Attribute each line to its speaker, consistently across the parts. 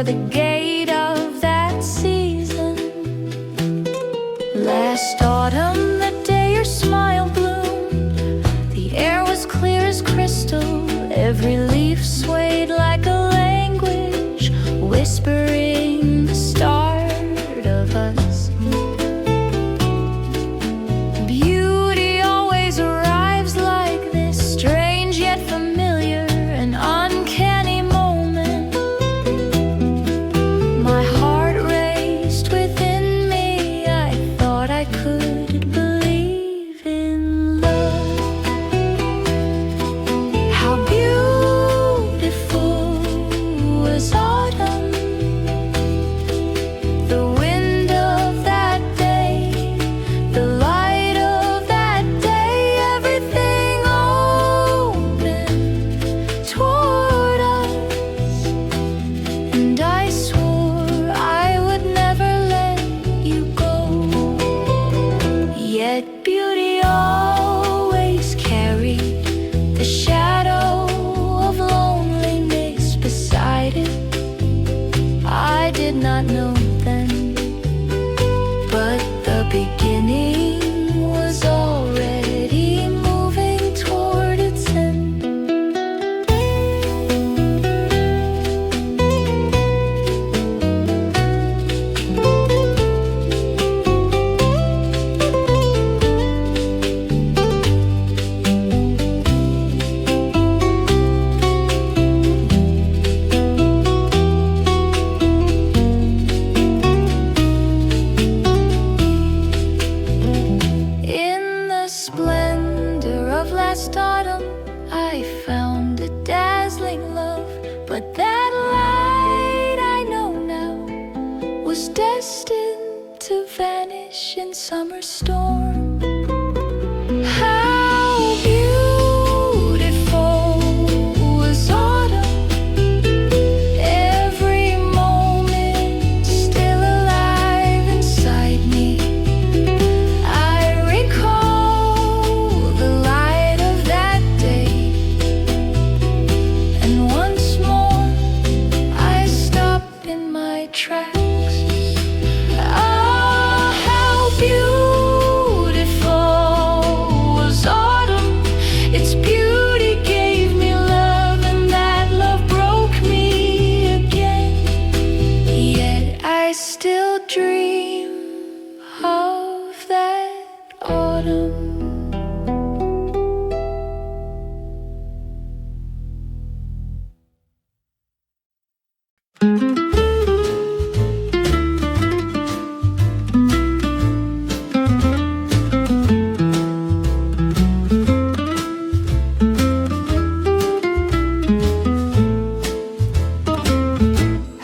Speaker 1: before the gate of that season. Last autumn, the day your smile bloomed, the air was clear as crystal. Every leaf swayed like a language, whispering the start of us. Beauty always arrives like this strange yet familiar and uncanny moment. My heart raced within me. I thought I could believe in love. How beautiful was autumn, the wind of that day, the light of that day, everything open toward us. And I swore I would never let you go. Yet beauty always carried the shadow of loneliness beside it. I did not know then, but the beginning was already moving toward its end. In the splendor of last autumn, I found a dazzling love, but that light I know now was destined to vanish in summer storm. How beautiful was autumn, every moment still alive inside me. I recall the light of that day, and once more I stop in my tracks. Ah, how beautiful was autumn. Its beauty gave me love, and that love broke me again. Yet I still dream of that autumn.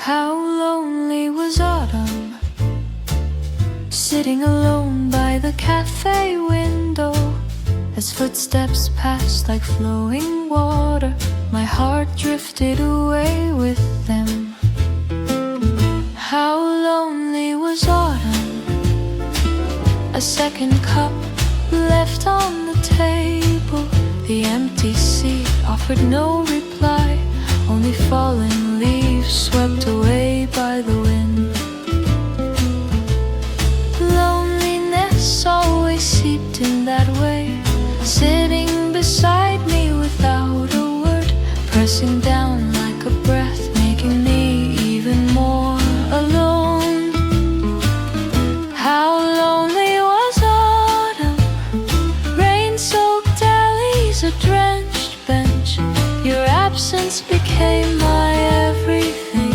Speaker 1: How lonely was autumn, sitting alone by the cafe window, as footsteps passed like flowing water. My heart drifted away with them. How lonely was autumn, a second cup left on the table. The empty seat offered no reply, only fallen leaves swept away by the wind. Loneliness always seeped in that way, sitting beside me without a word, pressing down like a breath, making me even more alone. How lonely was autumn, rain-soaked alleys, a drenched bench. Your absence became my everything,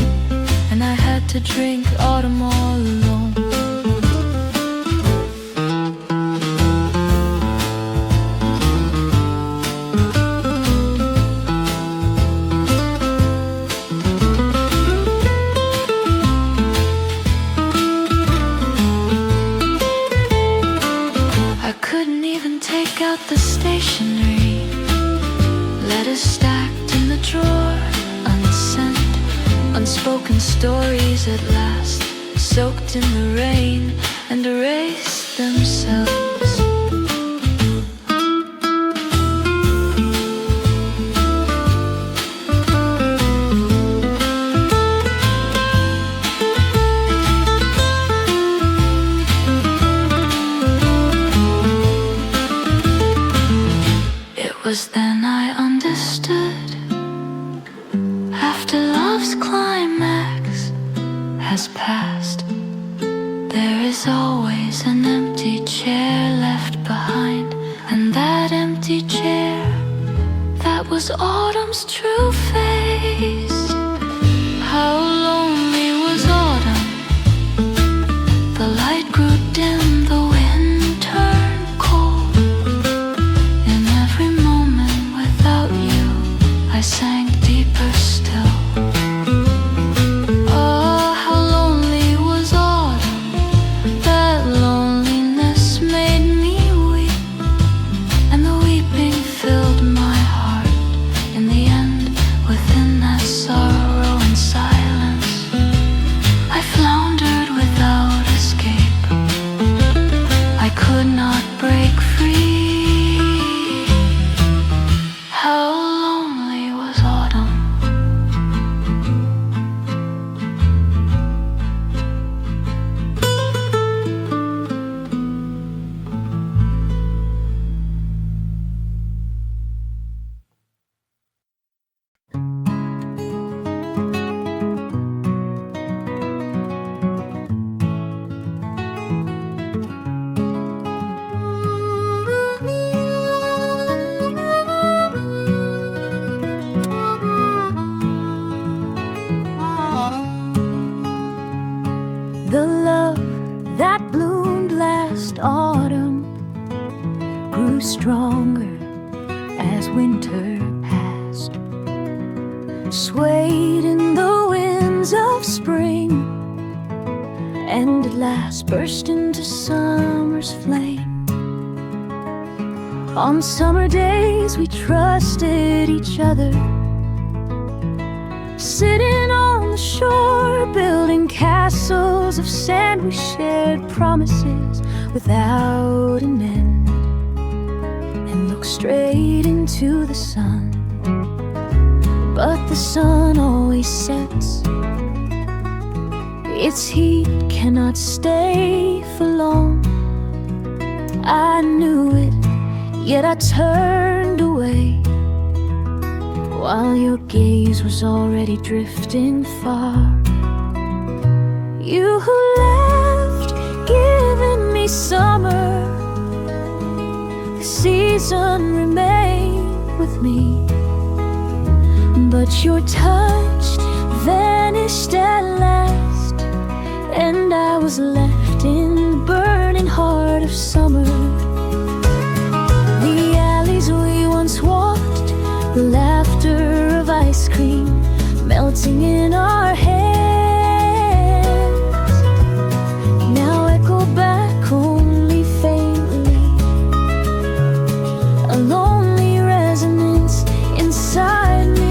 Speaker 1: and I had to drink autumn all alone. I couldn't even take out the stationery, letters stacked in the drawer, unsent, unspoken stories at last, soaked in the rain and erased themselves. 'twas then I understood. After love's climax has passed, there is always an empty chair left behind. And that empty chair, that was autumn's true face. How lonely was autumn. The light grew dim, the wind turned cold. In every moment without you, I sank deeper still. Oh, how lonely was autumn. That loneliness made me weep, and the weeping filled my heart. In the end, within that sorrow and silence, I floundered without escape. I could not break free. How lonely was autumn.
Speaker 2: The love that bloomed last autumn grew stronger as winter passed, swayed in the winds of spring, and at last burst into summer's flame. On summer days we trusted each other, sitting on the shore, building castles of sand. We shared promises without an end, and looked straight into the sun. But the sun always sets, its heat cannot stay for long. I knew it, yet I turned away, while your gaze was already drifting far. You who left, giving me summer, the season remained with me. But your touch vanished at last, and I was left in the burning heart of summer. The alleys we once walked, the laughter of ice cream melting in our hands, now echo back only faintly, a lonely resonance inside me.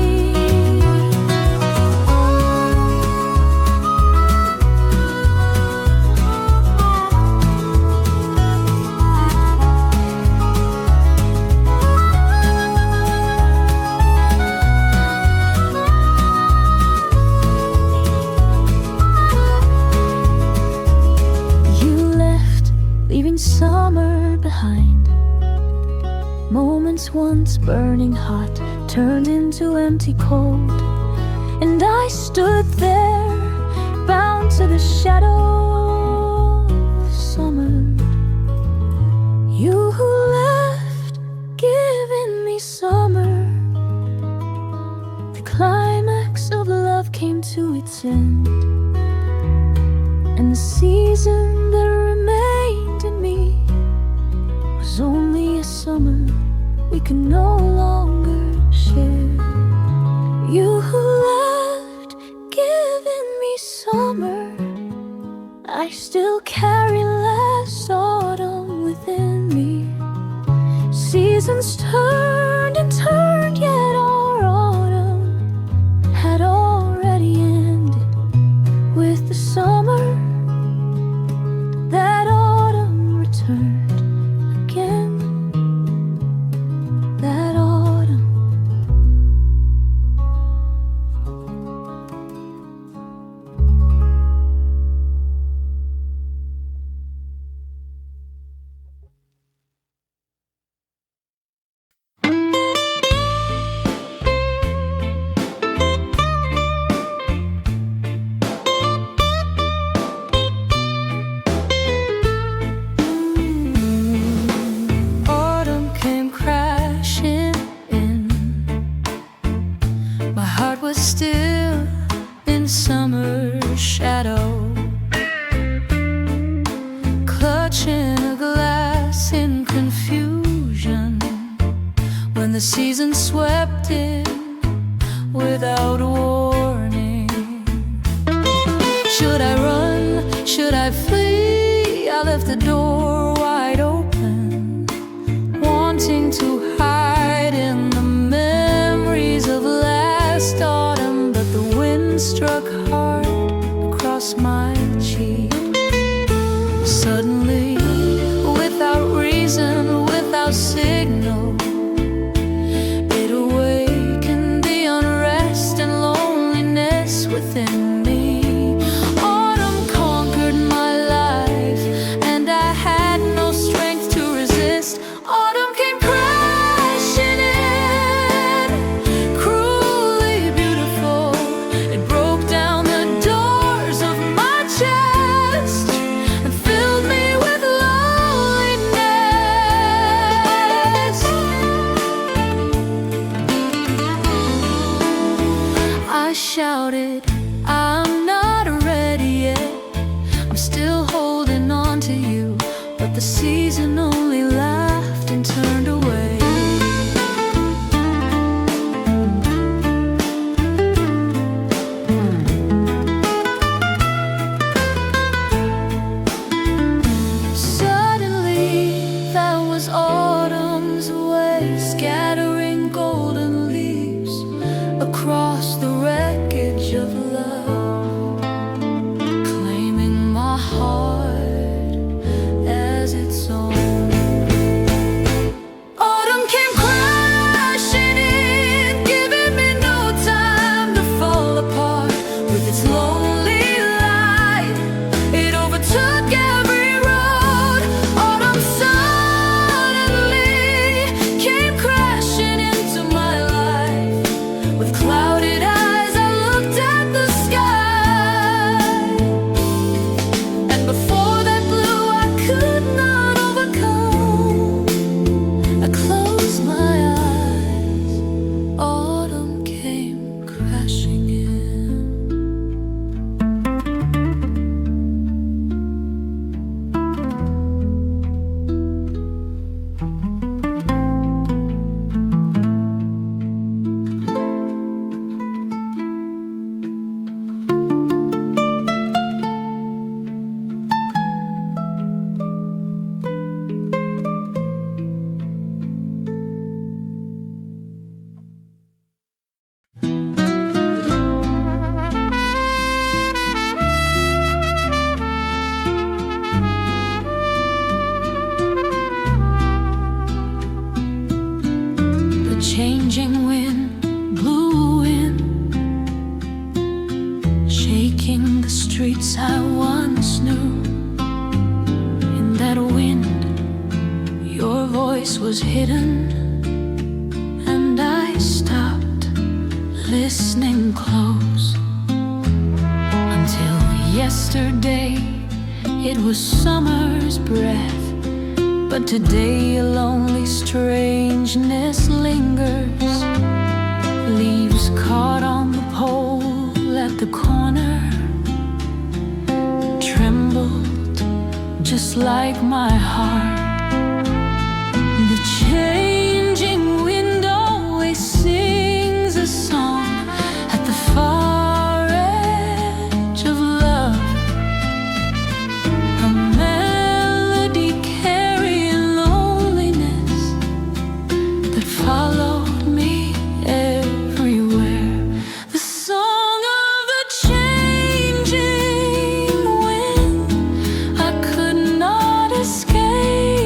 Speaker 2: Summer behind, moments once burning hot turned into empty cold, and I stood there bound to the shadow of summer. You who left, giving me summer, the climax of love came to its end, and the season that remained in me was only a summer we could no longer share. You who left, giving me summer, I still carry last autumn within me. Seasons turned and turned, yet our autumn had already ended with the summer. That autumn returned again. That autumn.
Speaker 1: season swept in without warning. Should I run? Should I flee? I left the door wide open, wanting to hide in the memories of last autumn. But the wind struck hard across my cheek. Suddenly, without reason, without signal, it awakened the unrest and loneliness within me. Autumn conquered my life, and I had no strength to resist. Autumn came crashing in, cruelly beautiful. It broke down the doors of my chest and filled me with loneliness. I shouted, I'm not ready yet. I'm still holding on to you. But the season only laughed and turned away. Suddenly, that was autumn's way, scattering golden leaves across the wreckage of love, claiming my heart as its own. Autumn came crashing in, giving me no time to fall apart. With its lonely light, it overtook every road. Autumn suddenly came crashing into my life. With clouded eyes, I looked at the sky, and before that blue I could not overcome, I closed my eyes. Autumn came crashing in. The changing wind blew in, shaking the streets I once knew. In that wind, your voice was hidden, and I stopped listening close. Until yesterday, it was summer's breath. But today a lonely strangeness lingers. Leaves caught on the pole at the corner trembled just like my heart. The changing wind always sings a song at the far edge of love. A melody carrying loneliness that followed me everywhere. The song of the changing wind, I could not escape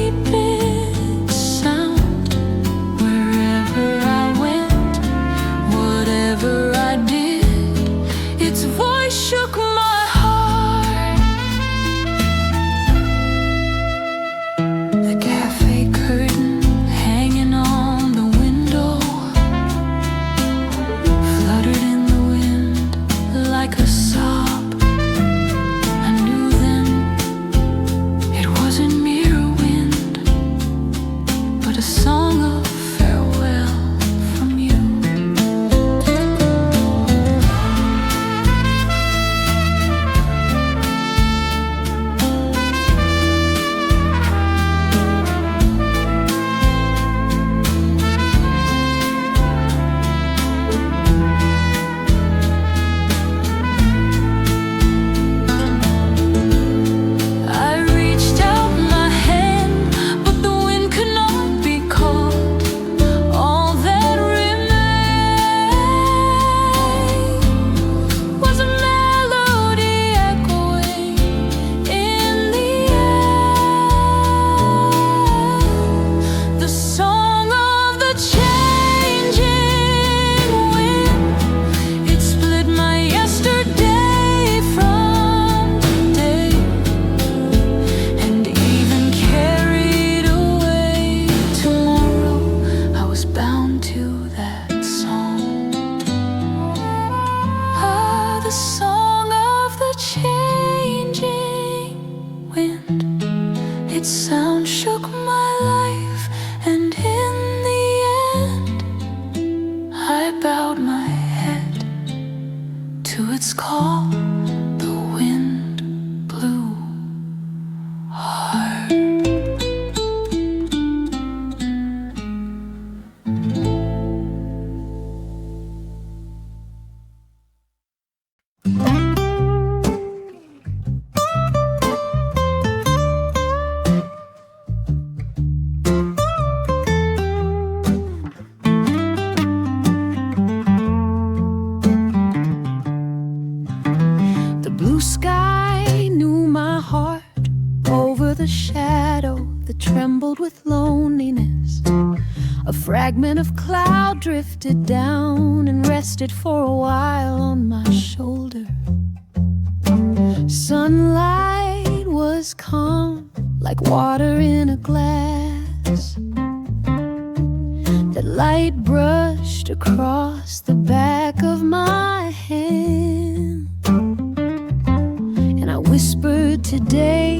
Speaker 1: Its sound shook my life, and in the end I bowed my head to its call. The wind blew hard.
Speaker 2: The blue sky knew my heart over the shadow that trembled with loneliness. A fragment of cloud drifted down and rested for a while on my shoulder. Sunlight was calm like water in a glass. The light brushed across the back of my hand, and I whispered, today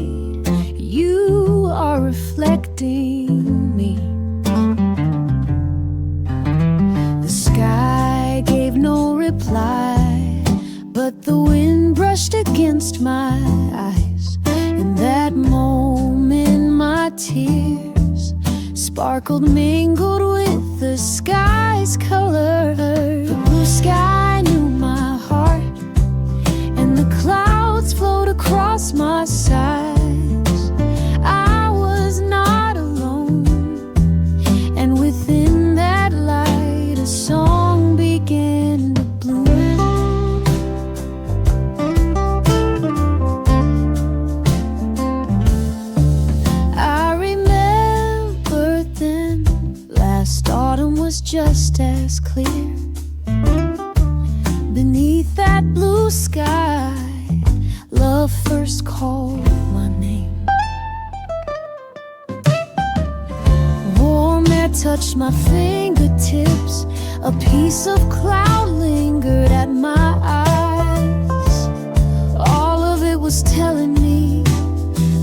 Speaker 2: you are reflecting me. The sky gave no reply, but the wind brushed against my eyes. In that moment my tears sparkled, mingled with the sky's color. The blue sky knew my heart, and the clouds flowed across my sides. I was not alone, and within that light a song began to bloom. I remember then, last autumn was just as clear. Beneath that blue sky, love first called my name. Warm air touched my fingertips, a piece of cloud lingered at my eyes. All of it was telling me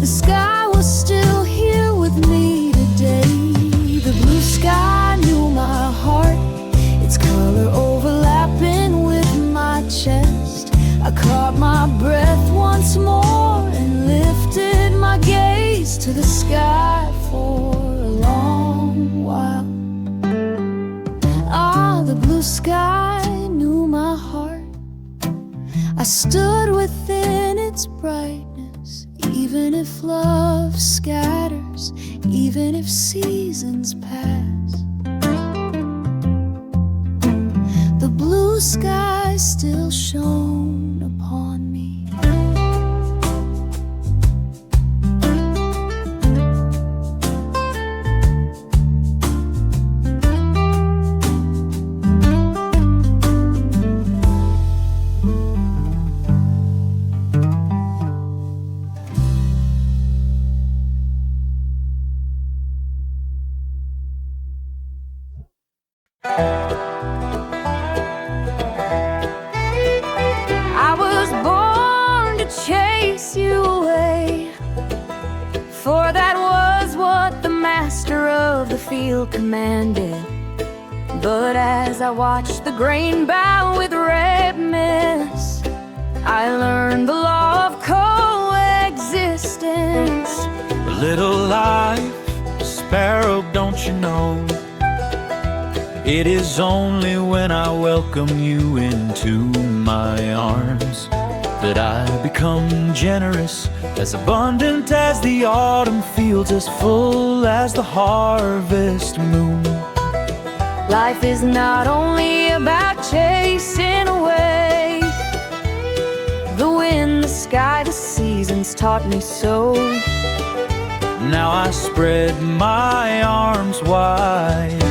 Speaker 2: the sky was still here with me today. The blue sky knew my heart, its color overlapping with my chest. I caught my breath once more and lifted my gaze to the sky for a long while. Ah, the blue sky knew my heart. I stood within its brightness, even if love scatters, even if seasons pass. The blue sky still shone upon me. I was born to chase you away, for that was what the master of the field commanded. But as I watched the grain bow with red mist, I learned the law of coexistence.
Speaker 3: Little life, sparrow, don't you know? It is only when I welcome you into my arms that I become generous, as abundant as the autumn fields, as full as the harvest moon.
Speaker 2: Life is not only about chasing away the wind, the sky, the seasons taught me so.
Speaker 3: Now I spread my arms wide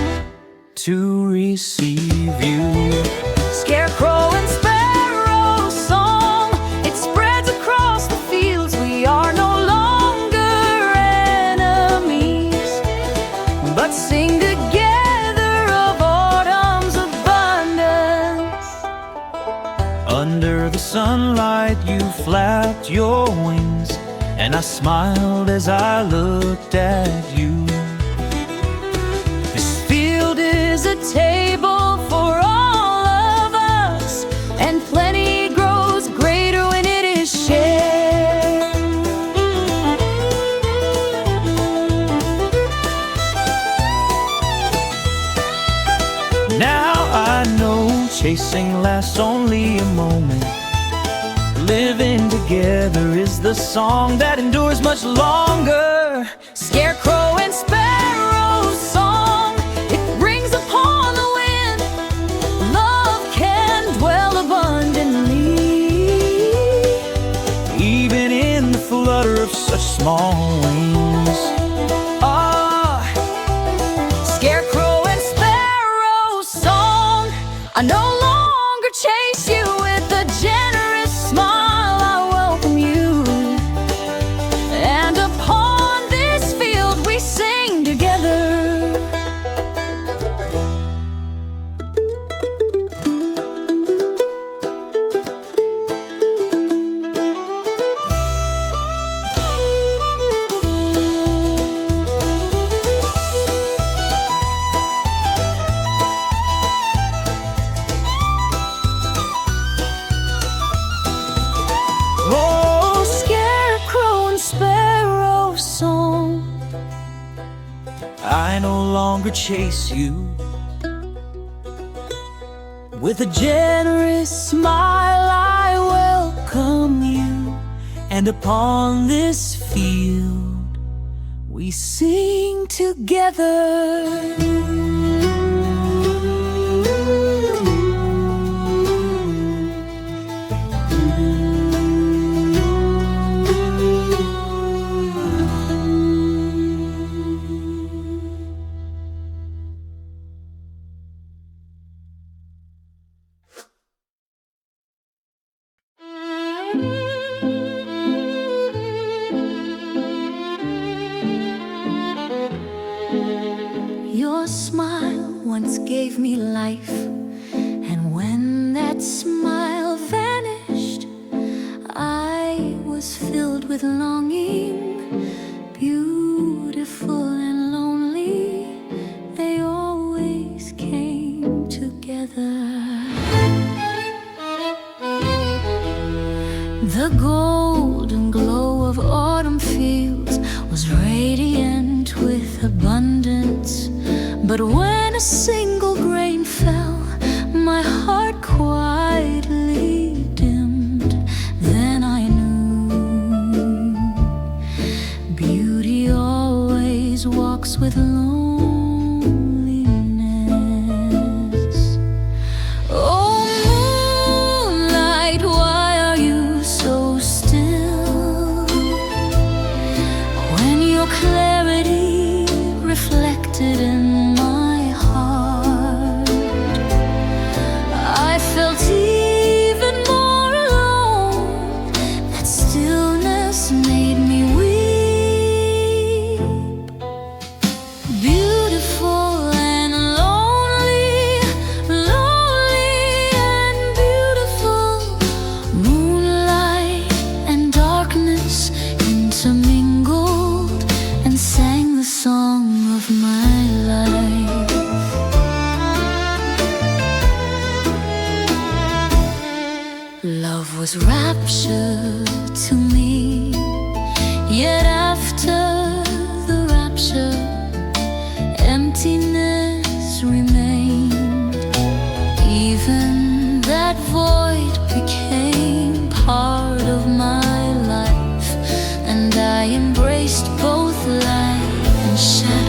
Speaker 3: to receive you.
Speaker 2: Scarecrow and sparrow song, it spreads across the fields. We are no longer enemies, but sing together of autumn's abundance.
Speaker 3: Under the sunlight you flapped your wings, and I smiled as I looked at you. This field is a table for all of us, and plenty grows greater when it is shared. Now I know chasing lasts only a moment. Living together is the song that endures much longer.
Speaker 1: Scarecrow and sparrow's song, it rings upon the wind. Love can dwell abundantly,
Speaker 3: even in the flutter of such small wings. Ah,
Speaker 1: Scarecrow and sparrow's song, I no longer chase you with a generous smile. I welcome you, and upon this field we sing together.
Speaker 3: oh,
Speaker 1: Scarecrow and sparrow song,
Speaker 3: I no longer chase you. With a generous smile I welcome you, and upon this field we sing together.
Speaker 1: your smile once gave me life, and when that smile vanished, I was filled with longing. Beautiful and lonely, they always came together. The golden glow of autumn fields was radiant with abundance, but when a single grain fell, my heart quietly dimmed. Then I knew beauty always walks with loneliness. Oh, moonlight, why are you so still? When your clarity reflected in my heart, I felt even more alone. That stillness made me weep. Beautiful and lonely, lonely and beautiful. Moonlight and darkness intermingled and sang the song of my life. Love was rapture to me, yet after the rapture, emptiness remained. Even that void became part of my life, and I embraced both light and shadow.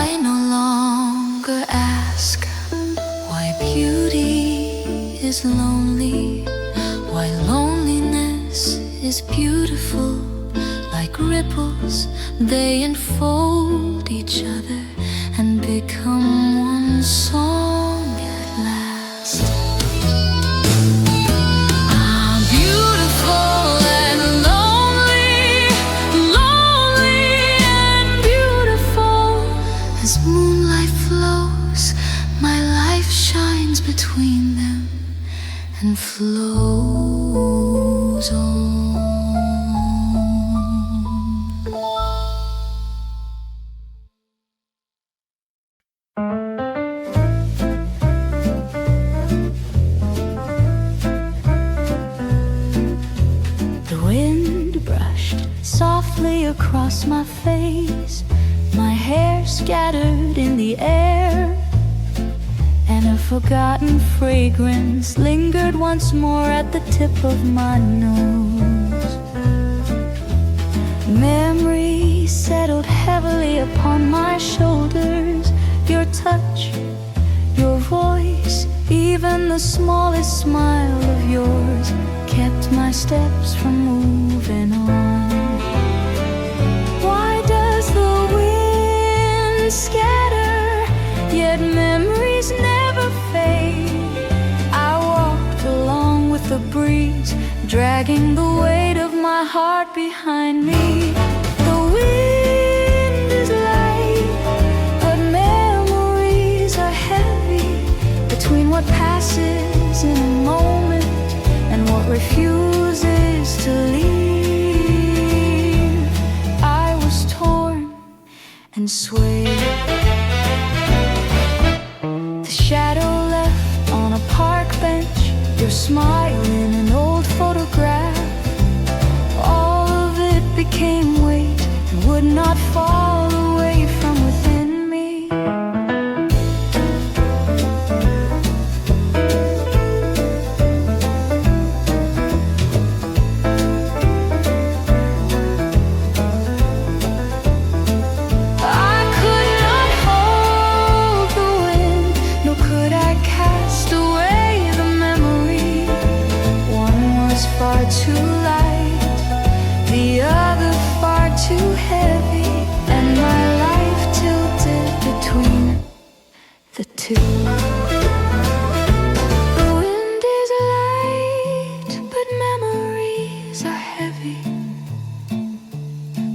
Speaker 1: I no longer ask why beauty is lonely, why loneliness is beautiful. petals, they enfold each other and become one song at last. I'm beautiful and lonely, lonely and beautiful. As moonlight flows, my life shines between them and flows on.
Speaker 2: Softly across my face, my hair scattered in the air, and a forgotten fragrance lingered once more at the tip of my nose. Memory settled heavily upon my shoulders. Your touch, your voice, even the smallest smile of yours kept my steps from moving on. Scatter, yet memories never fade. I walked along with the breeze, dragging the weight of my heart behind me. The wind is light, but memories are heavy. Between what passes in a moment and what refuses to leave, I was torn and swayed. The shadow left on a park bench, your smile in an old photograph. All of it became weight and would not fall away from within me. Too light, the other far too heavy, and my life tilted between the two. The wind is light, but memories are heavy.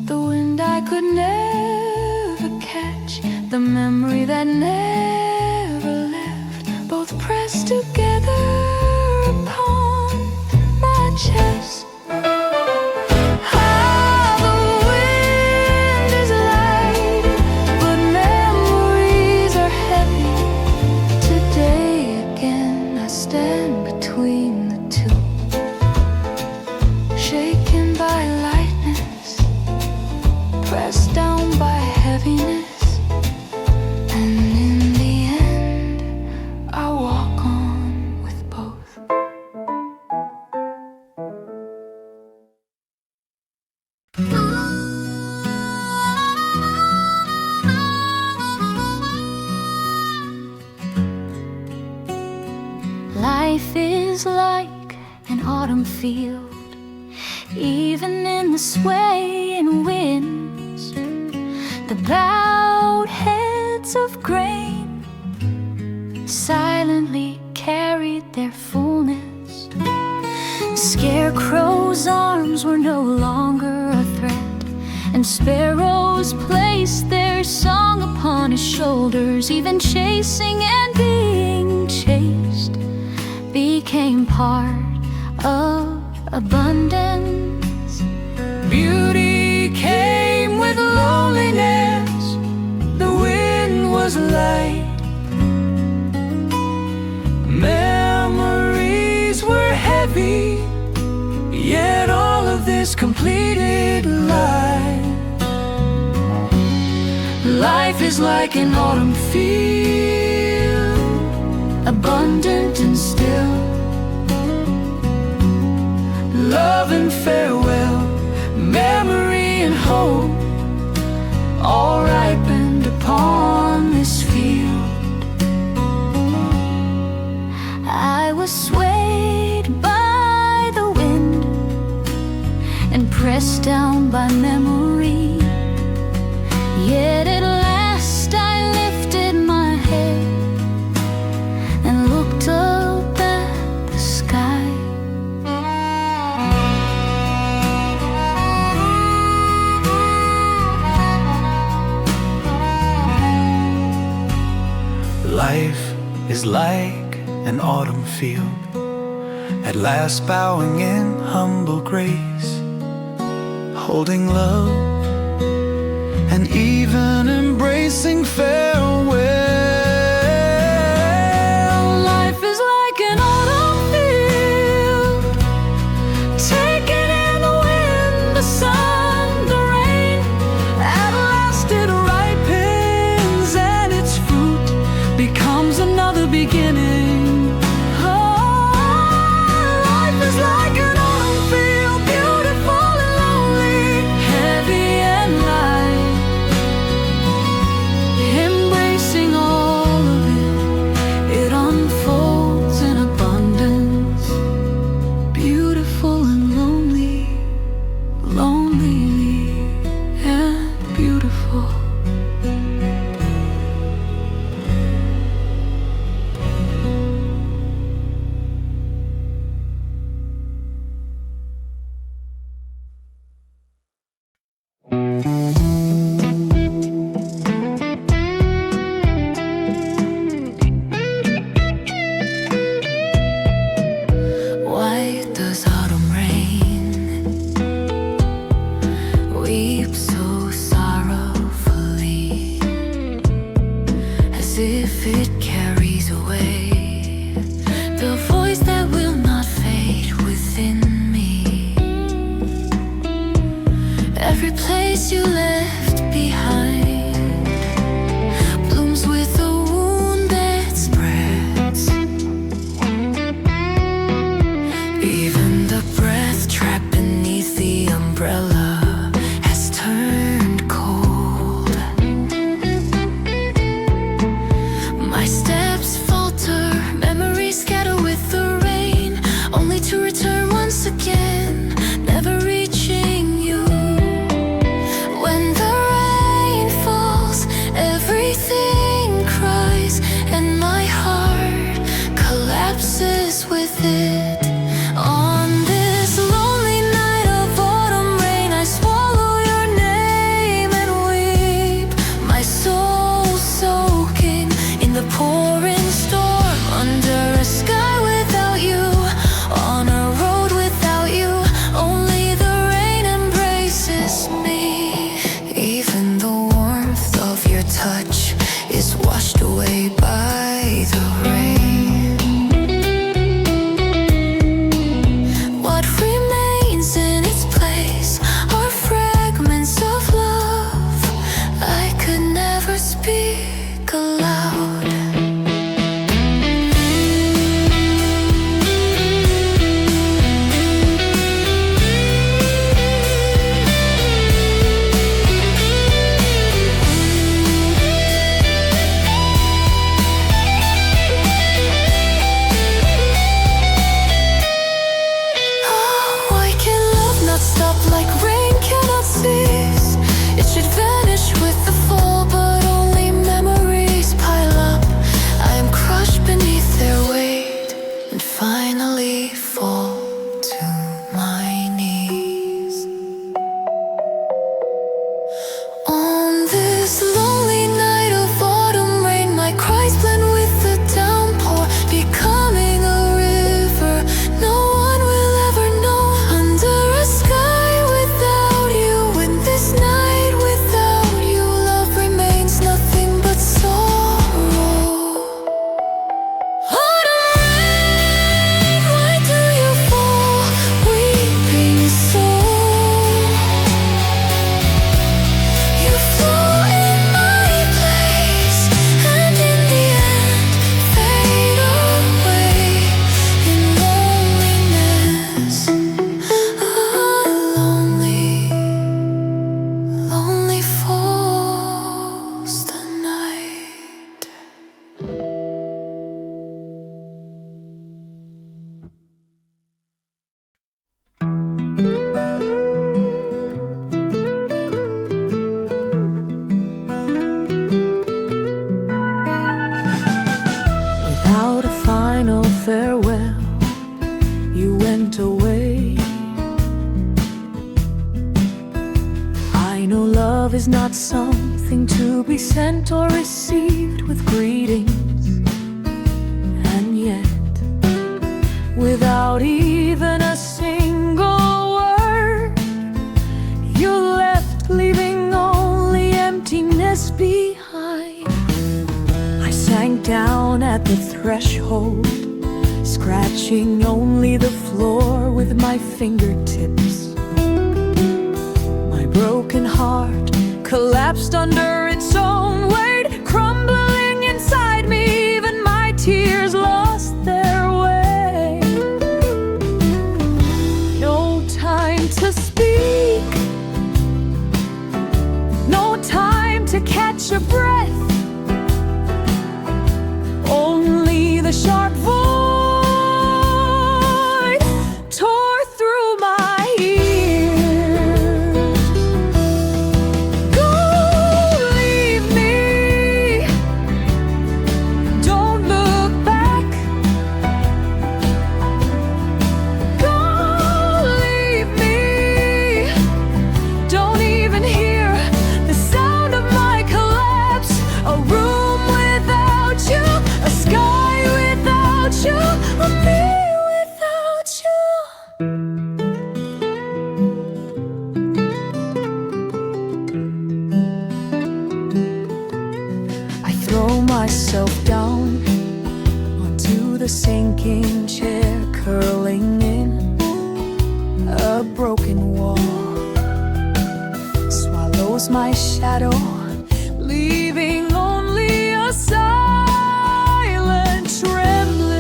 Speaker 2: The wind I could never catch, the memory that never left, both pressed together upon my chest. The wind is light, but memories are heavy. Today again I stand between the two, shaken by lightness, pressed down by heaviness, and in the end I walk on with both. Life is like an autumn field, even in the swaying winds. The bowed heads of grain silently carried their fullness. Scarecrow's arms were no longer a threat, and sparrows placed their song upon his shoulders. Even chasing and being chased became part of abundance. Beauty came with loneliness, the wind was light. Memories were heavy, yet all of this completed life. Life is like an autumn field, abundant and still. Love and farewell, memory and hope, all ripened upon this field. I was swayed by the wind and pressed down by memory. Yet at last I lifted my head and looked up at the sky.
Speaker 3: Life is like an autumn field, at last bowing in humble grace, holding love and even embracing farewell.
Speaker 2: Life is like an autumn field, taking in the wind, the sun, the rain. At last it ripens and its fruit becomes another beginning. Life is like an autumn field, beautiful and lonely, heavy and light, embracing all of it. It unfolds in abundance, beautiful and lonely, lonely and beautiful. Why does autumn rain weep so sorrowfully, as if it carries away the voice that will not fade within me? Every place you left behind blooms with a wound that spreads. Even the breath trapped beneath the umbrella has turned cold. My steps falter, memories scatter with the rain, only to return once again, never reaching you. When the rain I know love is not something to be sent or received with greetings. And yet, without even a single word, you left, leaving only emptiness behind. I sank down at the threshold, scratching only the floor with my fingertips. My broken heart collapsed under its own weight, crumbling inside me. Even my tears lost their way. No time to speak, no time to catch a breath. Only the sharp voice tore through my ears. Go, leave me, don't look back. Go, leave me, don't even hear the sound of my collapse. A room without you, a sky without you, a me without you. I throw myself down onto the sinking chair, curling in a broken wall. Swallows my shadow, leaving only a silent trembling.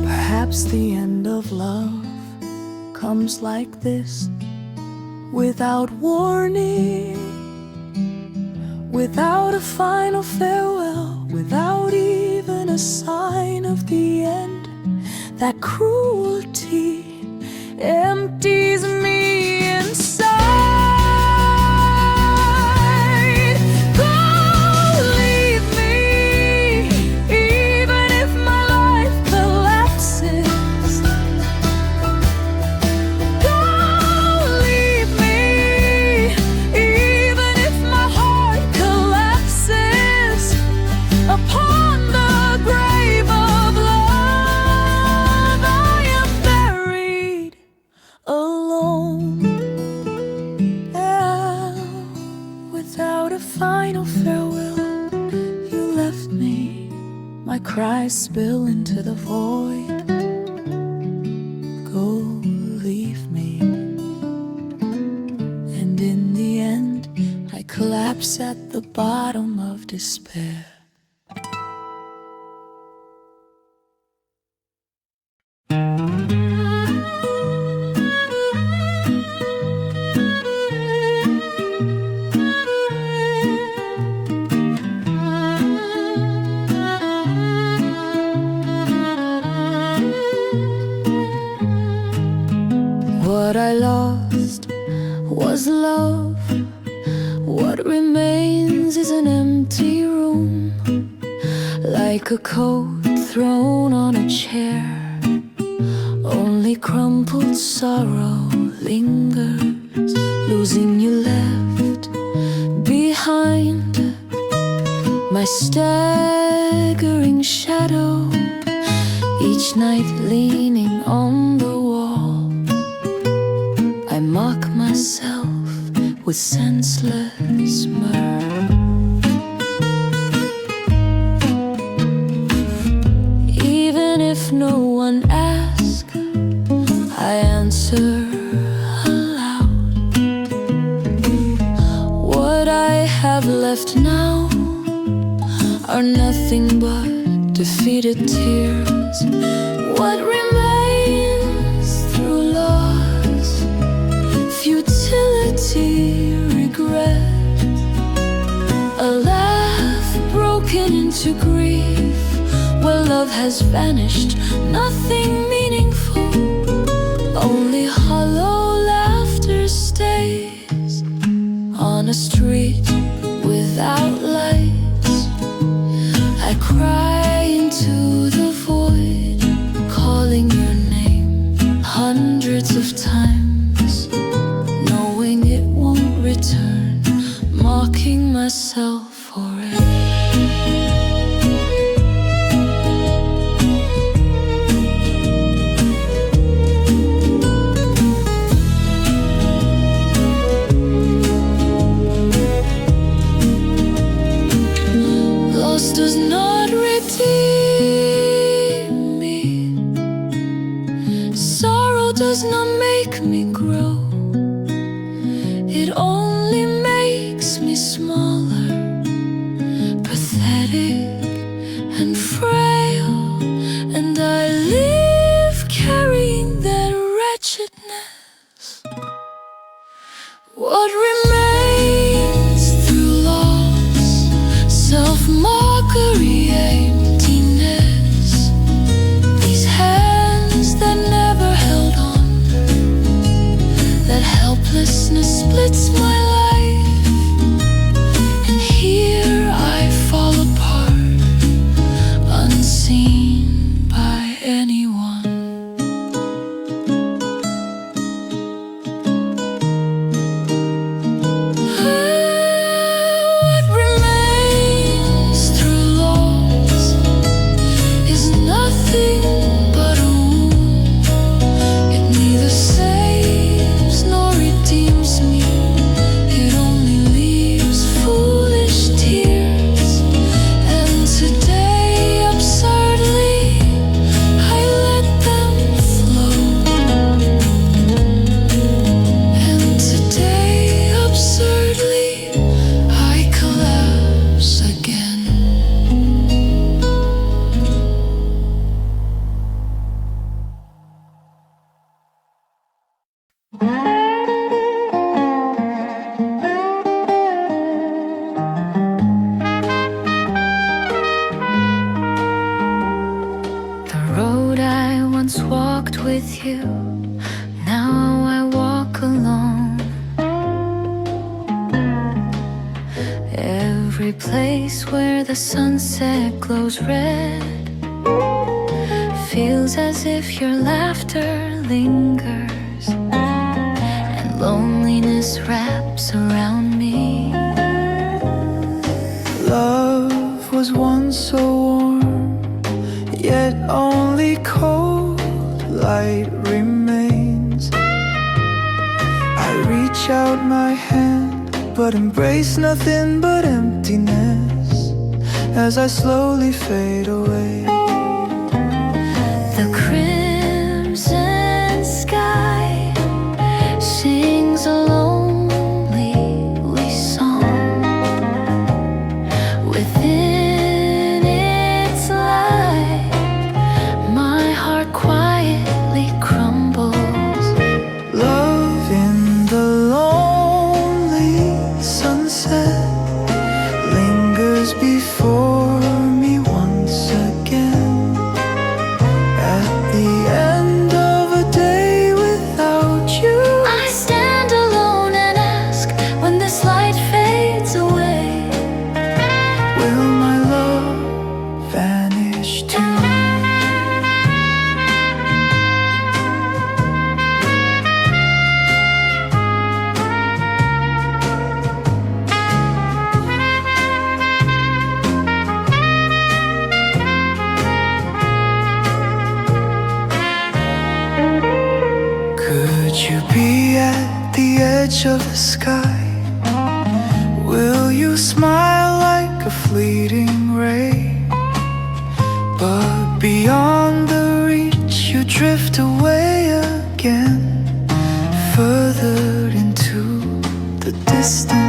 Speaker 2: Perhaps the end of love comes like this, without warning, without a final farewell, without even a sign of the end. That cruelty empties me inside. Go, leave me, even if my life collapses. Go, leave me, even if my heart collapses upon the grave of love. I am buried alone now, without a final farewell. You left me, my cries spill into the void. Go, leave me, and in the end I collapse at the bottom of despair. What I lost was love. What remains is an empty room, like a coat thrown on a chair. Only crumpled sorrow lingers, losing you left behind. My staggering shadow, each night leaning on the wall. I mock myself with senseless mirth. Even if no one asks, I answer aloud. What I have left now are nothing but defeated tears. What remains through loss, futility, regret, a laugh broken into grief, where love has vanished, nothing meaningful, only hollow laughter stays.
Speaker 1: on a street without lights. I cry into the void, calling your name hundreds of times, knowing it won't return, mocking myself for it. Loss does not redeem me, sorrow does not make me grow, it only makes me smaller, pathetic and frail, and I live carrying that wretchedness. What remains through loss, self-mockery, emptiness, these hands that never held on, that helplessness splits my life, and here I fall apart, unseen by anyone. What remains through loss is nothing but a wound. It neither saves nor redeems me. It only leaves foolish tears. And today, absurdly, I let them flow. And today, absurdly, I collapse again. The road I once walked with you, now I walk alone. Every place where the sunset glows red feels as if your laughter lingers and loneliness wraps around me.
Speaker 4: Love was once so warm, yet only cold light remains. I reach out my hand, but embrace nothing but emptiness as I slowly fade away.
Speaker 1: The crimson sky sings a lonely song. Within its light, my heart quietly crumbles.
Speaker 4: Love in the lonely sunset lingers before me once again. At the end of a day without you,
Speaker 1: I stand alone and ask, when this light fades away,
Speaker 4: will my love vanish too? Could you be at the edge of the sky? Will you smile like a fleeting ray? But beyond the reach, you drift away again, further into the distance.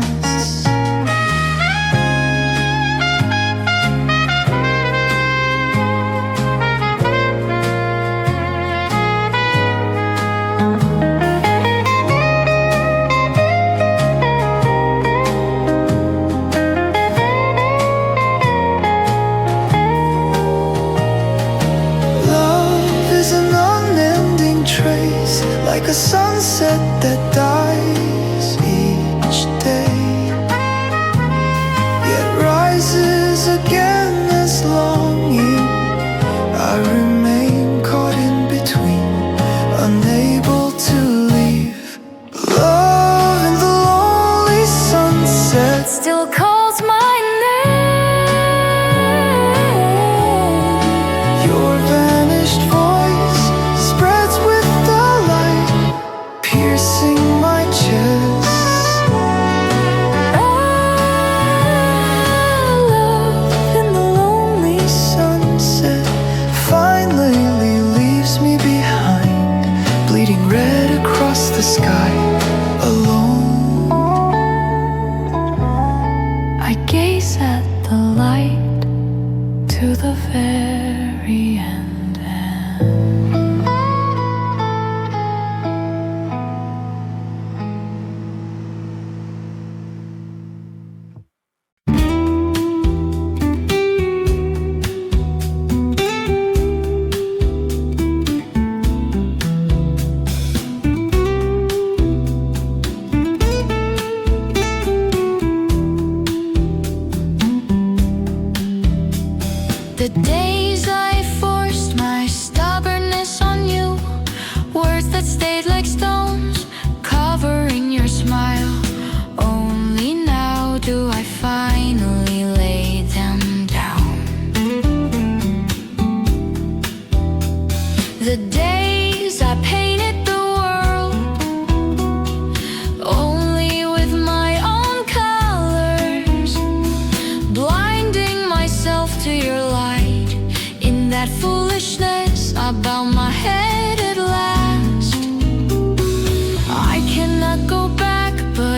Speaker 4: Like a sunset that dies each day.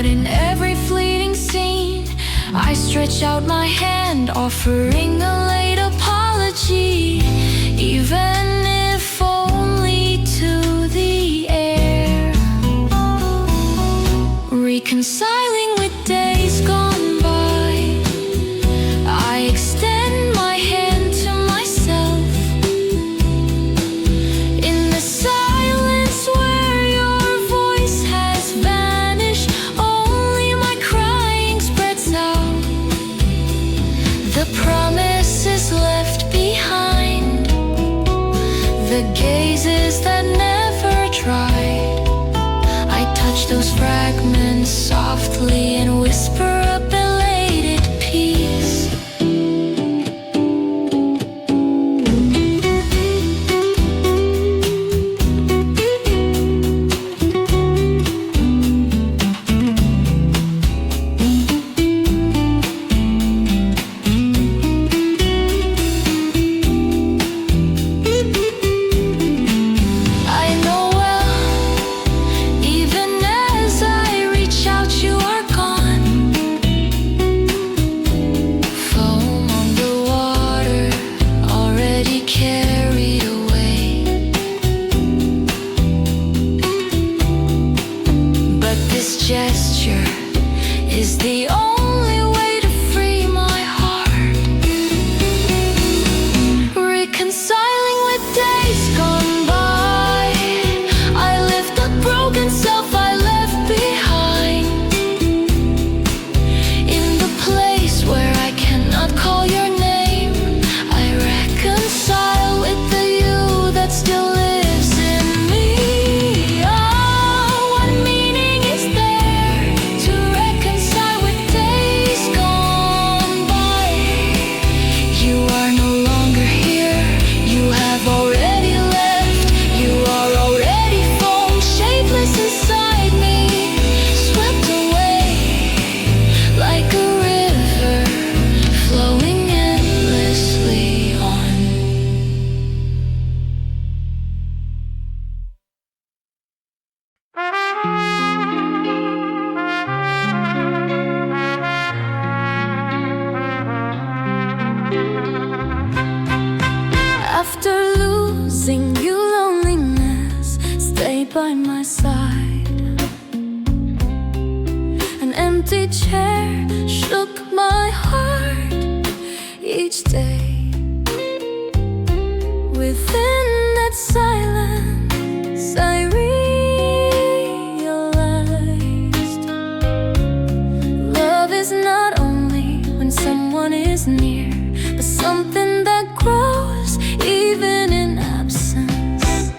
Speaker 1: But in every fleeting scene, I stretch out my hand, offering a late apology, even if only to the air. Reconciling with days gone by, I extend my hand to myself. In the silence where your voice has vanished, only my crying spreads out. The promise is left behind, the gazes that never dried. I touch those fragments softly and whisper a belated peace. I know well, even as I reach out, you are gone. Foam on the water, already carried away. But this gesture is the only way to free my heart. Reconciling with days gone by, I lift the broken self I left behind. In the place where I cannot call your name, I reconcile with the you that still lives in me. Oh, what meaning is there to reconcile with days gone by? You are no longer here, you have already left. You are already foam, shapeless inside me, swept away like a river, flowing endlessly on. After losing you, loneliness stayed by my side. An empty chair shook my heart each day. Within that silence, I realized love is not only when someone is near, but something that grows even in absence.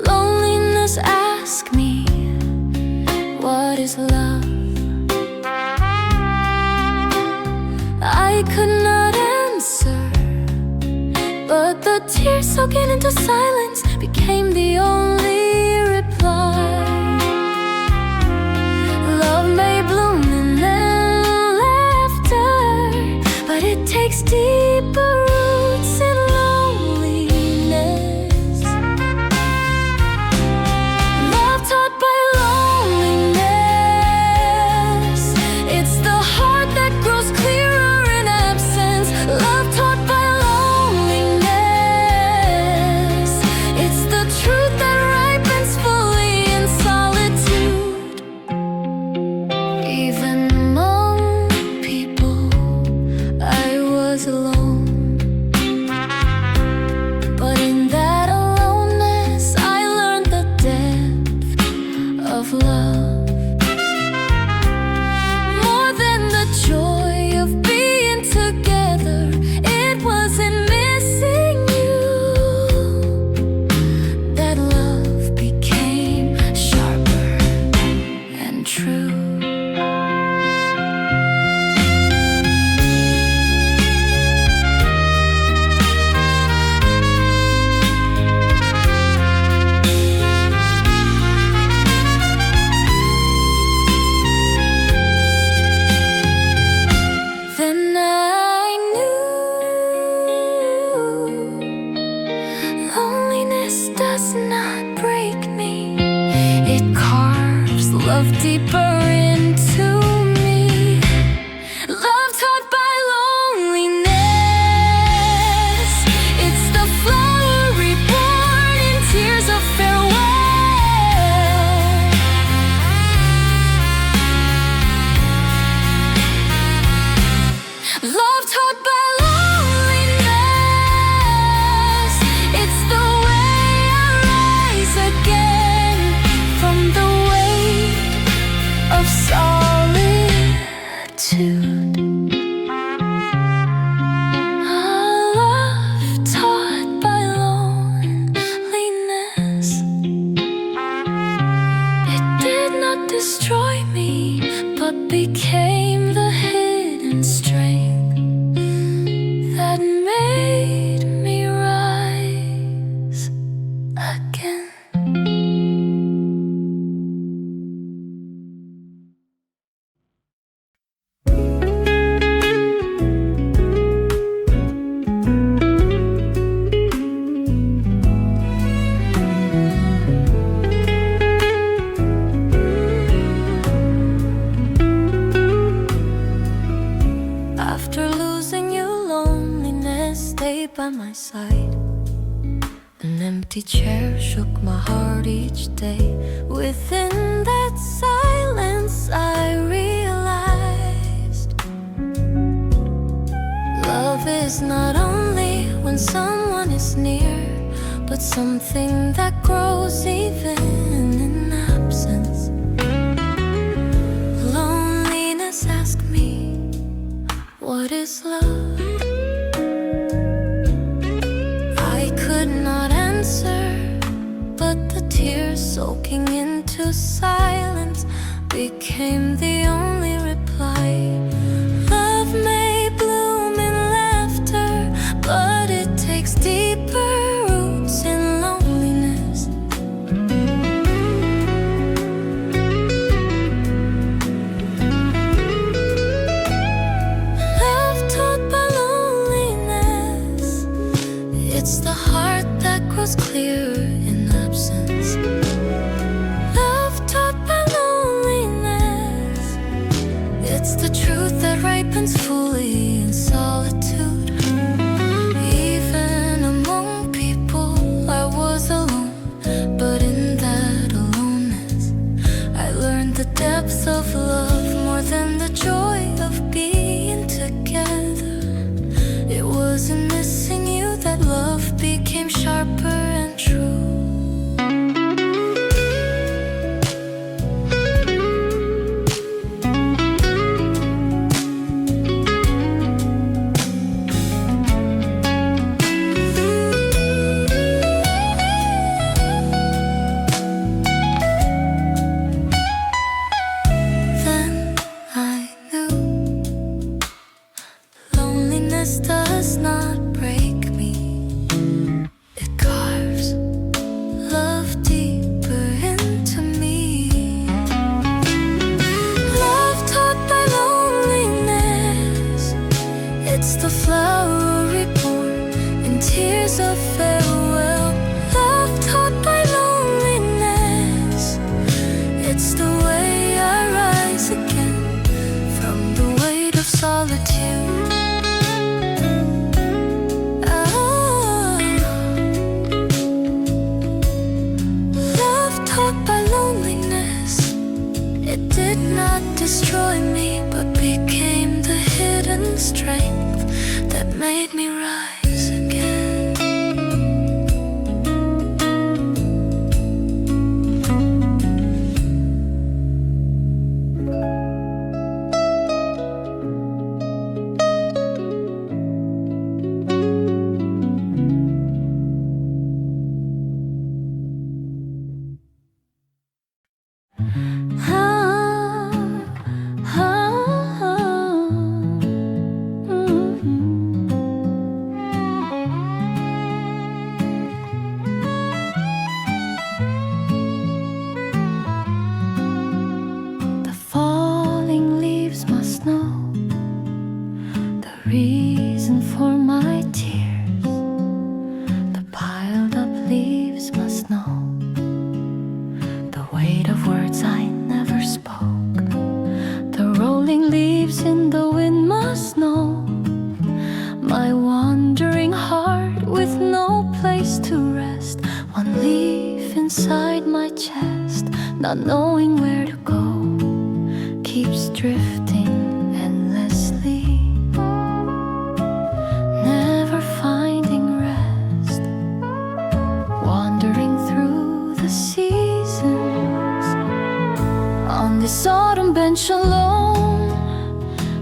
Speaker 1: Loneliness asked me, what is love? I could not answer, but the tears soaking into silence became the only reply. Love may bloom in laughter, but it takes deeper roots in loneliness. Love taught by loneliness, it's the heart that grows clearer in absence. Love taught by loneliness, it's the truth that ripens fully in solitude. Even among people, I was alone. But in that aloneness, I learned the depth of love. More than the joy of being together, it was in missing you that love became sharper and true. Then I knew loneliness does not break me, it carves love deeper into by my side. An empty chair shook my heart each day. Within that silence I realized love is not only when someone is near, but something that grows even in absence. Loneliness asked me, what is love? I could not answer, but the tears soaking into silence became the only reply. Love may bloom in laughter, but it takes deeper roots in loneliness. Love taught by loneliness, it's the heart that grows clear in absence. Love taught by loneliness, it's the truth that ripens fully in solitude. Even among people I was alone, but in that aloneness I learned the depth of love more than the joy of being together. It was in missing you that love became sharper and true. Then I knew loneliness does not break me, it carves love deeper into me. Love taught by loneliness, it's the flower reborn in tears of farewell. Love taught by loneliness, it's the way I rise again from the weight of solitude. Love taught by loneliness, it did not destroy me, but became the hidden strength that made me rise again. The falling leaves must know the reason for my tears. The piled up leaves must know the weight of words I never spoke. The rolling leaves in the wind must know my wandering heart with no place to rest. One leaf inside my chest, not knowing where to go, keeps drifting endlessly, never finding rest, wandering through the seasons. On this autumn bench alone,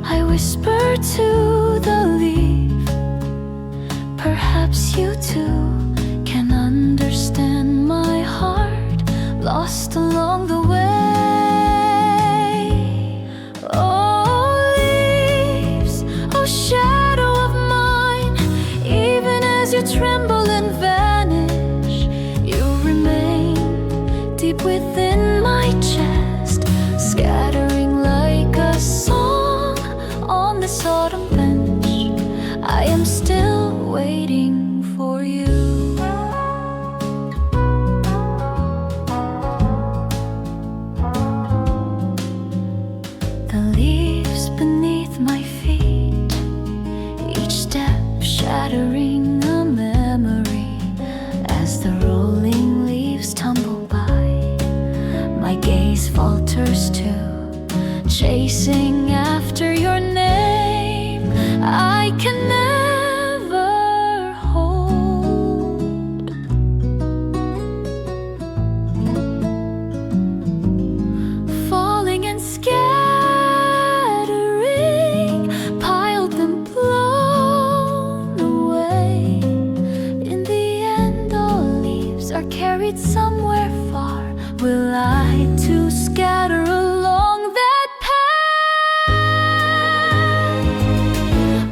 Speaker 1: I whisper to the leaf, perhaps you too can understand my heart, lost along the way. Oh, leaves, oh shadow of mine, even as you tremble and vanish, you remain deep within my chest, scattering like a song on this autumn bench. I am still waiting for you. chasing after your name I can never hold. Falling and scattering, piled and blown away. In the end all leaves are carried somewhere far. Will I too scatter along that path?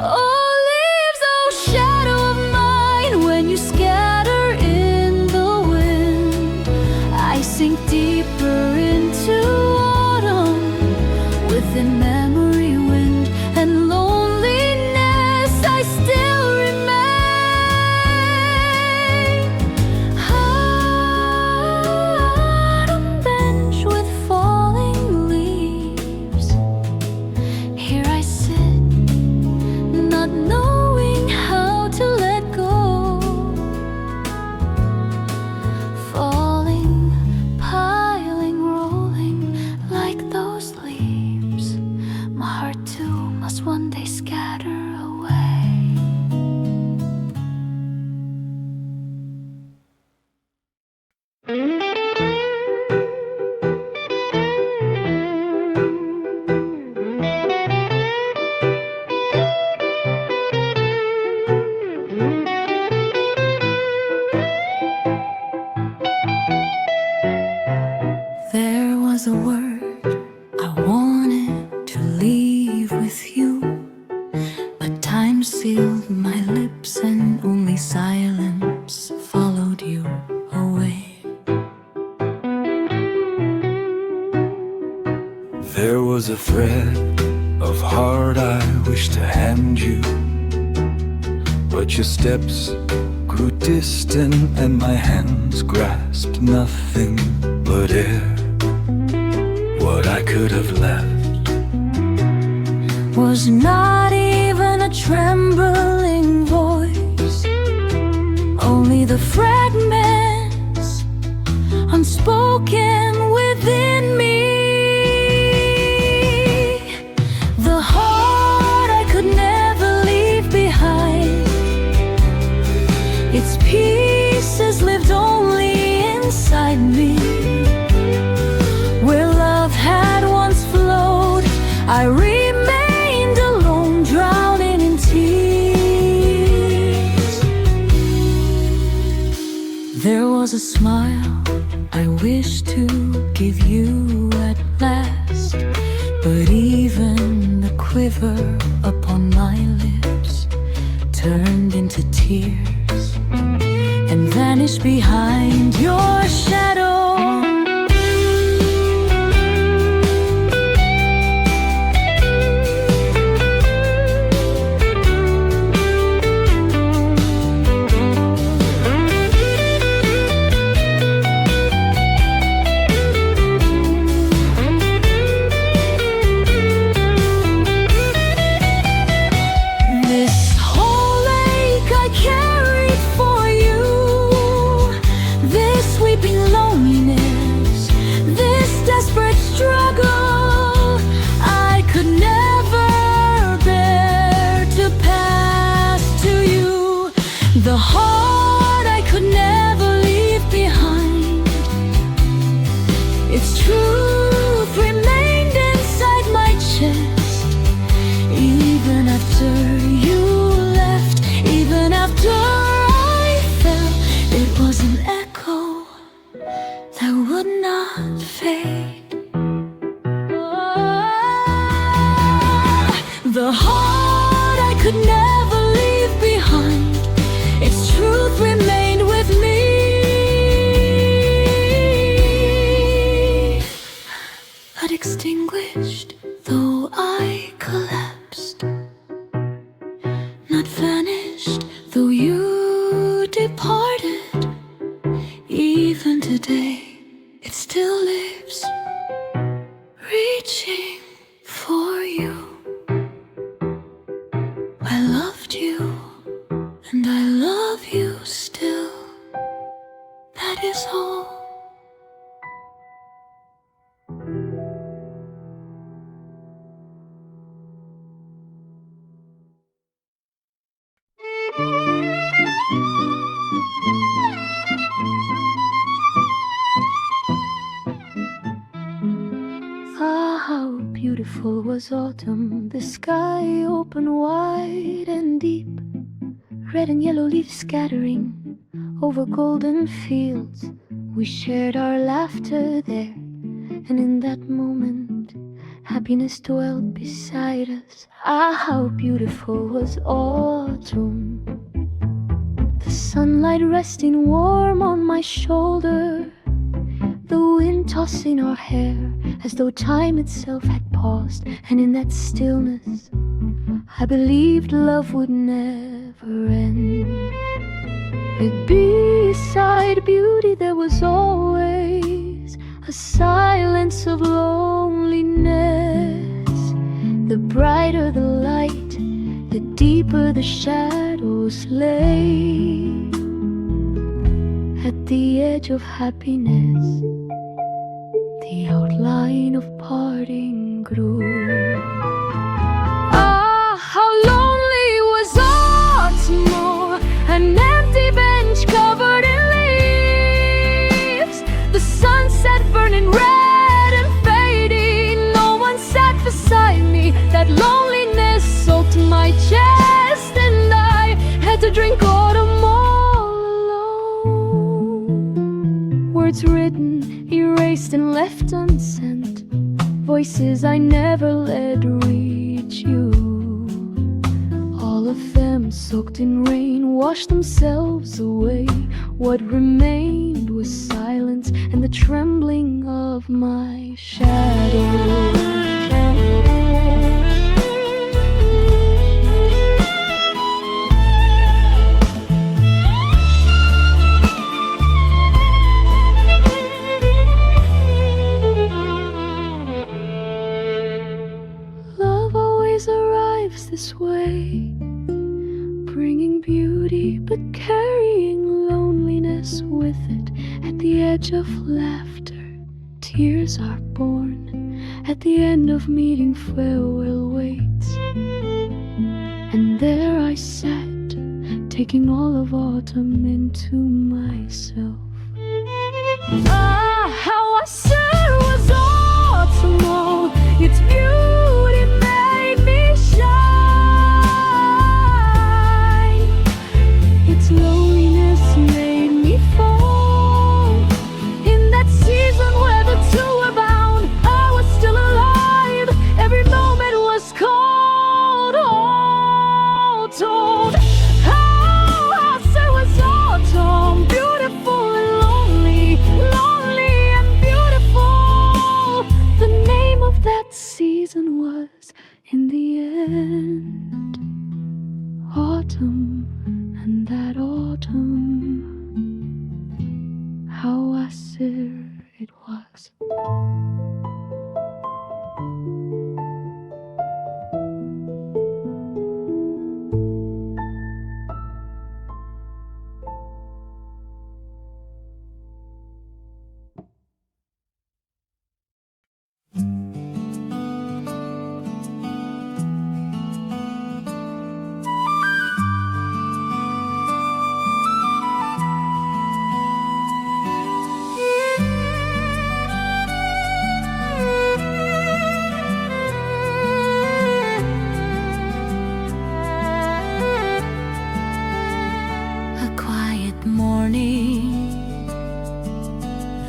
Speaker 1: Oh leaves, oh shadow of mine, when you scatter in the wind, I sink deeper into autumn within memory, wind and loneliness. I still remain. Autumn bench with falling leaves. Here I sit, not knowing how to let go. Falling, piling, rolling like those leaves. My heart too must one day scatter away. There was a word I wanted to leave with you, but time sealed my lips and only silence followed you away.
Speaker 3: There was a thread of heart I wished to hand you, but your steps grew distant and my hands grasped nothing but air. What I could have left
Speaker 1: Was not even a trembling voice, only the fragments unspoken within me. The heart I could never leave behind, its pieces lived only inside me. Where love had once flowed, I remained alone, drowning in tears. There was a smile I wished to give you at last, but even the quiver upon my lips turned into tears and vanished behind your shadow. This whole lake I carried for you, this weeping loneliness, this desperate struggle, I could never bear to pass to you. The heart I could never leave behind, its truth remained inside my chest, even after you left, even after I fell. It was an echo that would not fade. The heart I could never leave behind, its truth remained with me. But extinguished though I collapsed, not vanished though you departed, even today it still lives, reaching for you. I loved you and I love you still, that is all.
Speaker 2: beautiful was autumn. The sky open wide and deep, red and yellow leaves scattering over golden fields. We shared our laughter there, and in that moment happiness dwelt beside us. Ah, how beautiful was autumn. The sunlight resting warm on my shoulder, the wind tossing our hair as though time itself had paused. And in that stillness I believed love would never end. But beside beauty there was always a silence of loneliness. The brighter the light, the deeper the shadows lay. At the edge of happiness, the outline of parting grew. Ah, how lonely was autumn, oh, an empty bench covered in leaves, the sunset burning red and fading. No one sat beside me, that loneliness soaked my chest, and I had to drink autumn all alone. Words written, erased and left unsent, voices I never let reach you. All of them soaked in rain, washed themselves away. What remained was silence and the trembling of my shadow. This way, bringing beauty but carrying loneliness with it. At the edge of laughter, tears are born. At the end of meeting, farewell waits. And there I sat, taking all of autumn into myself. Ah, how I said was autumn, oh, its beauty made me shine. Loneliness made me fall. In that season where the two were bound, I was still alive. Every moment was called autumn. How it was autumn, beautiful and lonely, lonely and beautiful. The name of that season was, in the end, autumn. And that autumn, how Asseul it was.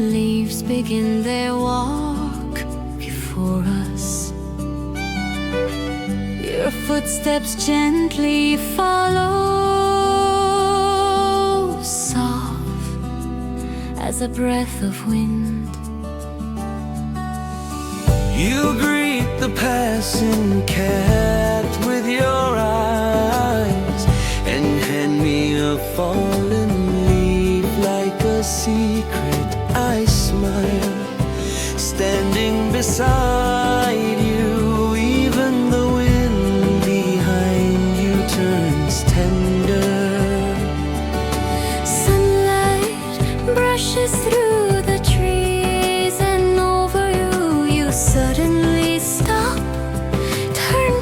Speaker 1: Leaves begin their walk before us. Your footsteps gently follow, soft as a breath of wind.
Speaker 4: You greet the passing cat with your eyes and hand me a fallen leaf like a secret. I smile, standing beside you. Even the wind behind you turns tender.
Speaker 1: Sunlight brushes through the trees, and over you, you suddenly stop, turn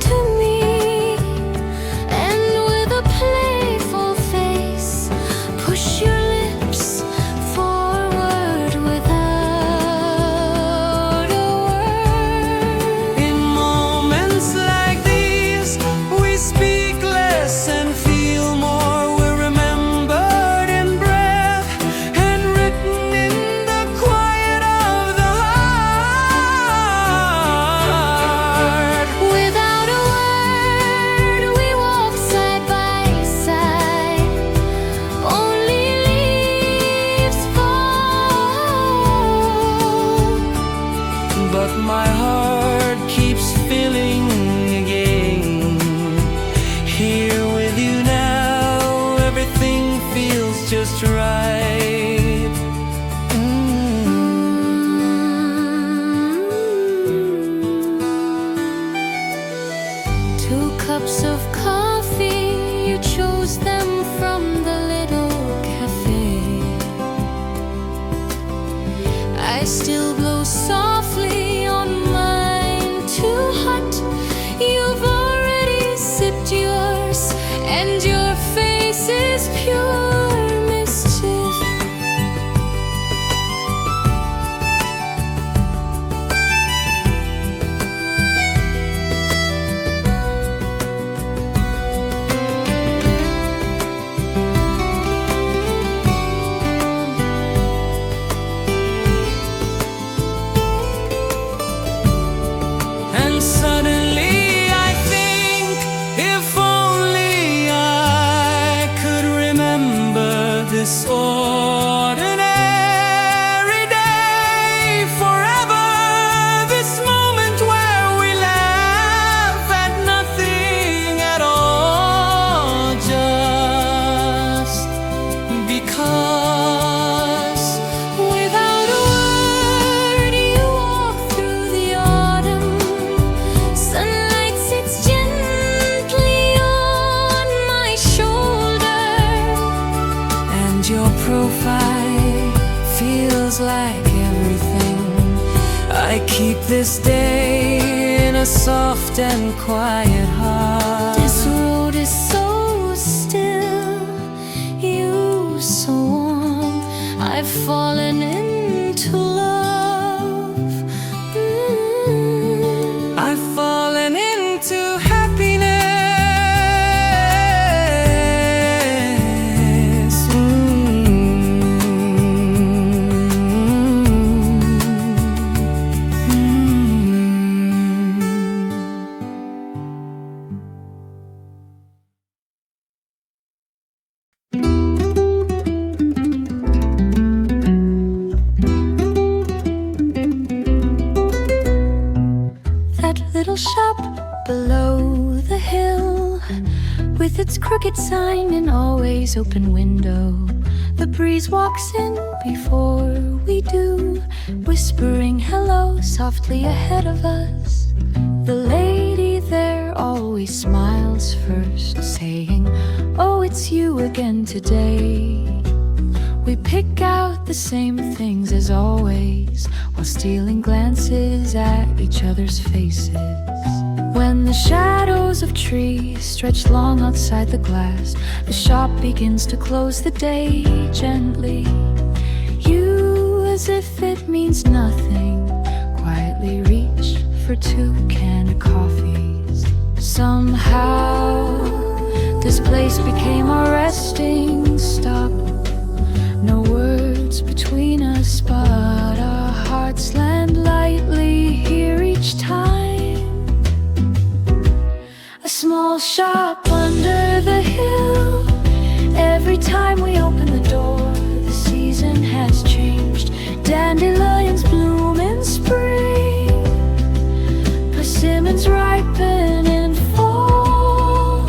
Speaker 1: 2 cups of coffee, you chose them from the little cafe. I still blow softly on mine, too hot. You've already sipped yours, and your face is pure mischief.
Speaker 4: And suddenly I think, if only I could remember this ordinary day forever. This moment where we laugh at nothing at all, just because. Without a word, you walk through the autumn. Sunlight sits gently on my shoulder, and your profile feels like everything. I keep this day in a soft and quiet heart.
Speaker 1: This road is so still, you so warm. I've fallen into love.
Speaker 4: I've fallen into happiness.
Speaker 1: That little shop below the hill, with its crooked sign and always open window. The breeze walks in before we do, whispering hello softly ahead of us. The lady there always smiles first, saying, "Oh, it's you again today." We pick out the same things as always, while stealing glances at each other's faces. When the shadows of trees stretch long outside the glass, the shop begins to close the day gently. You, as if it means nothing, quietly reach for 2 canned coffees. Somehow, this place became our resting stop. No words between us, but our hearts land lightly here each time. A small shop under the hill. Every time we open the door, the season has changed. Dandelions bloom in spring, persimmons ripen in fall.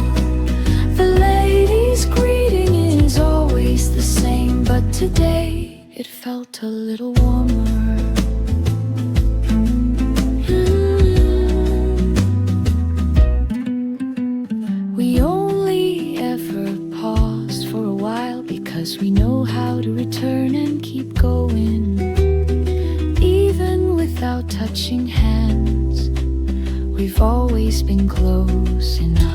Speaker 1: The lady's greeting is always the same, but today it felt a little warmer. We only ever paused for a while because we know how to return and keep going. Even without touching hands, we've always been close enough.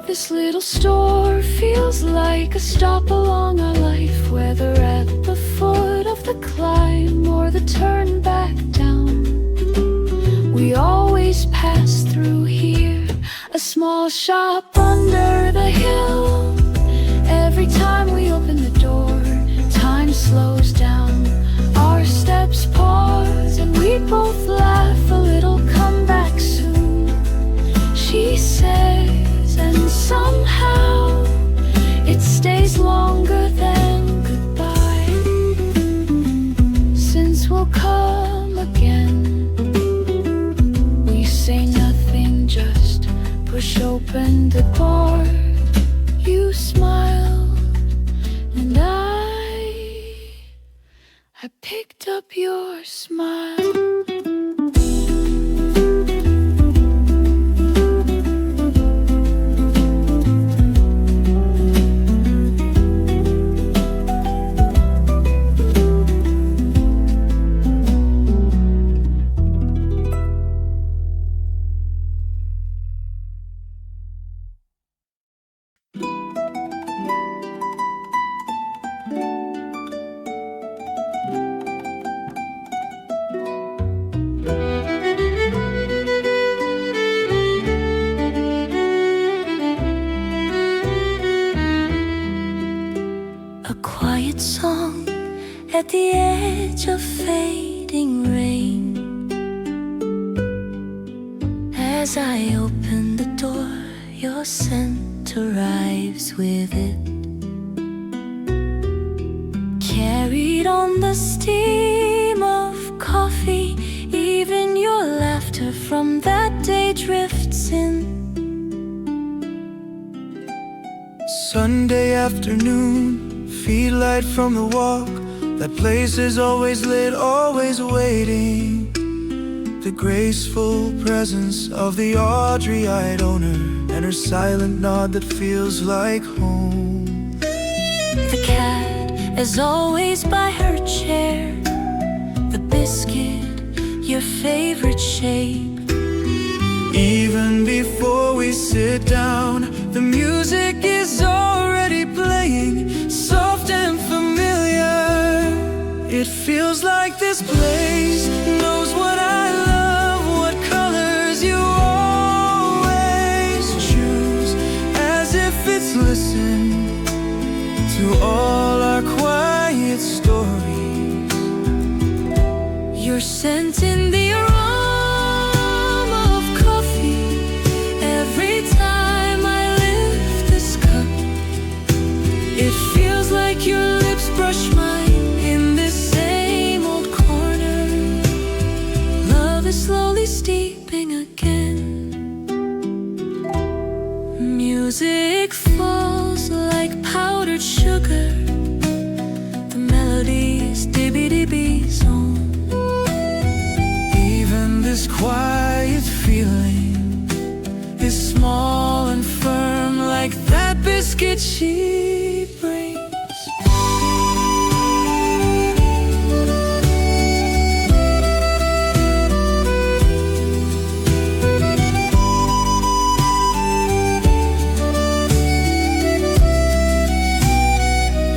Speaker 1: This little store feels like a stop along our life, whether at the foot of the climb or the turn back down. We always pass through here, a small shop under the hill. Every time we open the door, time slows down. Our steps pause and we both laugh a little. Come back soon, she says, and somehow it stays longer than goodbye. Since we'll come again, we say nothing, opened the door, you smiled, and I picked up your smile.
Speaker 2: Song at the edge of fading rain. As I open the door, your scent arrives with it, carried on the steam of coffee. Even your laughter from that day drifts in.
Speaker 5: Sunday afternoon, feet light from the walk. That place is always lit, always waiting. The graceful presence of the Audrey-eyed owner, and her silent nod that feels like home.
Speaker 2: The cat is always by her chair. The biscuit, your favorite shape.
Speaker 5: Even before we sit down, the music is already playing, soft and familiar. It feels like this place knows what I love, what colors you always choose, as if it's listened to all our quiet stories.
Speaker 2: Your scent in the aroma of coffee. Every time I lift this cup, it feels like your lips brush mine in this same old corner. Love is slowly steeping again. Music falls like powdered sugar. The melody is dbdb's own.
Speaker 5: Even this quiet feeling is small and firm, like that biscuit she brings.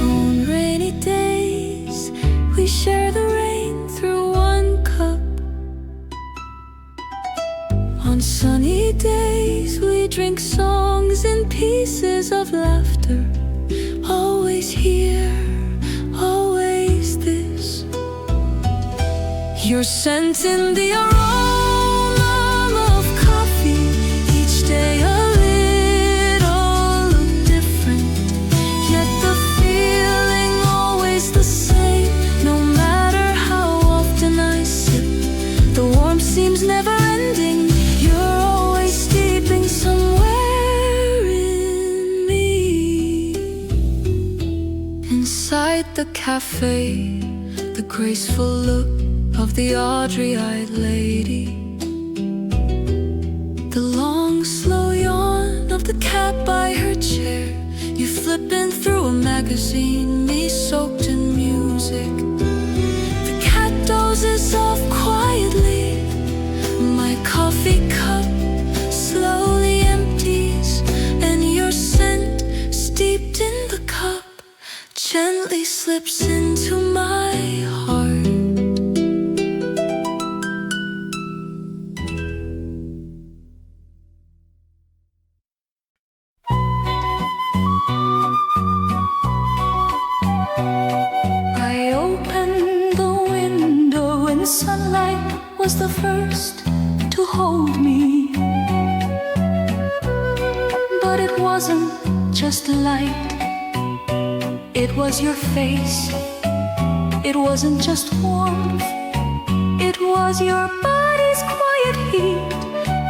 Speaker 2: On rainy days, we share the rain through one cup. On sunny days, we drink songs in pieces of laughter. Always here, always this. Your scent in the aroma of coffee. Each day a little different, yet the feeling always the same. No matter how often I sip, the warmth seems never ending. You're always steeping somewhere in me. Inside the cafe, the graceful look of the Audrey-eyed lady. The long, slow yawn of the cat by her chair. You flipping through a magazine, me soaked in music. The cat dozes off quietly. My coffee cup slowly empties, and your scent, steeped in the cup, gently slips into my heart. I opened the window and sunlight was the first to hold me. But it wasn't just light, it was your face. It wasn't just warmth, it was your body's quiet heat.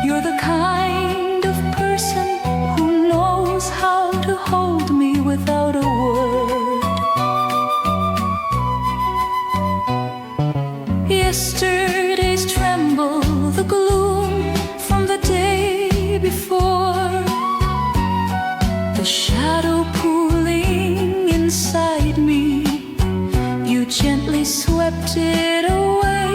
Speaker 2: You're the kind of person drifted away.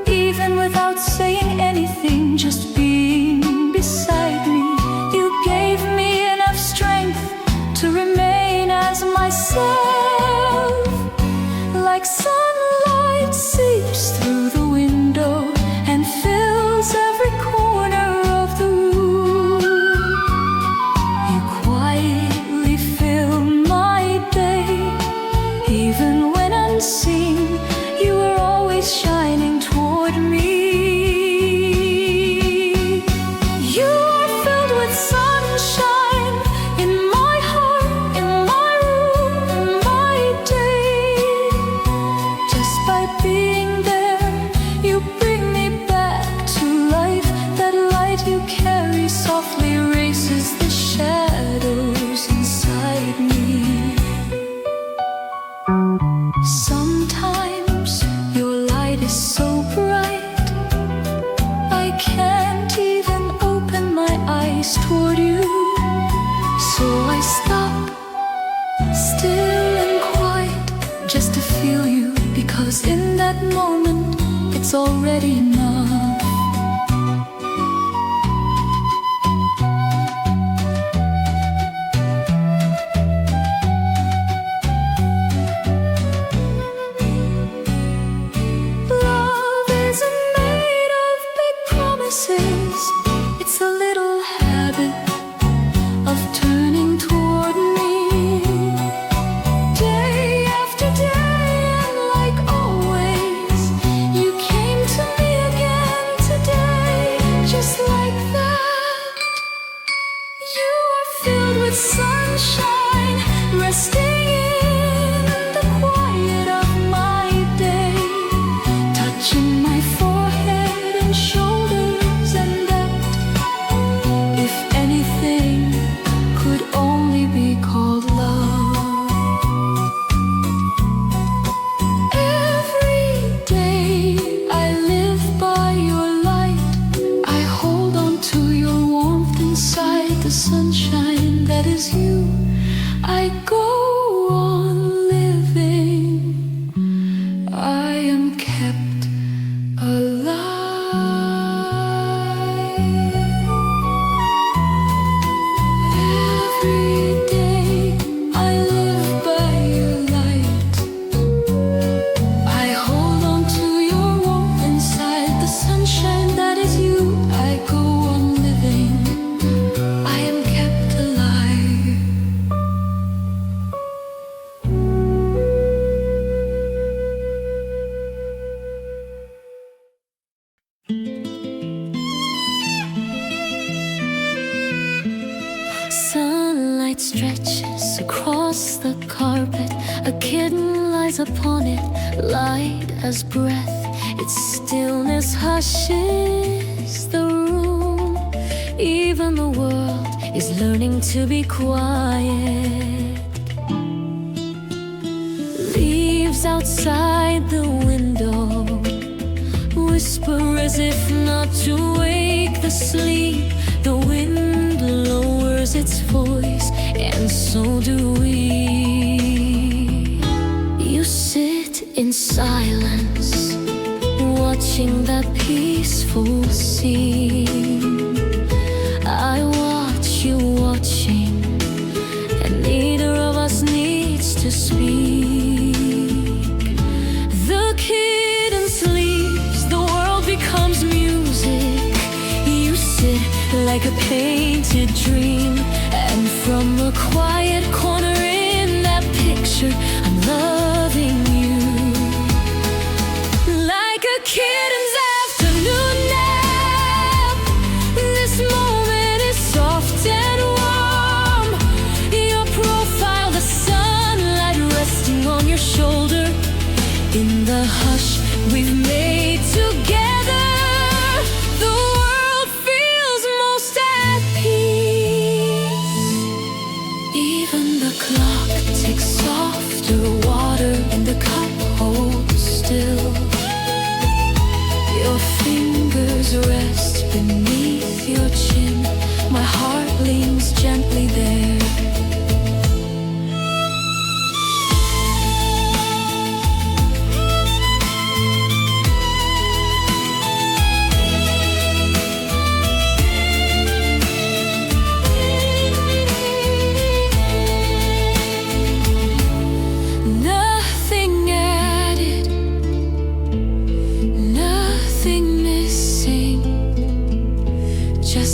Speaker 2: Even without saying anything, just being beside me, you gave me enough strength to remain as myself. Like sunlight seeps through the window and fills every corner of the room. You quietly fill my day. Even when unseen, you were always shining toward me. You are filled with sunshine in my heart, in my room, in my day. Just by being there, you bring me back to life. That light you carry softly erases the shadows inside me. Sometimes your light is so bright, I can't even open my eyes toward you. So I stop, still and quiet, just to feel you. Because in that moment, it's already enough. Love isn't made of big promises. It's a little habit of turning toward me. Day after day, and like always, you came to me again today. Just like that, you are filled with sunshine, resting in the quiet of my day, touching my forehead and shoulders, and that, if anything, could only be called love. Every day I live by your light. I hold on to your warmth inside the sunshine that is you. I go on living. I am kept alive. Every day I live by your light. I hold on to your warmth inside the sunshine that is you. I go on living. I am kept alive. Sunlight stretches across the carpet. A kitten lies upon it, light as breath. Its stillness hushes the room. Even the world is learning to be quiet. Leaves outside the window whisper as if not to wake the sleep. The wind lowers its voice, and so do we. You sit in silence, watching that peaceful scene. I watch you watching, and neither of us needs to speak. The kitten sleeps, the world becomes music. You sit like a painted dream, and from a quiet corner in that picture, I'm loving you. Like a kitten's afternoon nap, this moment is soft and warm. Your profile, the sunlight resting on your shoulder. In the hush we've made together, the world feels most at peace. Even the clock ticks softer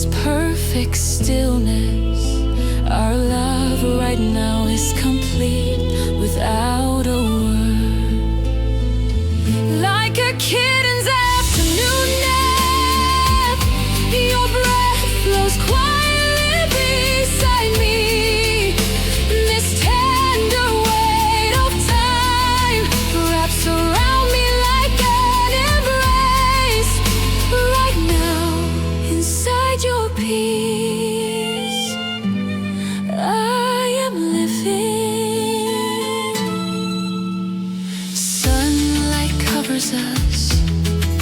Speaker 4: this perfect stillness. Our love right now is complete without a word. Like a kitten's afternoon nap, your breath flows quietly beside me. This tender weight of time wraps around me like an embrace. Right now, inside your peace, I am living. Sunlight covers us,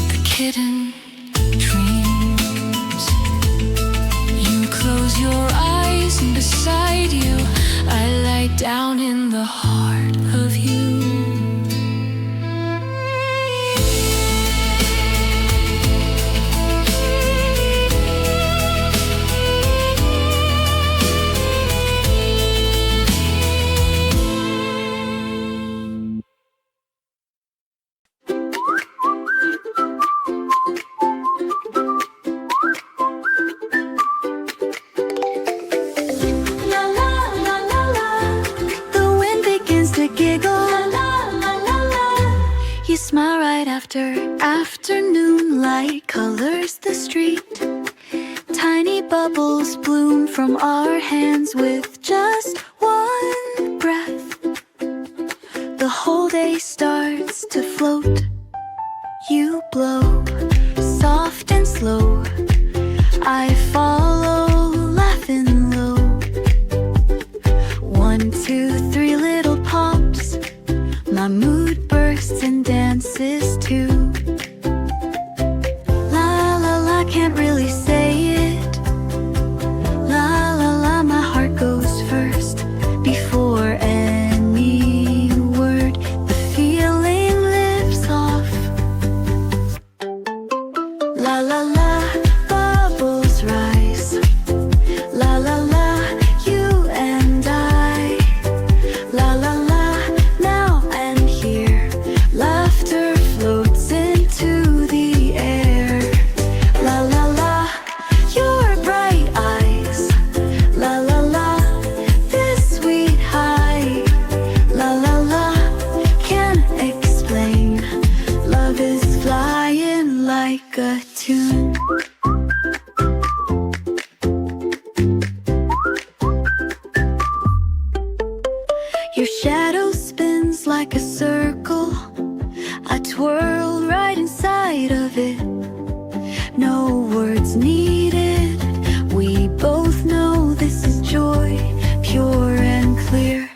Speaker 4: the kitten dreams. You close your eyes and beside you I lie down in the heart of you.
Speaker 2: La la la la la. The wind begins to giggle. La la la la la. You smile right after afternoon light colors the street. Tiny bubbles bloom from our hands with just one breath. The whole day starts to float. You blow soft and slow. I follow, laughing low. 1, 2, 3 little pops. My mood bursts and dances too. La la la, can't really say it. La la la, my heart goes first before any word. The feeling lives off. La la la, bubbles rise. La la la, you and I. La la la, now and here. Laughter floats into the air. La la la, your bright eyes. La la la, this sweet high. La la la, can't explain. Love is flying like a tune. Your shadow spins like a circle. I twirl right inside of it. No words needed. We both know this is joy, pure and clear.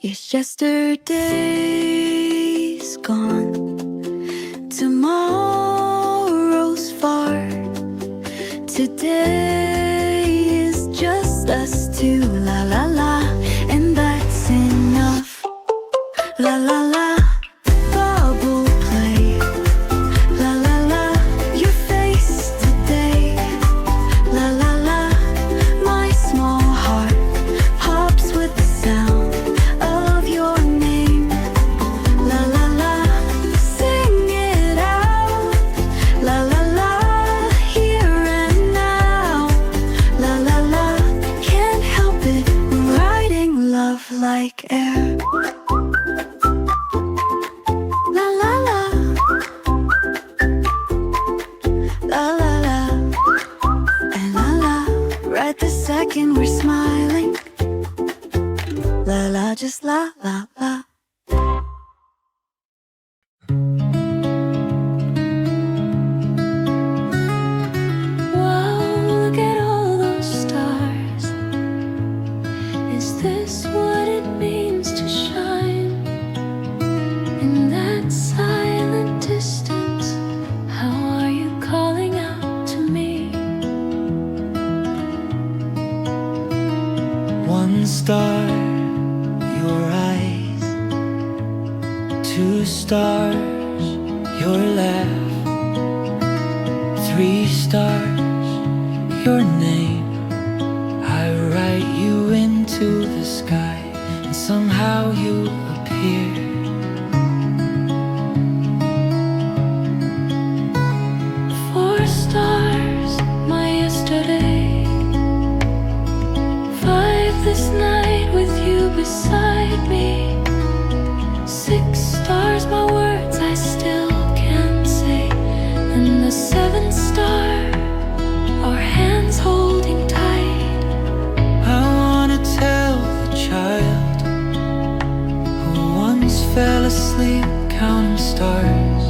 Speaker 2: Yes, yesterday's gone. Tomorrow's far. Today is just us two. La la la, and that's enough. La la la, bubble play. La la la, your face today. La la la, my small heart pops with the sound of your name. La la la, sing it out. La la la, here and now. La la la, can't help it, we're writing love like air. La la la, la la la, and la la. Right this second we're smiling. La la, just la la la.
Speaker 1: Wow, look at all those stars. Is this what it means to shine in that silent distance? How are you calling out to me?
Speaker 3: One star, your eyes. 2 stars, your laugh. 3 stars, your name, I write you into the sky, and somehow you appear.
Speaker 1: 4 stars, my yesterday. 5 this night with you beside me. 6 stars, my words I still can't say. And the 7th star, our hands holding tight.
Speaker 3: I wanna tell the child who once fell asleep counting stars.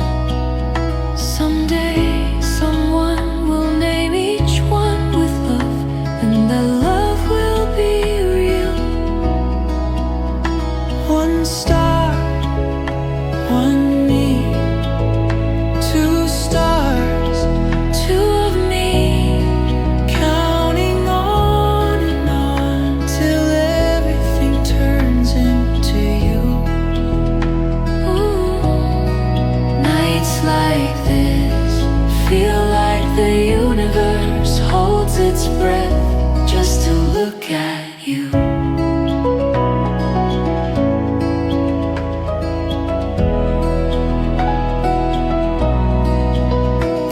Speaker 1: Someday someone will name each one with love, and the love will be real.
Speaker 3: 1 star, 1 me. 2 stars,
Speaker 1: 2 of me.
Speaker 3: counting on and on till everything turns into you.
Speaker 1: Ooh. Nights like this feel like the universe holds its breath just to look at you.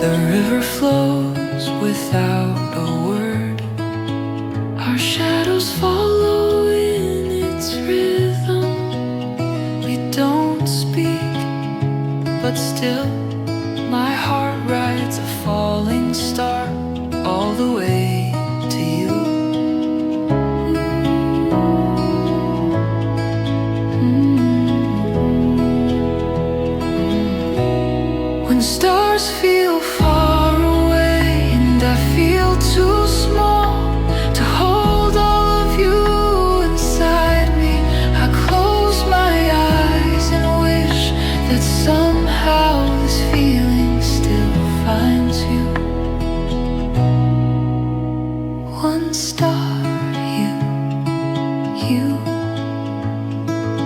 Speaker 3: The river flows without a word.
Speaker 1: Our shadows follow in its rhythm.
Speaker 3: We don't speak, but still my heart rides a falling star all the way to you.
Speaker 1: When stars feel far away and I feel too small to hold all of you inside me, I close my eyes and wish that somehow this feeling still finds you. 1 star, you.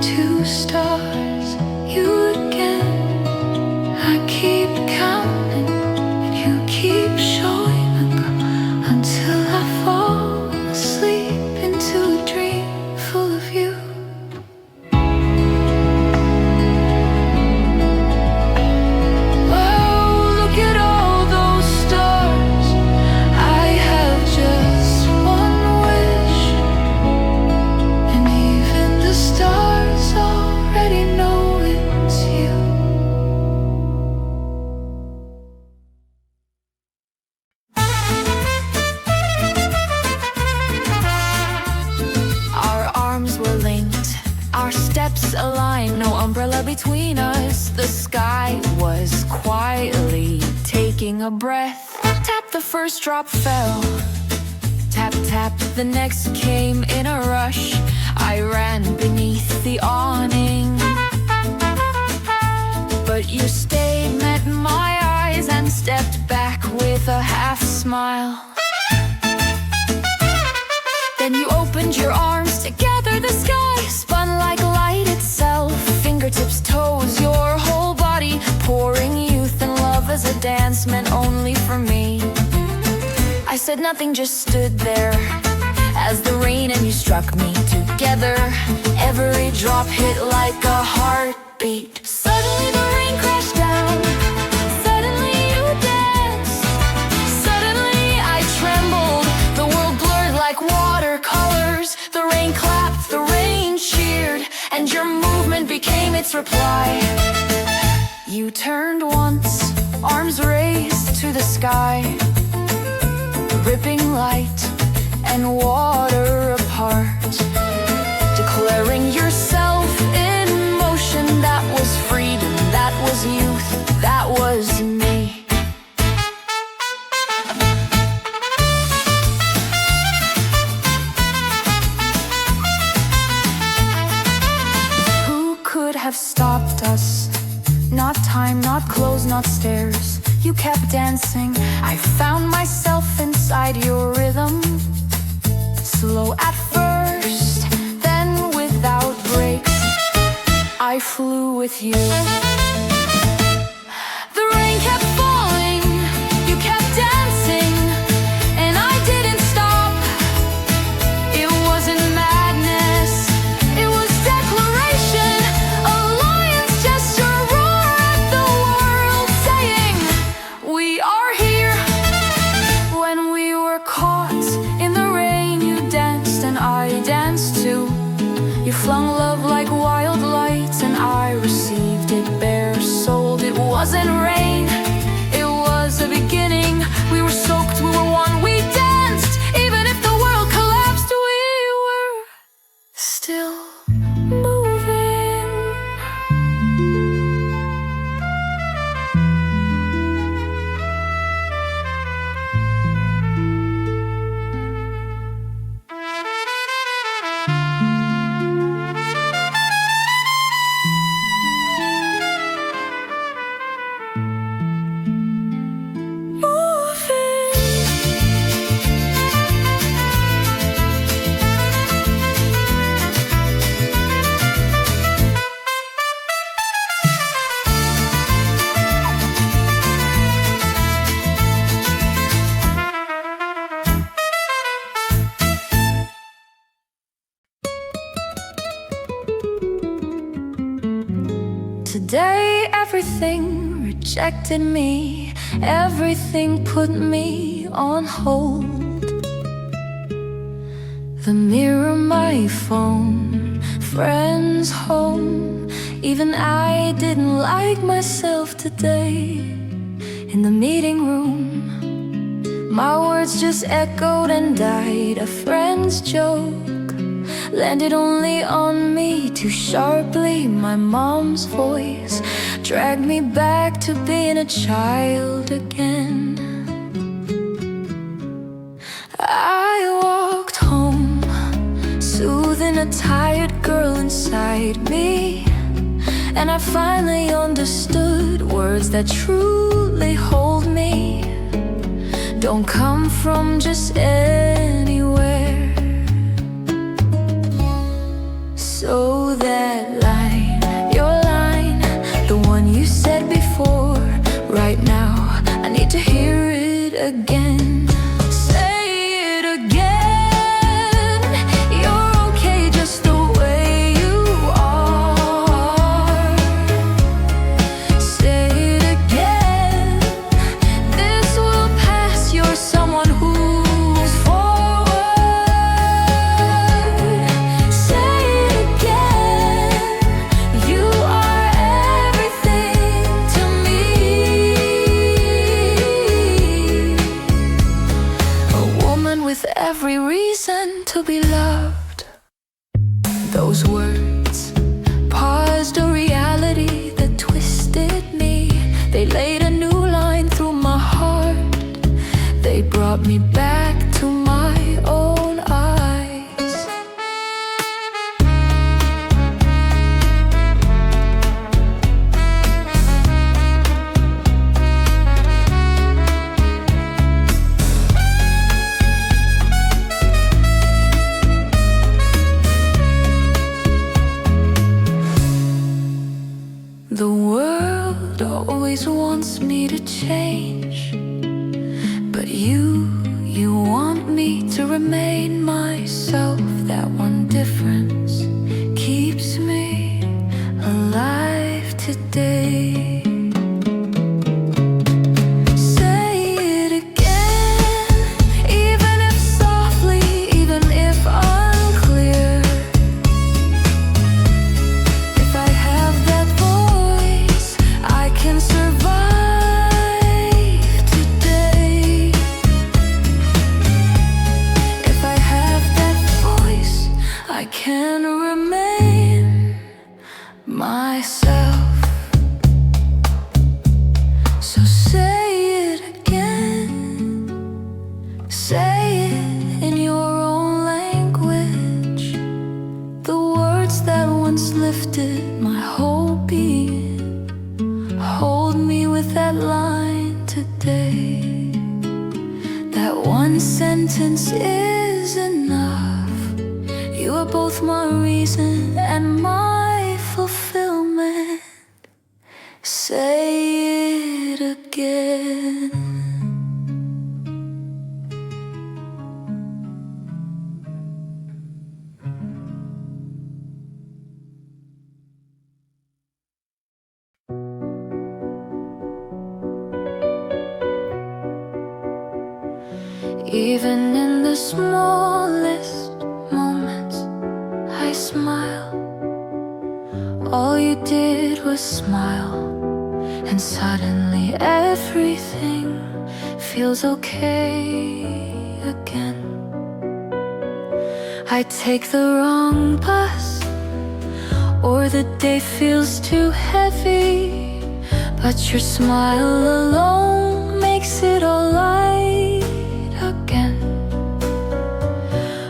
Speaker 1: 2 stars, you again. I keep counting and you keep showing up until I fall asleep into a dream full of you. Wow, look at all those stars. I have just 1 wish, and even the stars already know it's you. Our arms were linked, our steps aligned, no umbrella between us. The sky was quietly taking a breath. Tap, the first drop fell. Tap, tap, the next came in a rush. I ran beneath the awning, but you stayed, met my eyes, and stepped back with a half smile. Then you opened your arms, together the sky spun like light itself. Fingertips, toes, your whole body, pouring youth and love as a dance meant only for me. I said nothing, just stood there as the rain and you struck me together. Every drop hit like a heartbeat. Suddenly the rain crashed down. Suddenly you danced. Suddenly I trembled. The world blurred like watercolors. The rain clapped, the rain cheered, and your movement became its reply. You turned once, arms raised to the sky, ripping light and water apart, declaring yourself in motion. That was freedom, that was youth, that was me. Who could have stopped us? Not time, not clothes, not stairs. You kept dancing, I found myself inside your rhythm. Slow at first, then without breaks, I flew with you. The rain kept falling, you kept dancing, and I did day everything rejected me, everything put me on hold. The mirror, my phone, friends home. Even I didn't like myself today. In the meeting room, my words just echoed and died. A friend's joke landed only on me too sharply. My mom's voice dragged me back to being a child again. I walked home, soothing a tired girl inside me, and I finally understood words that truly hold me don't come from just anywhere. So that line, your line, the one you said before, right now I need to hear it again. Say it again. You're okay just the way you are. Say it again. This will pass. You're someone who's forward. Say it again. You are everything to me. A woman with every reason to be loved. Those words paused a reality that twisted me. They laid a new line through my heart. They brought me back to my own eyes. The world always wants me to change, but you want me to remain myself. That one difference keeps me alive today. Say it again, even if softly, even if unclear. If I have that voice, I can survive today. If I have that voice, I can remain myself. So say it again. Say it in your own language. The words that once lifted my whole being. Hold me with that line today. That one sentence is enough. You are both my reason and my fulfillment. Say it again. Even in the smallest moments, I smile. All you did was smile, and suddenly everything feels okay again. I take the wrong bus, or the day feels too heavy, but your smile alone makes it all right again.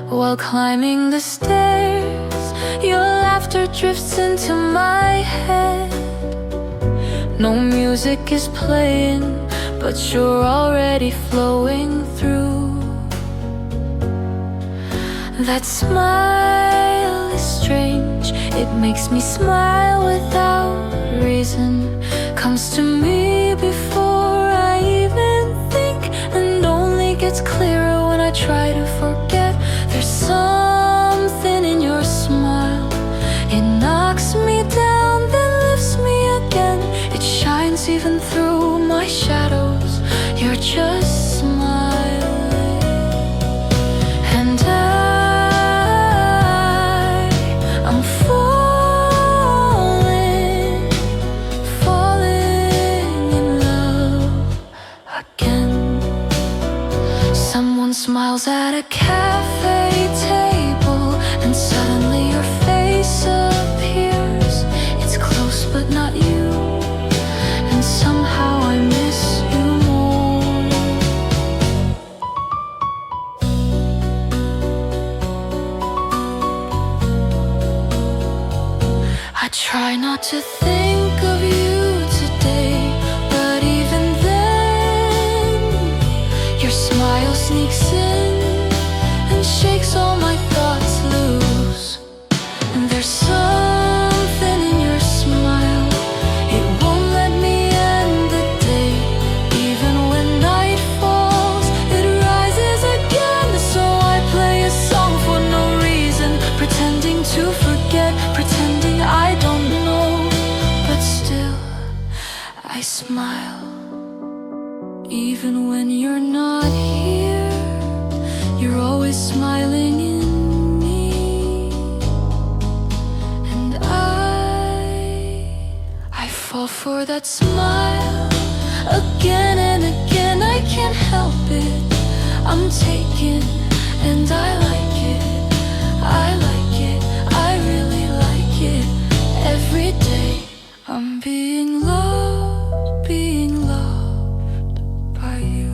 Speaker 1: While climbing the stairs, your laughter drifts into my head. No music is playing, but you're already flowing through. That smile is strange. It makes me smile without reason. Comes to me before I even think, and only gets clearer when I try to forget. There's something in your smile. It knocks me down, then lifts me again. Everyone smiles at a cafe table, and suddenly your face appears. It's close but not you, and somehow I miss you more. I try not to think of you today, but even then your smile sneaks in and shakes all my thoughts loose. And there's something in your smile, it won't let me end the day. Even when night falls, it rises again. So I play a song for no reason, pretending to forget, pretending I don't know. But still, I smile. Even when you're not here, you're always smiling in me. And I fall for that smile again and again. I can't help it, I'm taken, and I like it. I like it, I really like it. Every day I'm being loved by you.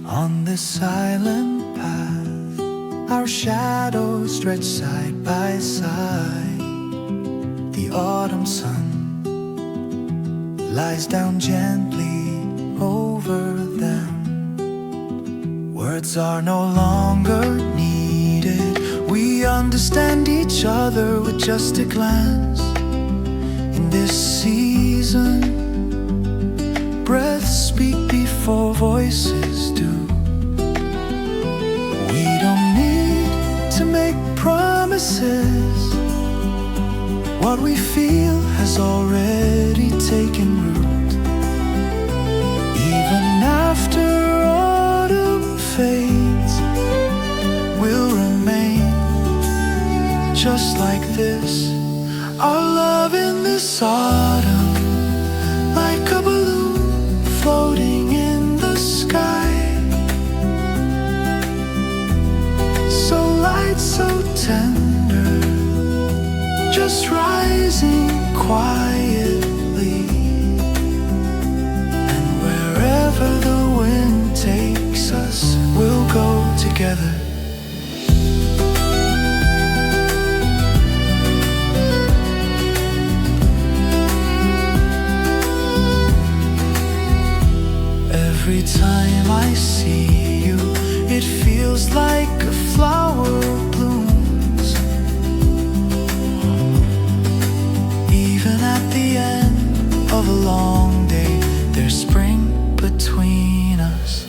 Speaker 5: On this silent path, our shadows stretch side by side. The autumn sun lies down gently over them. Words are no longer needed. We understand each other with just a glance. In this season, breaths speak before voices do. We don't need to make promises. What we feel has already taken root. Even after autumn fades, we'll remain just like this. Our love in this autumn, like a balloon floating in the sky. So light, so tender, just rising quietly. And wherever the wind takes us, we'll go together. Every time I see you, it feels like a flower blooms. Even at the end of a long day, there's spring between us.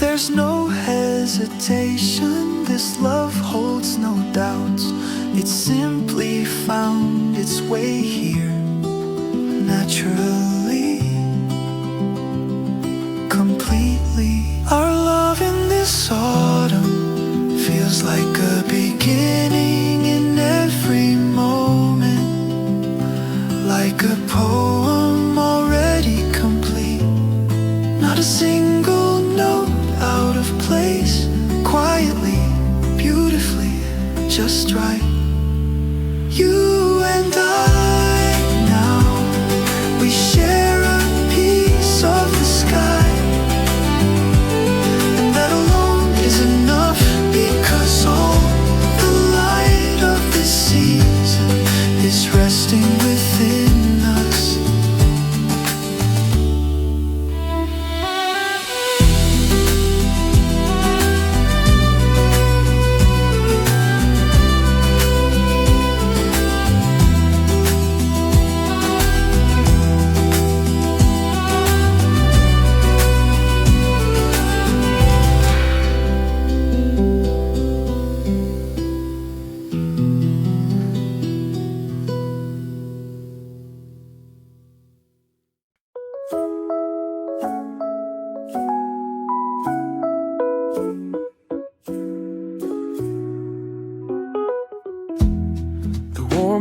Speaker 5: There's no hesitation, this love holds no doubts. It simply found its way here, naturally, completely. Our love in this autumn feels like a beginning in every moment, like a poem already complete. Not a single note out of place, quietly, beautifully, just right. You and I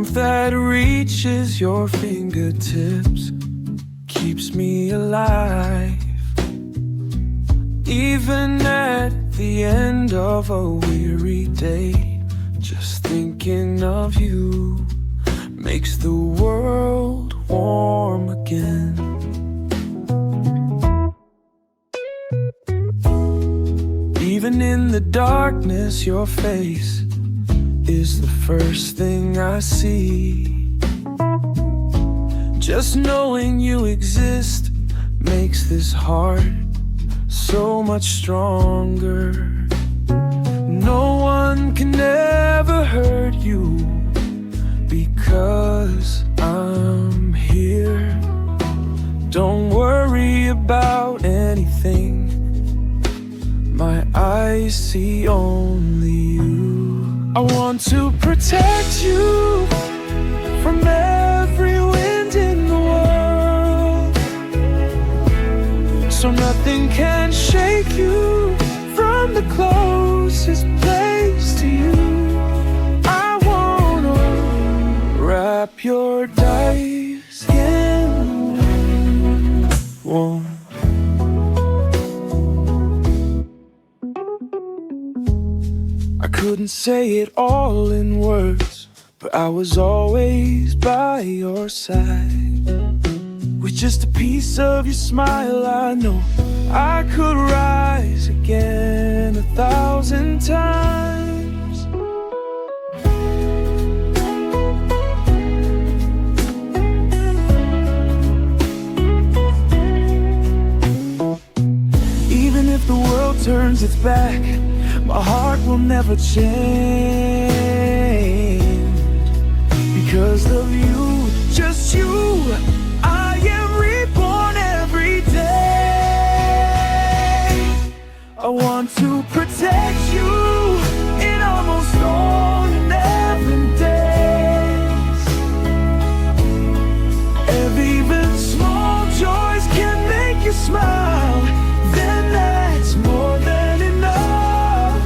Speaker 5: warmth that reaches your fingertips keeps me alive. Even at the end of a weary day, just thinking of you makes the world warm again. Even in the darkness, your face is the first thing I see. Just knowing you exist makes this heart so much stronger. No one can ever hurt you because I'm here. Don't worry about anything, my eyes see only you. I want to protect you from every wind in the world, so nothing can shake you from the closest place to you. I wanna wrap your days in warm. I couldn't say it all in words, but I was always by your side. With just a piece of your smile, I know I could rise again 1,000 times. Even if the world turns its back, my heart will never change. Because of you, just you, I am reborn every day. I want to protect you in almost all your never days. If even small joys can make you smile, then that's more than enough.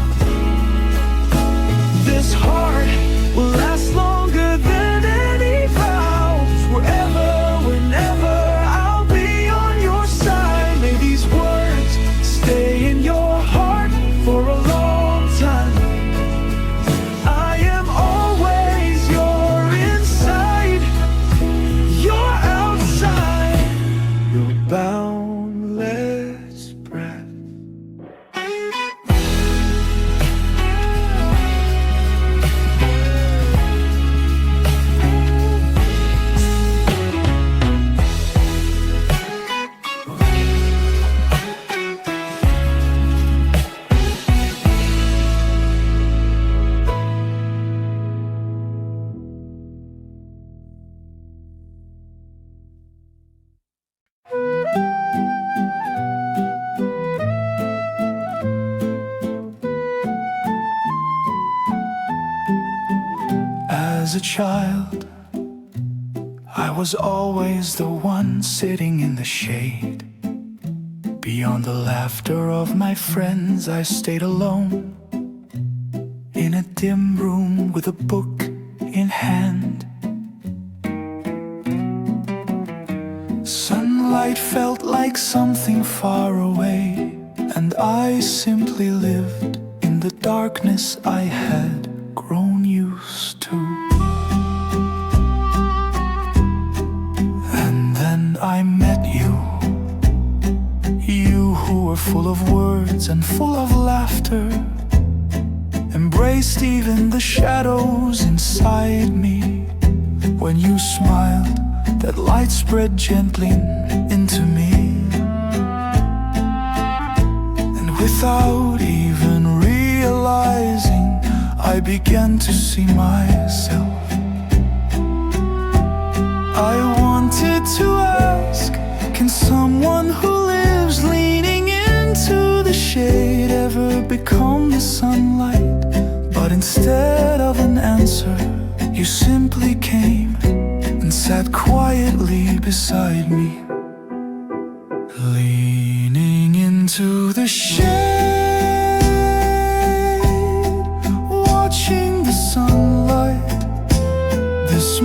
Speaker 5: This heart will last longer than any vows. Wherever, whenever, I'll be on your side. May these words stay in your heart for a long time. I am always your inside, your outside, your boundless breath. As a child, I was always the one sitting in the shade. Beyond the laughter of my friends, I stayed alone in a dim room with a book in hand. Sunlight felt like something far away, and I simply lived in the darkness I had grown used to. And then I met you, you who were full of words and full of laughter, embraced even the shadows inside me. When you smiled, that light spread gently into me, and without even realizing, I began to see myself. I wanted to ask, can someone who lives leaning into the shade ever become the sunlight? But instead of an answer, you simply came and sat quietly beside me, leaning into the shade, watching the sunlight. This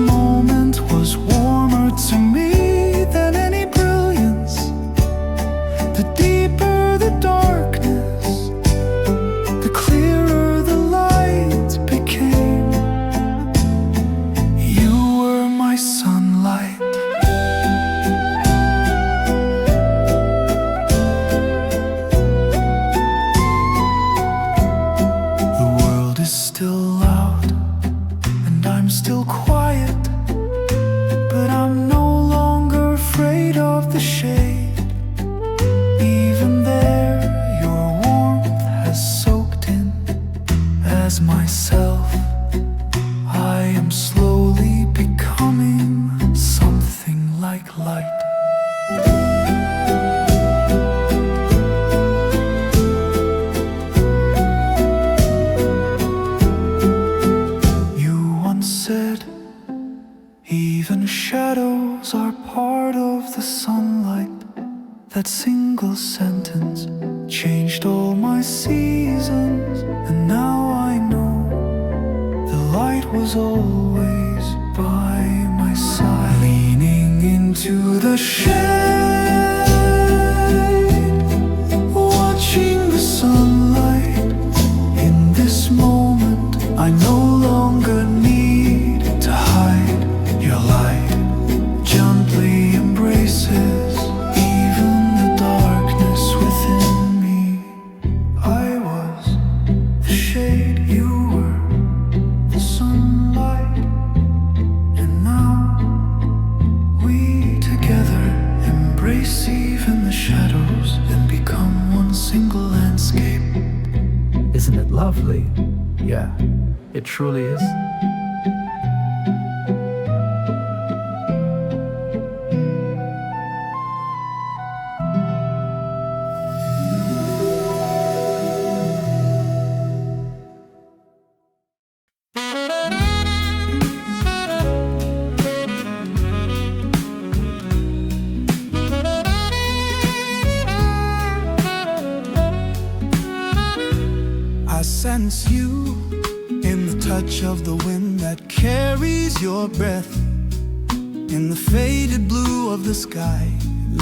Speaker 5: You once said, even shadows are part of the sunlight. That single sentence changed all my seasons. And now I know the light was always by my side. Leaning into the shade, watching the sunlight. In this moment I no longer need to hide. Your light gently embraces even the darkness within me. I was the shade, you were the sunlight. And now we together embrace even the shadows and become one single landscape.
Speaker 6: Isn't it lovely? Yeah, it truly is.
Speaker 5: I sense you in the touch of the wind that carries your breath. In the faded blue of the sky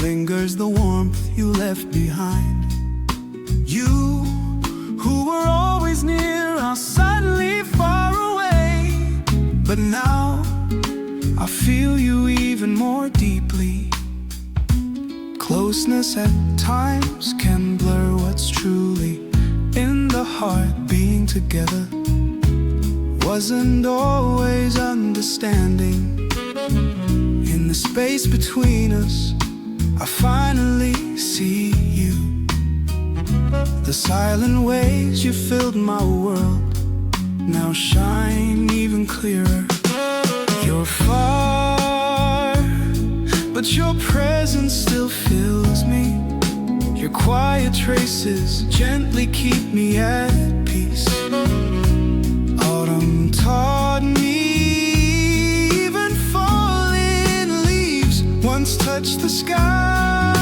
Speaker 5: lingers the warmth you left behind. You who were always near are suddenly far away. But now I feel you even more deeply. Closeness at times can blur what's truly in the heart. Being together wasn't always understanding. In the space between us, I finally see you. The silent ways you filled my world now shine even clearer. You're far, but your presence still fills me. Your quiet traces gently keep me at peace. Autumn taught me even falling leaves once touched the sky.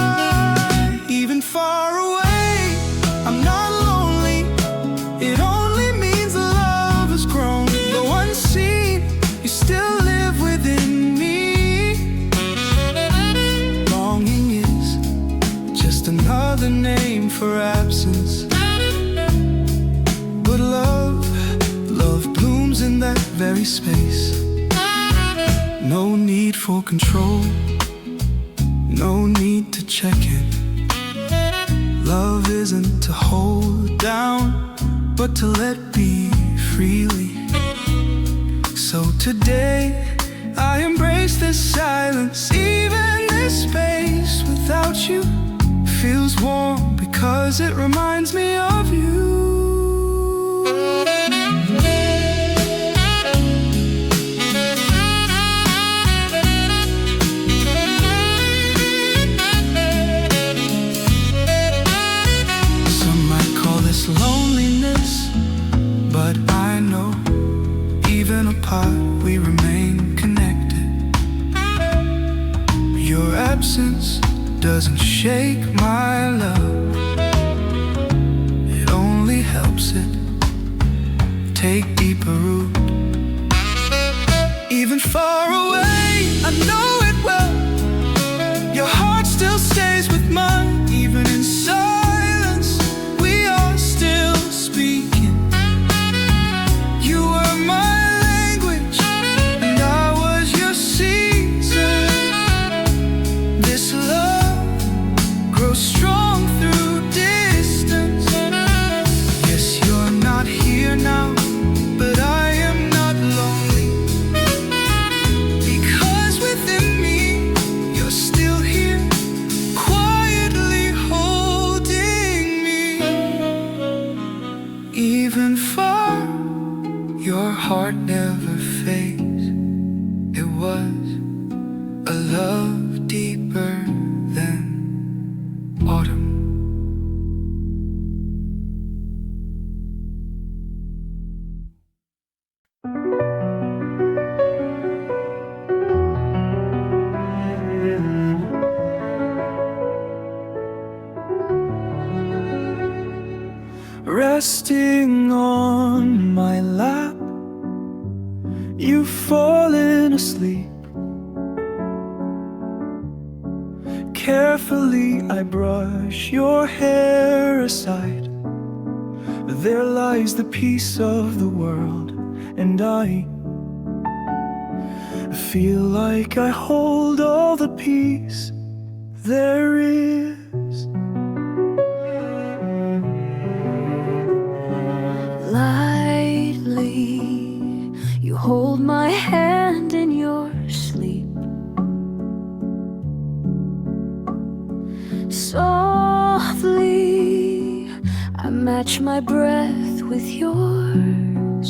Speaker 5: Even far away, I'm not lonely. It only means the love has grown. Though unseen, you still live within me. Longing is just another name for absence. But love blooms in that very space. No need for control, no need to check in. Love isn't to hold down, but to let be freely. So today I embrace this silence. Even this space without you feels warm because it reminds me of you. Some might call this loneliness, but I know even apart we remain connected. Your absence doesn't shake my love, it only helps it take deeper root. Even far away, I know it well. Your heart still stays with mine. Even in silence, we are still speaking. You were my language, and I was your season. This love grows strong through distance. Yes, you're not here now, but I am not lonely. Because within me, you're still here, quietly holding me. Even far, your heart never fades. It was a love deeper than resting on my lap. You've fallen asleep. Carefully I brush your hair aside. There lies the piece of the world, and I feel like I hold all the peace there is.
Speaker 2: Lightly, you hold my hand in your sleep. Softly, I match my breath with yours.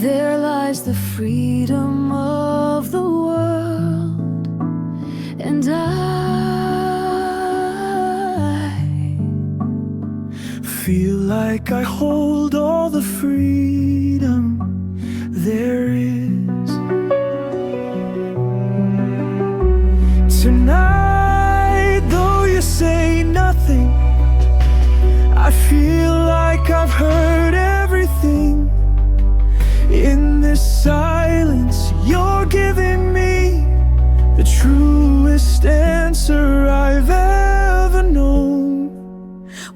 Speaker 2: There lies the freedom of the world, and I
Speaker 5: feel like I hold all the freedom there is. Tonight, though you say nothing, I feel like I've heard everything. In this silence, you're giving me the truest answer I've ever known.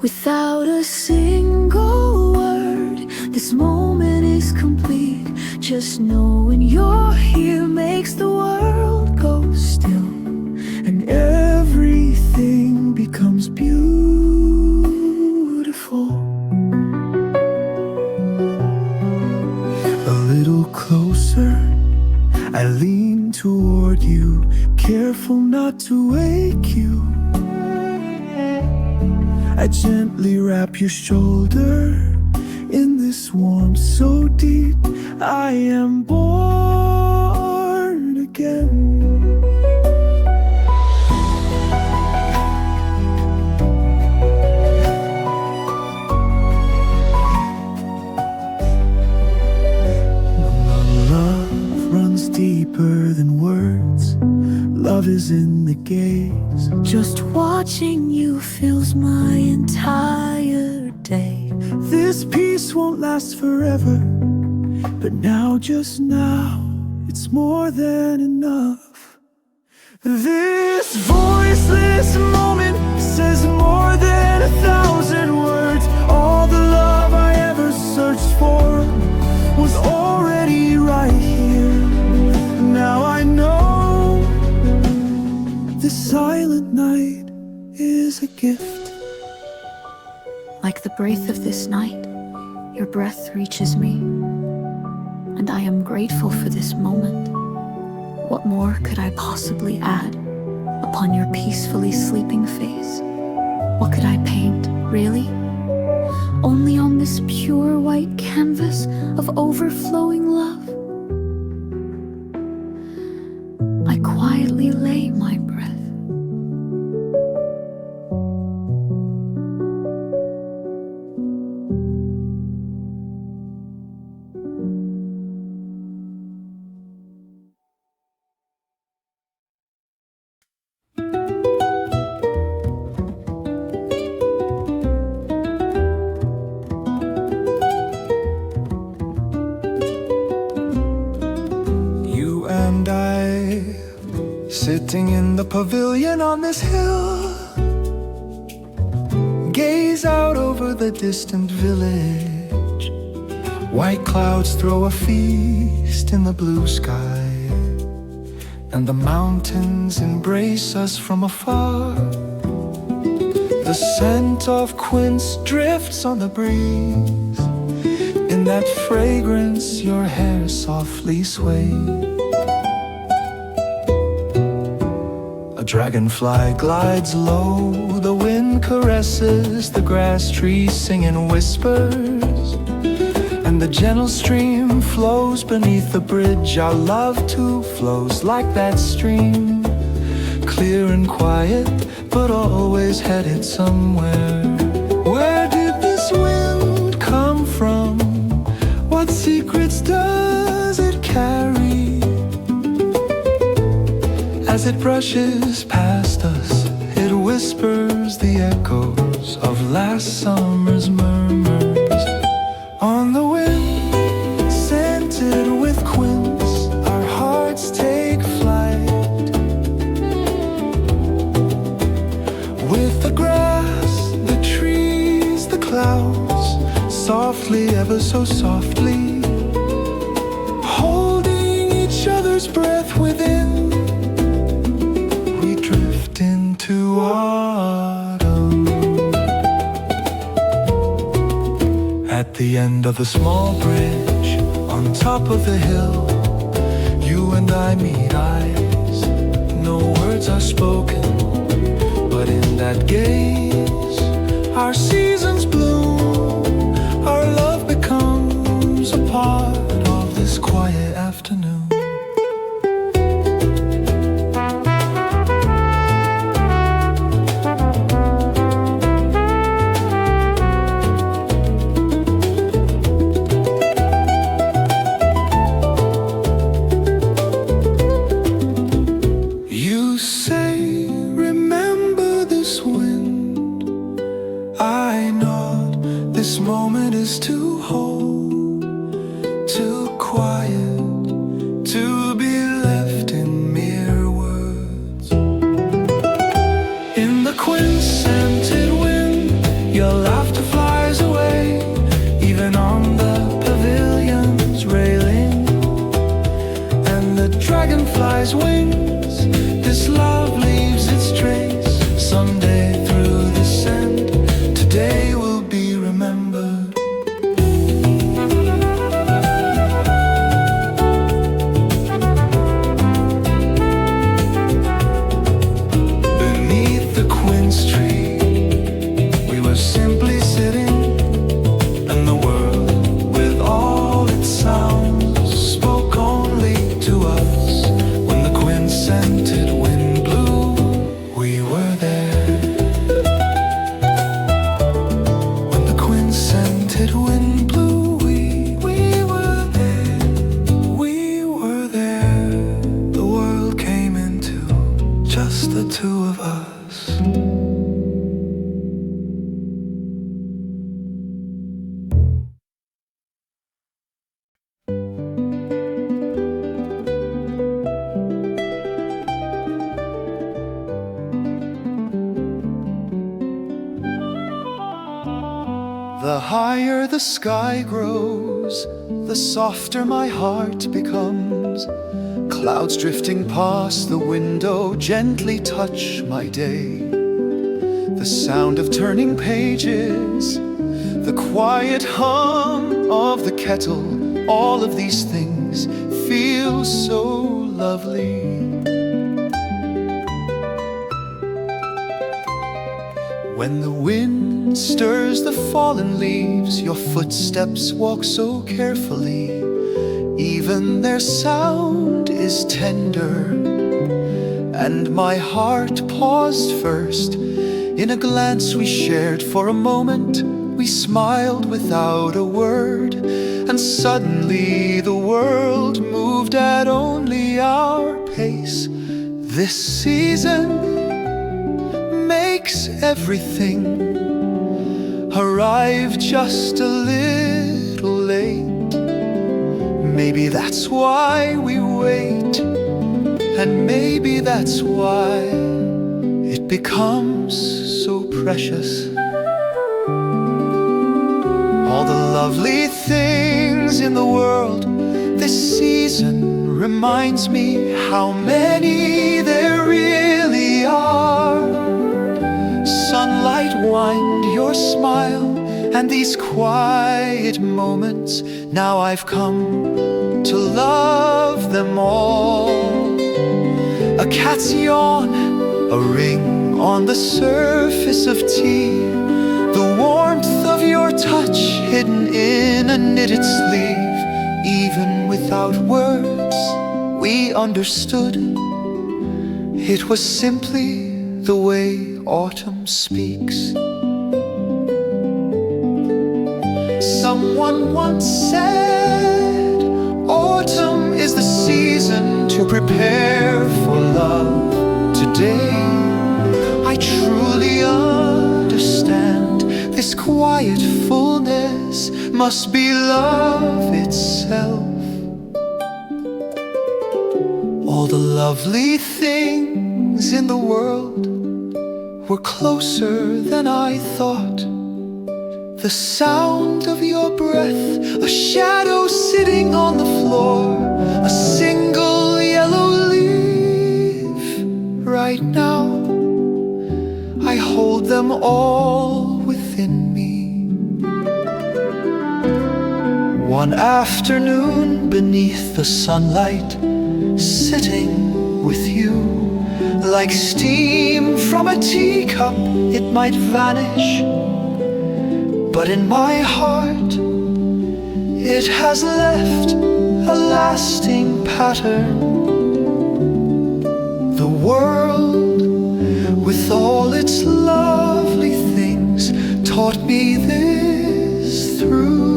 Speaker 2: without a single word, this moment is complete. Just knowing you're here makes the world go still,
Speaker 5: and everything becomes beautiful. A little closer, I lean toward you, careful not to wake you. I gently wrap your shoulder in this warmth so deep. I am born again. Deeper than words, love is in the gaze.
Speaker 2: just watching you fills my entire day.
Speaker 5: This peace won't last forever, but now, just now, it's more than enough. This voiceless moment says more than 1,000 words. All the love I ever searched for was already right here. Now I know this silent night is a gift.
Speaker 2: Like the breath of this night, your breath reaches me, and I am grateful for this moment. What more could I possibly add upon your peacefully sleeping face? What could I paint, really? Only on this pure white canvas of overflowing love, I quietly lay my breath.
Speaker 5: You and I, sitting in the pavilion on this hill, gaze out over the distant village. White clouds throw a feast in the blue sky, and the mountains embrace us from afar. The scent of quince drifts on the breeze. In that fragrance, your hair softly sways. A dragonfly glides low, the wind caresses the grass trees, singing whispers, and the gentle stream flows beneath the bridge. Our love too flows like that stream, clear and quiet, but always headed somewhere. Where did this wind come from? What secrets does it carry? As it brushes past us, it whispers the echoes of last summer's murmurs. On the wind, scented with quince, our hearts take flight. With the grass, the trees, the clouds, softly, ever so softly, holding each other's breath within, we drift into autumn. At the end of the small bridge, on top of the hill, you and I meet eyes. No words are spoken, but in that gaze, our seasons bloom. Our love becomes a part of this quiet afternoon. You say, remember this wind. I nod, this moment is too whole, too quiet to be left in mere words. In the quince-scented wind, your laughter flies away, even on the pavilion's railing. And the dragonfly's wings, this love leaves its trace. Someday through the sand, today will be remembered. Beneath the quince tree, we were simply sitting, and the world, with all its sounds, spoke only to us. When the quince-scented wind blew, we were there. When the quince-scented wind blew, we were there. We were there. The world came into just the two of us. The higher the sky grows, the softer my heart becomes. Clouds drifting past the window gently touch my day. The sound of turning pages, the quiet hum of the kettle, all of these things feel so lovely. When the wind stirs the fallen leaves, your footsteps walk so carefully. Even their sound is tender, and my heart paused first. In a glance we shared for a moment, we smiled without a word, and suddenly the world moved at only our pace. This season makes everything arrive just a little late. Maybe that's why we wait, and maybe that's why it becomes so precious. All the lovely things in the world, this season reminds me how many there really are. Sunlight, wind, your smile, and these quiet moments, now I've come to love them all. A cat's yawn, a ring on the surface of tea, the warmth of your touch hidden in a knitted sleeve. Even without words, we understood. It was simply the way autumn speaks. Someone once said, autumn is the season to prepare for love. Today, I truly must be love itself. All the lovely things in the world were closer than I thought. The sound of your breath, a shadow sitting on the floor, a single yellow leaf. Right now, I hold them all within me. One afternoon beneath the sunlight, sitting with you, like steam from a teacup, it might vanish, but in my heart it has left a lasting pattern. The world, with all its lovely things, taught me this through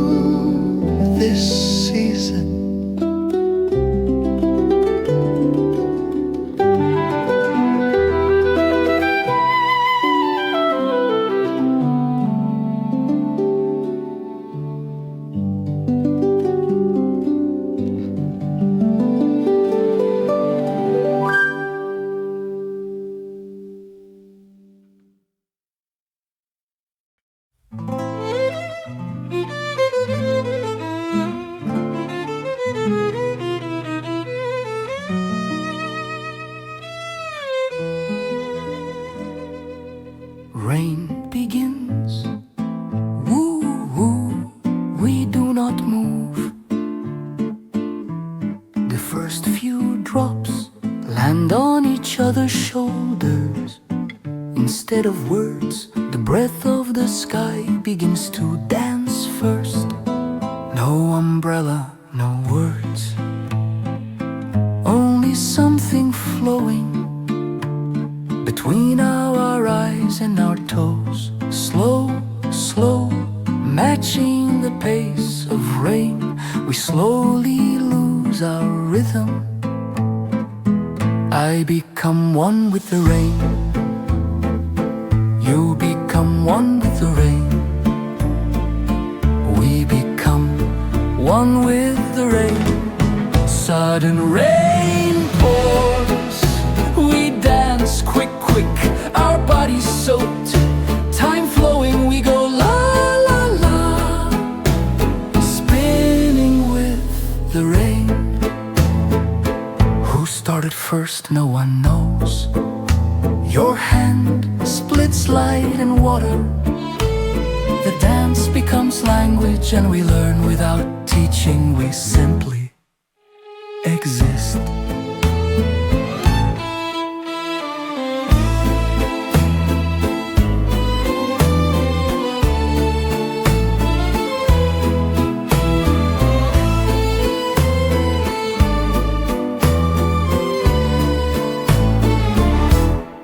Speaker 5: this season.
Speaker 2: Rain begins. Woo, woo, we do not move. The first few drops land on each other's shoulders. Instead of words, the breath of the sky begins to dance first. No umbrella, no words, only something flowing between our eyes and our toes. Slow, slow, matching the pace of rain, we slowly lose our rhythm. I become one with the rain, you become one with the rain, we become one with the rain. Sudden rain pours, we dance quick, quick, our bodies soaked, time flowing, we go la la la, spinning with the rain. Who started first, no one knows. Your hand splits light and water, the dance becomes language and we learn without teaching, we simply exist.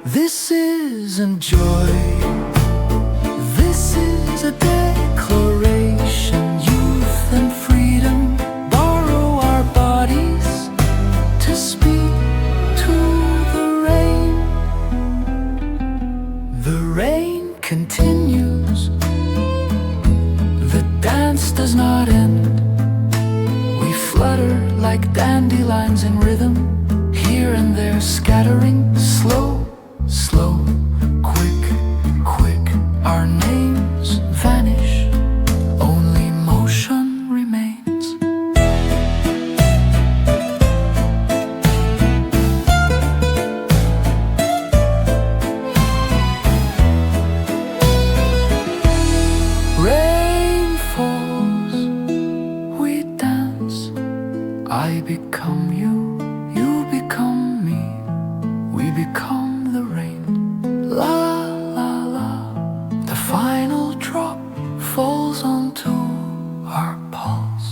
Speaker 2: This isn't joy, this is a declaration. Youth and freedom borrow our bodies to speak to the rain. The rain continues, the dance does not end. We flutter like dandelions in rhythm, here and there scattering, slow, slow, quick, quick, our names vanish, only motion remains. Rain falls, we dance, I become you, you become me, we become the rain. La la la, the final drop falls onto our palms.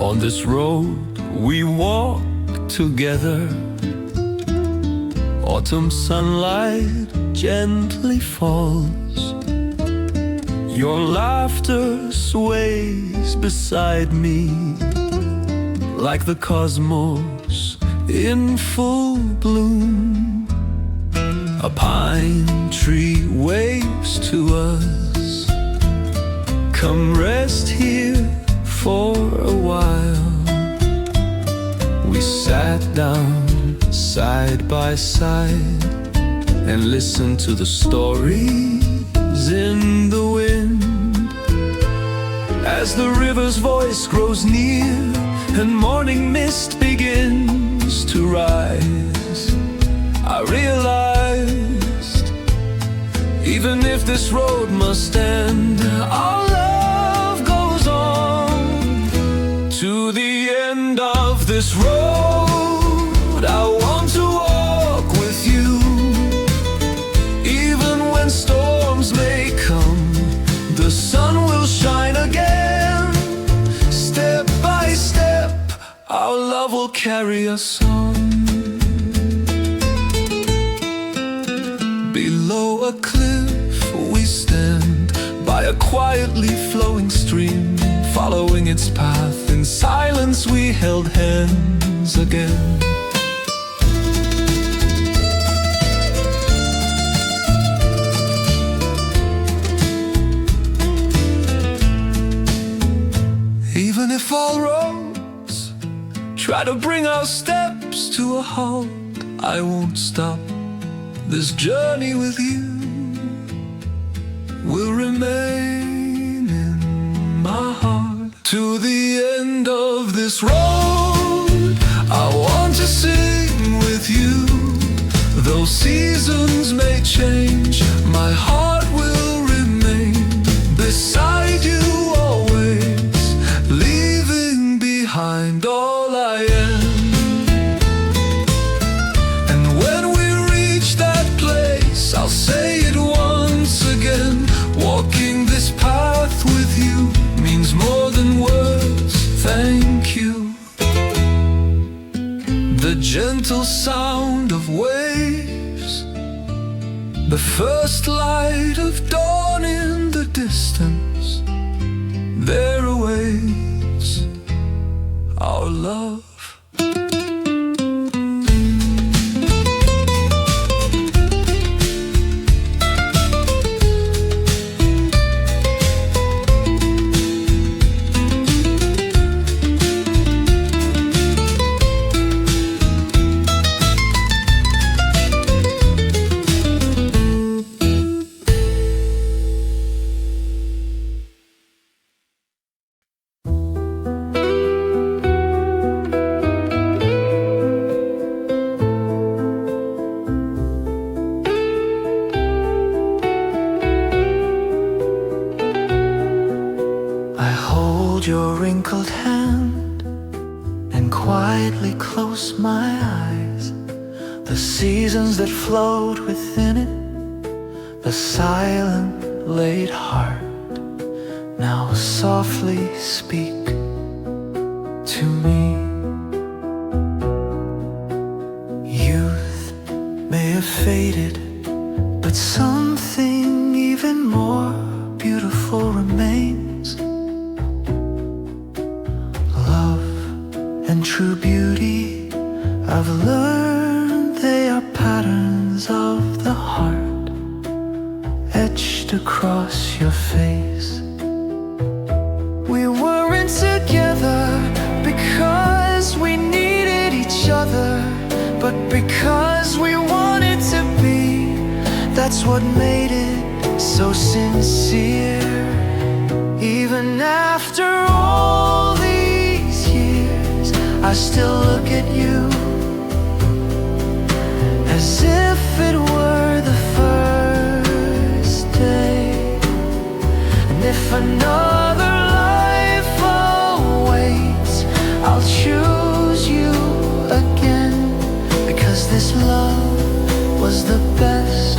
Speaker 3: On this road we walk together, autumn sunlight gently falls. Your laughter sways beside me like the cosmos in full bloom. A pine tree waves to us, come rest here for a while. We sat down side by side and listened to the stories in the wind. As the river's voice grows near and morning mist begins to rise, I realized, even if this road must end, our love goes on to the end of this road. I want to walk with you, even when storms may come, the sun will shine again. Step by step, our love will carry us on. Below a cliff we stand, by a quietly flowing stream, following its path. In silence we held hands again. Even if all roads try to bring our steps to a halt, I won't stop. This journey with you will remain in my heart. To the end of this road, I want to sing with you. Though seasons may change, my heart will remain beside you always, leaving behind all I am. I'll say it once again, walking this path with you means more than words. Thank you. The gentle sound of waves, the first light of dawn in the distance, there awaits our love.
Speaker 5: Your wrinkled hand and quietly close my eyes. The seasons that flowed within it, the silent late heart, now softly speak to me. Youth may have faded, but something even more beautiful remains. And true beauty, I've learned they are patterns of the heart, etched across your face. We weren't together because we needed each other, but because we wanted to be. That's what made it so sincere. Even after all these years, I still look at you as if it were the first day. And if another life awaits, I'll choose you again, because this love was the best,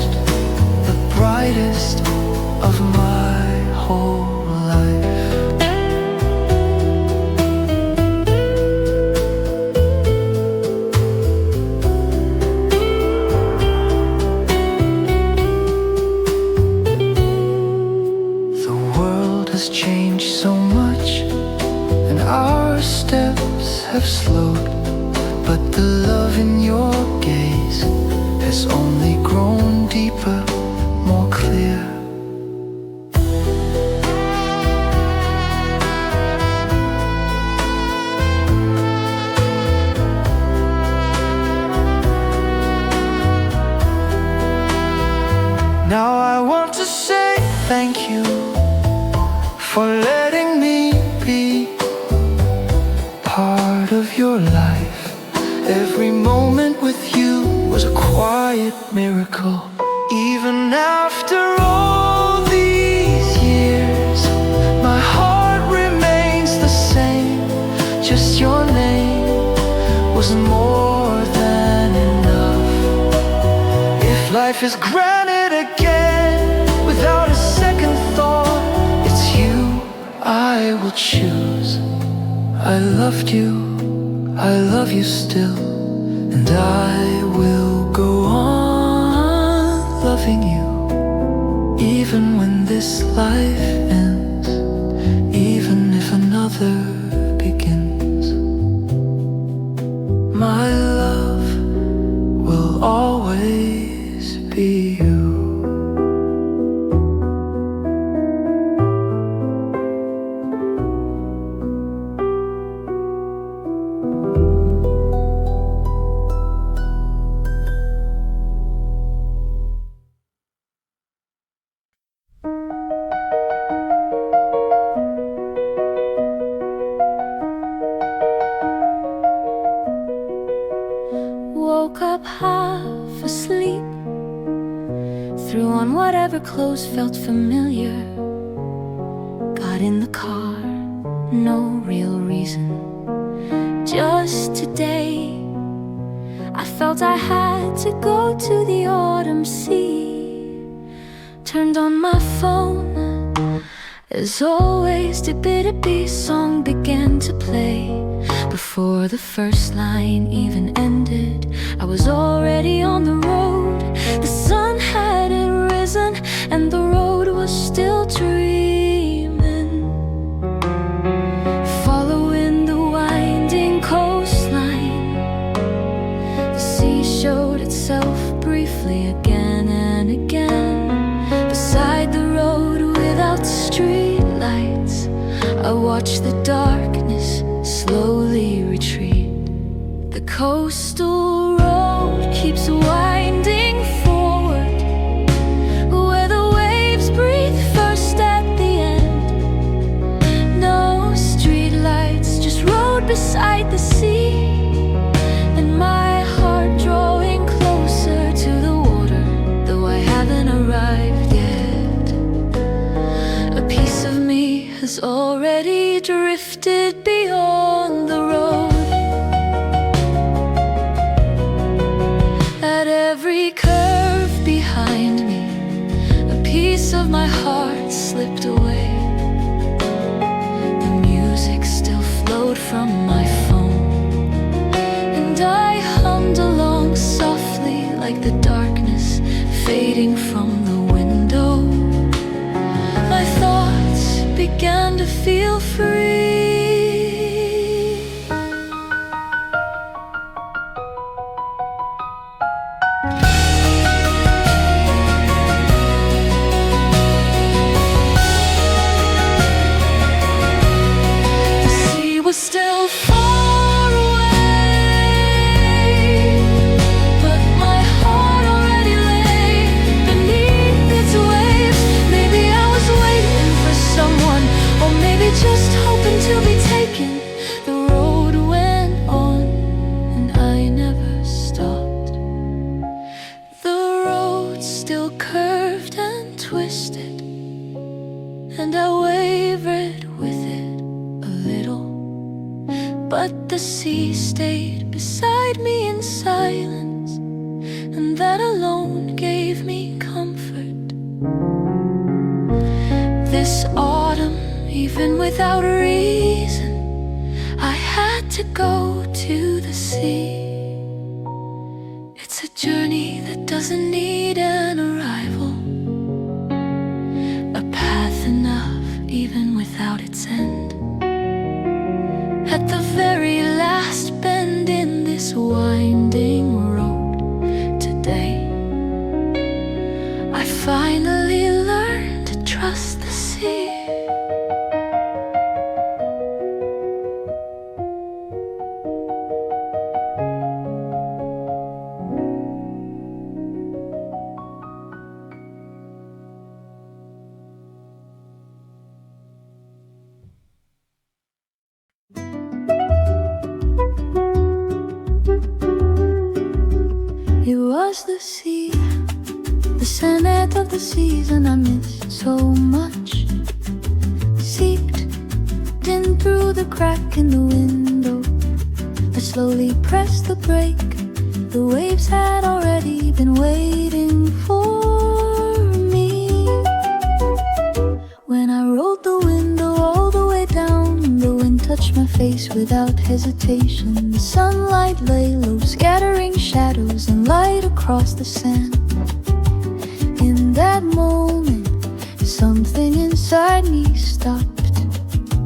Speaker 5: the brightest of my whole life. cold, but the love in your gaze has only grown deeper, more clear. Now I want to say thank you for letting me be part of your life. Every moment with you was a quiet miracle. Even after all these years, my heart remains the same. Just your name was more than enough. If life is granted again without a second thought, it's you I will choose. I loved you, I love you still, and I will go on loving you, even when this life ends, even if another begins. My love will always be you.
Speaker 2: Woke up half asleep, threw on whatever clothes felt familiar, got in the car, no real reason, just today I felt I had to go to the autumn sea. Turned on my phone, as always, dbdb's song began to play. Before the first line even ended, I was already on the road. The sun hadn't risen and the road was still dreaming. Following the winding coastline, the sea showed itself briefly again and again. Beside the road without street lights, I watched the darkness slowly retreat. The coastal road keeps winding forward, where the waves breathe first at the end. No street lights, just road beside the sea, and my heart drawing closer to the water, though I haven't arrived yet. A piece of me has already drifted beyond the road. At every curve behind me, a piece of my heart slipped away. The music still flowed from my phone, and I hummed along softly like the darkness fading from the window. My thoughts began to feel free. Was still far away, but my heart already lay beneath its waves. Maybe I was waiting for someone, or maybe just hoping to be taken. The road went on and I never stopped. The road still curved and twisted, and I wavered with it a little. But the sea stayed beside me in silence, and that alone gave me comfort. This autumn, even without reason, I had to go to the sea. It's a journey that doesn't need an arrival, a path enough even without its end. At the very last bend
Speaker 1: was the sea, the senate of the season I missed so much. Seeped in through the crack in the window. I slowly pressed the brake. The waves had already been waiting for me. When I rolled the window all the way down, the wind touched my face without hesitation. The sunlight lay low, scattering shadows and light across the sand. In that moment, something inside me stopped.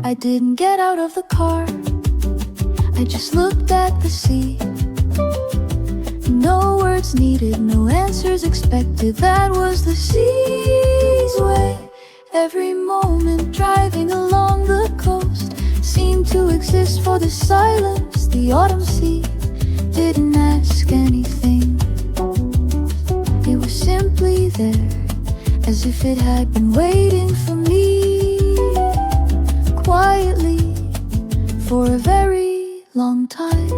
Speaker 1: I didn't get out of the car, I just looked at the sea. No words needed, no answers expected. That was the sea's way. Every moment driving along the coast seemed to exist for the silence. The autumn sea didn't ask anything. It was simply there, as if it had been waiting for me, quietly, for a very long time.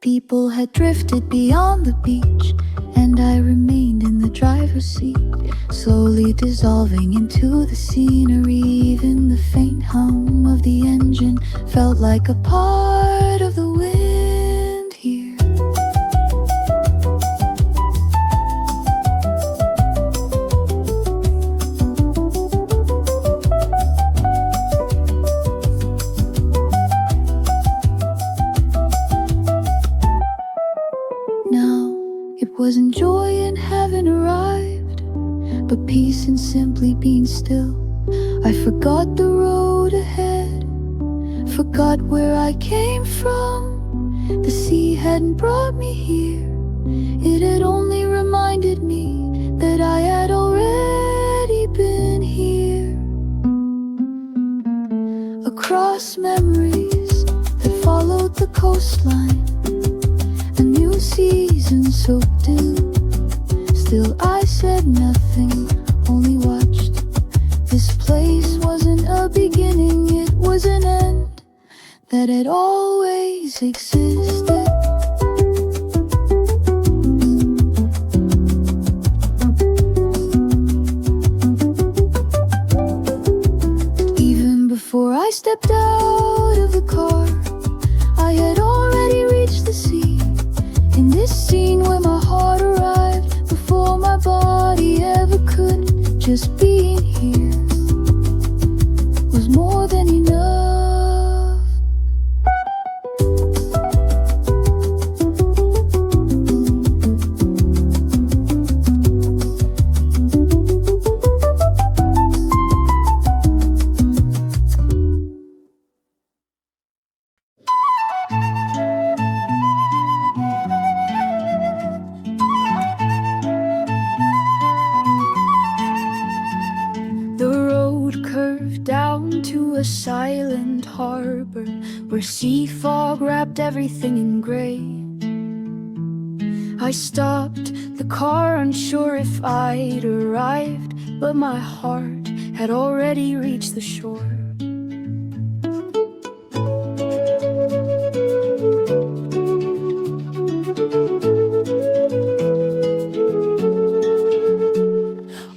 Speaker 1: People had drifted beyond the beach, and I remained in the driver's seat, slowly dissolving into the scenery. Even the faint hum of the engine felt like a part of the wind here. Wasn't joy in having arrived, but peace in simply being still. I forgot the road ahead, forgot where I came from. The sea hadn't brought me here, it had only reminded me that I had already been here. Across memories that followed the coastline, a new season soaked in. Still I said nothing, only watched. This place wasn't a beginning, it was an end that had always existed. Even before I stepped out of the car, I had already reached the sea. In this scene where my heart arrived before my body ever could, just being here was more than enough. A silent harbor where sea fog wrapped everything in gray. I stopped the car, unsure if I'd arrived, but my heart had already reached the shore.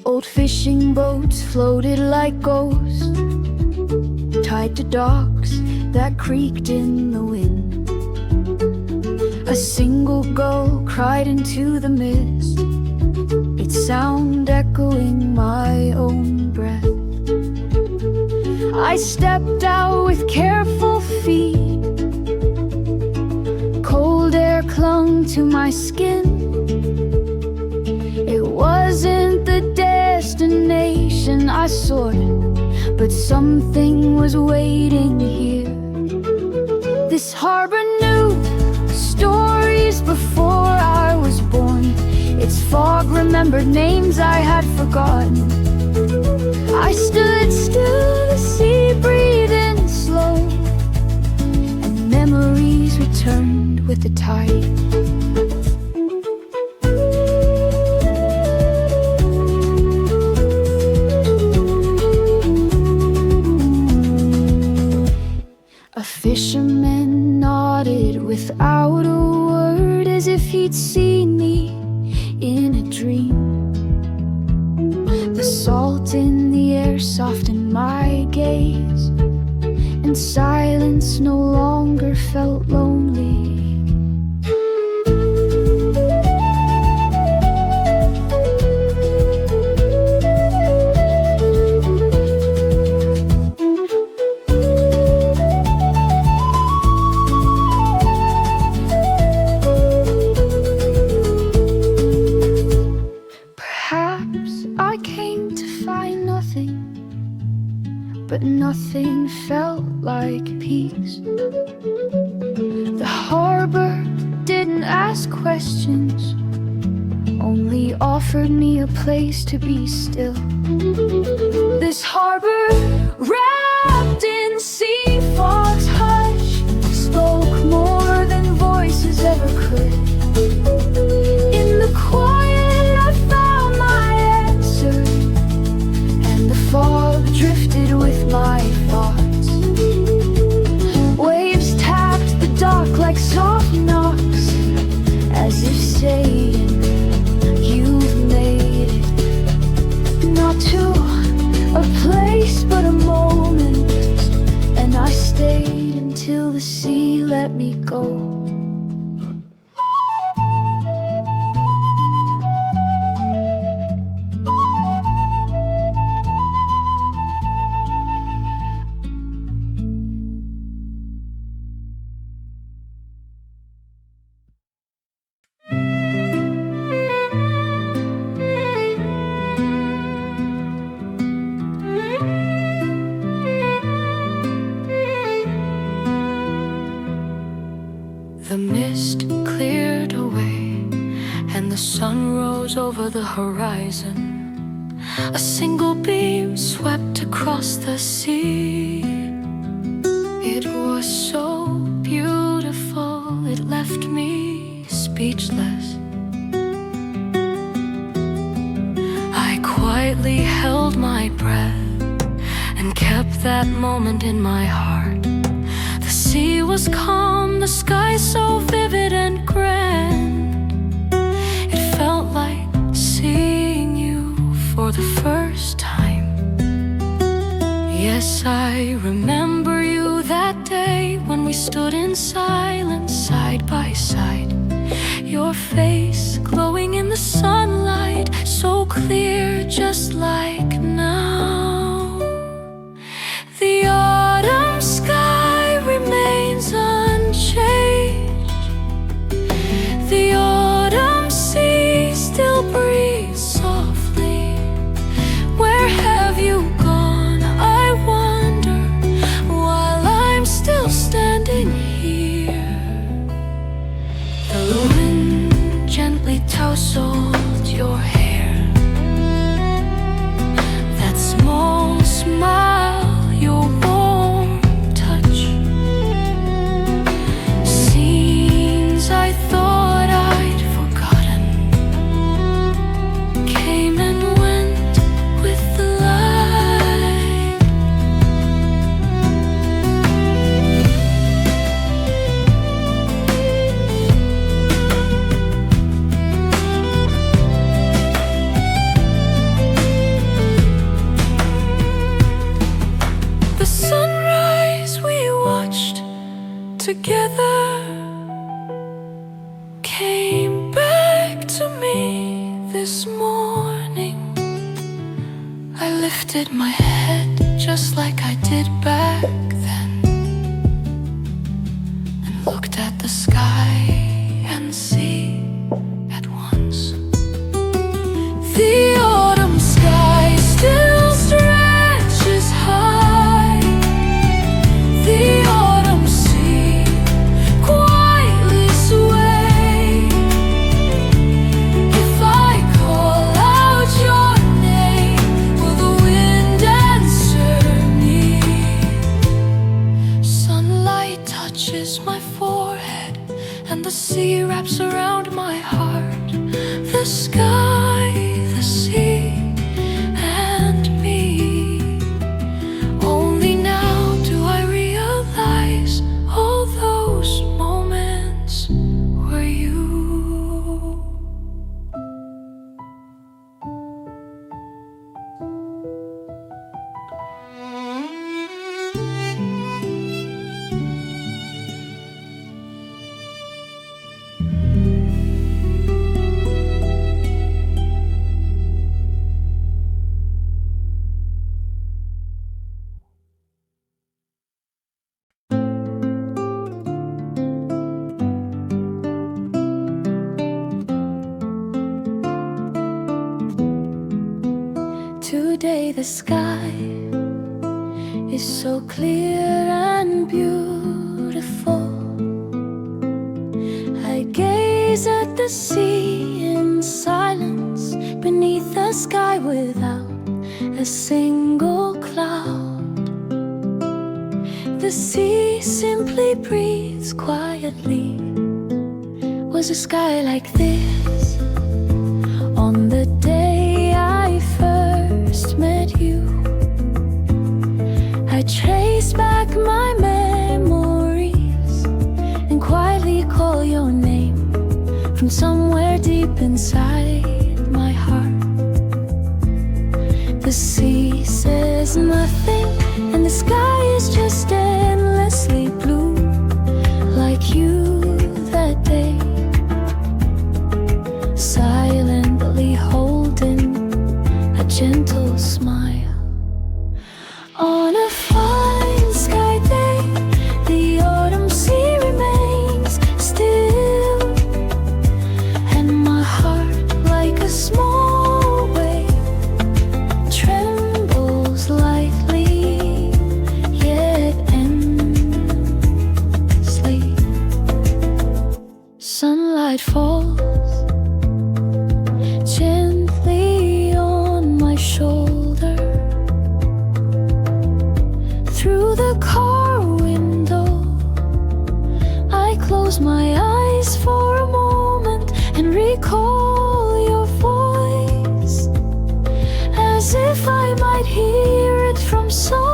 Speaker 1: Old fishing boats floated like ghosts, tied to docks that creaked in the wind. A single gull cried into the mist, its sound echoing my own breath. I stepped out with careful feet, cold air clung to my skin. It wasn't the destination I sought, but something was waiting here. This harbor knew stories before I was born. Its fog remembered names I had forgotten. I stood still, the sea breathing slow, and memories returned with the tide.
Speaker 2: he'd seen me in a dream. The salt in the air softened my gaze, and silence no longer felt lonely. But nothing felt like peace. The harbor didn't ask questions, only offered me a place to be still. This harbor, wrapped in sea fog's hush, spoke more than voices ever could. In the quiet I found my answer, and the fog drifted with my thoughts. Waves tapped the dock like soft knocks, as if saying, you've made it. Not to a place but a moment, and I stayed until the sea let me go.
Speaker 1: The mist cleared away and the sun rose over the horizon. A single beam swept across the sea. It was so beautiful, it left me speechless. I quietly held my breath and kept that moment in my heart. The sea was calm, the sky so vivid and grand. It felt like seeing you for the first time. Yes, I remember you that day when we stood in silence side by side. Your face glowing in the sunlight, so clear just like now. The autumn sky remains unchanged. The autumn sea still breathes softly. Where have you gone, I wonder, while I'm still standing here? The wind gently tousled your hair. That small smile, your warm touch. Scenes I thought I'd forgotten came and went with the light. The sunrise we watched together came back to me this morning. I lifted my head just like I did back then, and looked at the sky and sea at once. The autumn sky still stretches high. The autumn sea quietly sway. If I call out your name, will the wind answer me? Sunlight touches my forehead and the
Speaker 2: Today the sky is so clear and beautiful. I gaze at the sea in silence, beneath the sky without a single cloud. The sea simply breathes quietly. Was a sky like this on the day I first met you? I trace back my memories and quietly call your name from somewhere deep inside my heart. The sea says nothing and the sky is just endlessly blue, like you that day, silently holding a gentle smile. On a fine sky day, the autumn sea remains still, and my heart, like a small wave, trembles lightly, yet endlessly. Sunlight falls gently on my shoulder. Through the car window, I close my eyes for a moment and recall your voice, as if I might hear it from somewhere.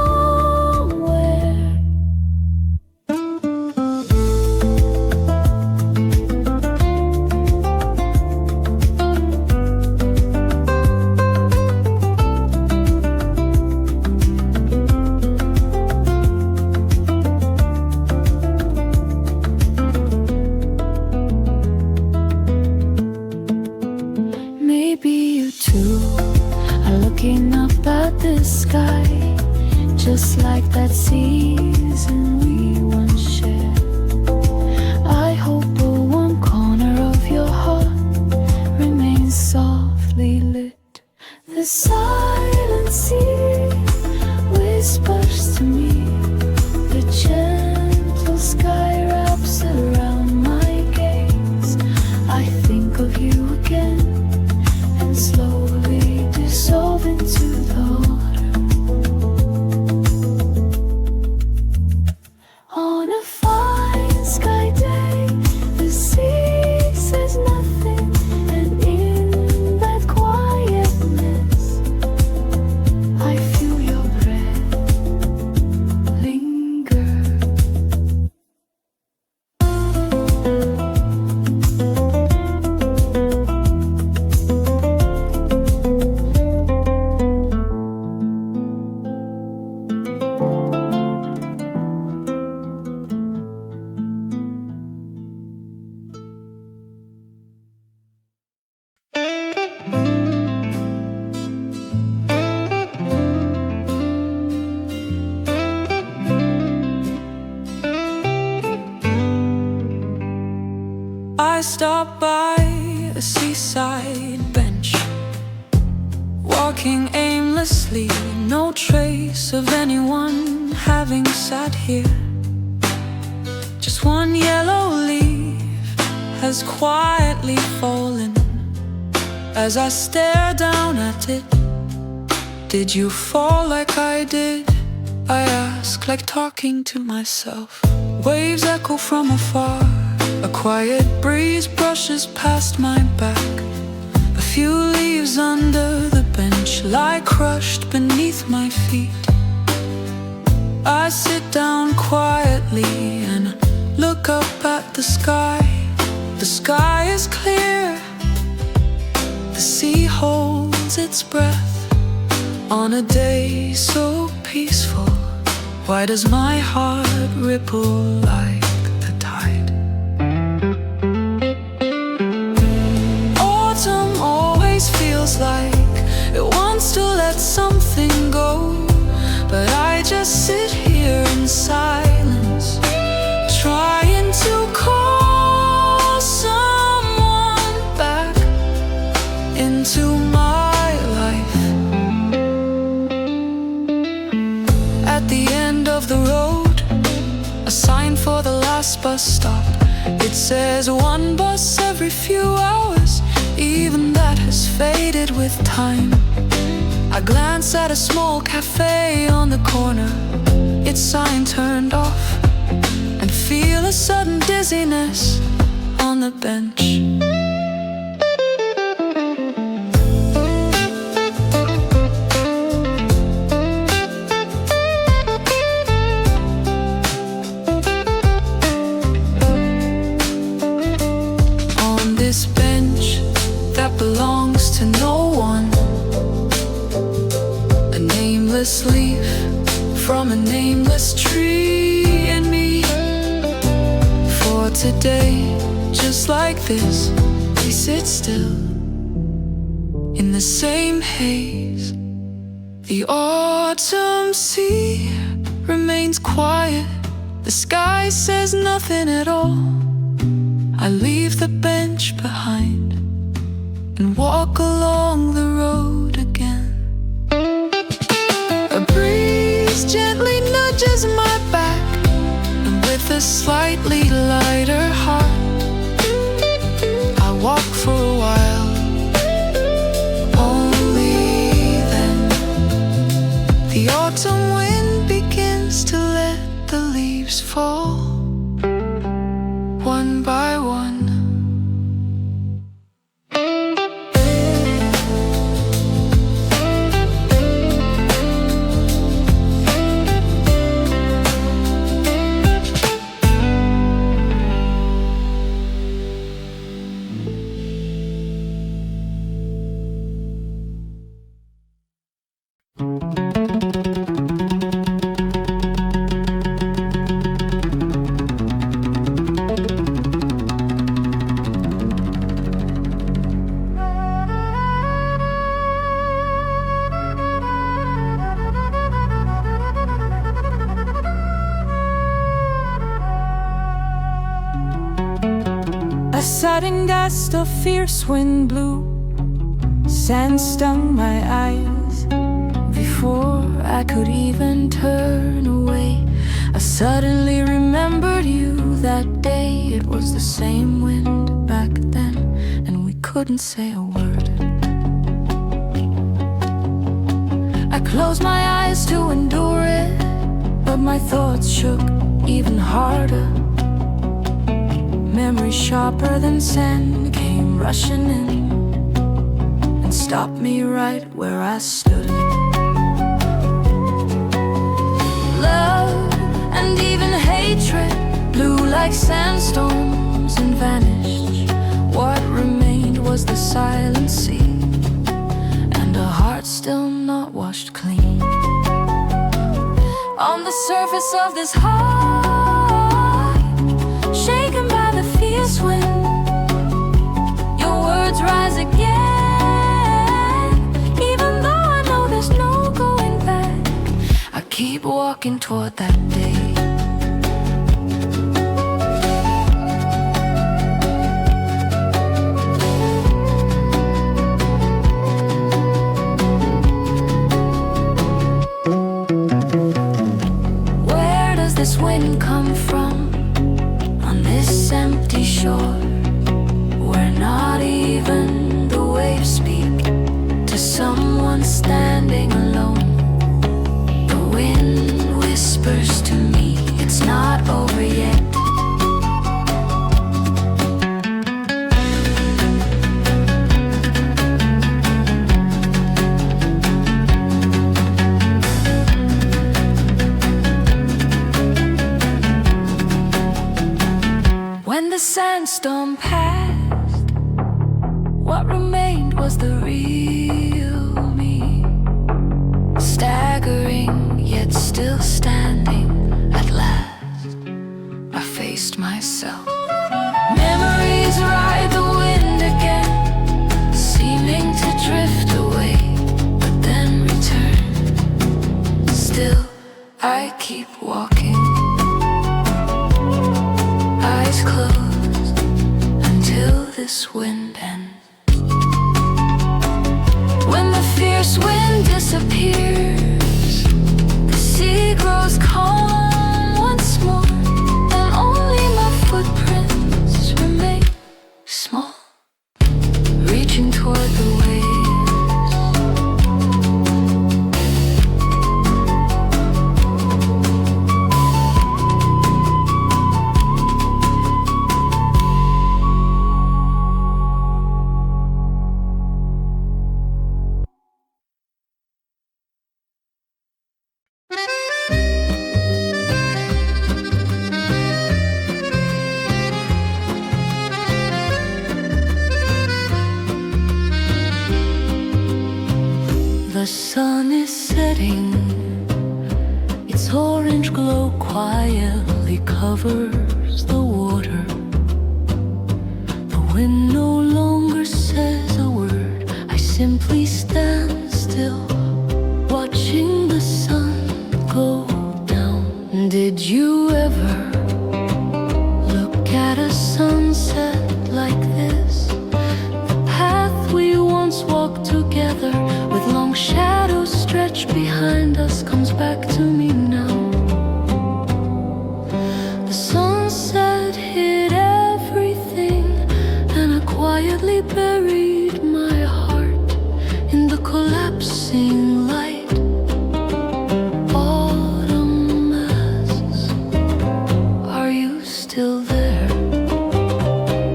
Speaker 2: Maybe you too are looking up at the sky, just like that season we once shared. I hope a warm corner of your heart remains softly lit. The silent sea whispers to me, the gentle sky wraps around my gaze. I think of you again and slowly dissolve into the water. On a fine sky day, the sea says nothing, and in that quietness, I feel your breath linger.
Speaker 4: I stopped by a seaside bench, walking aimlessly, no trace of anyone having sat here. Just one yellow leaf has quietly fallen. As I stare down at it, did you fall like I did? I ask, like talking to myself. Waves echo from afar, a quiet breeze brushes past my back. A few leaves under the bench lie crushed beneath my feet. I sit down quietly and look up at the sky. The sky is clear, the sea holds its breath. On a day so peaceful, why does my heart ripple like the tide? Autumn always feels like it wants to let something go, but I just sit here in silence, trying to call someone back into my life. last bus stop. It says one bus every few hours. Even that has faded with time. I glance at a small cafe on the corner, its sign turned off, and feel a sudden dizziness on the bench. Belongs to no one, a nameless leaf from a nameless tree, and me. For today, just like this, we sit still in the same haze. The autumn sea remains quiet, the sky says nothing at all. I leave the bench behind and walk along the road again. A breeze gently nudges my back, and with a slightly lighter heart, I walk for a while. Only then the autumn wind begins to let the leaves fall, one by one.
Speaker 2: A sudden gust of fierce wind blew, sand stung my eyes. Before I could even turn away, I suddenly remembered you that day. It was the same wind back then, and we couldn't say a word. I closed my eyes to endure it, but my thoughts shook even harder. Memory sharper than sand came rushing in and stopped me right where I stood. Love and even hatred blew like sandstorms and vanished. What remained was the silent sea and a heart still not washed clean. On the surface of this heart, shaken by the fierce wind, your words rise again. Even though I know there's no going back, I keep walking toward that day. Where does this wind come from? On this empty shore, where not even the waves speak to someone standing alone. The wind whispers to me, it's not over yet. When the sandstorm passed, what remained was the real me, staggering yet still standing. At last, I faced myself. Memories ride the wind again, seeming to drift away, but then return. Still, I keep walking, eyes closed, until this wind ends. When the fierce wind disappears, the sea grows calm once more, and only my
Speaker 1: The sun is setting, its orange glow quietly covers the water. The wind no longer says a word, I simply stand still, watching the sun go down. Did you ever look at a sunset like this? The path we once walked together, with long shadows stretched behind us, comes back to me now. The sunset hid everything, and I quietly buried my heart in the collapsing light. Autumn asks, are you still there?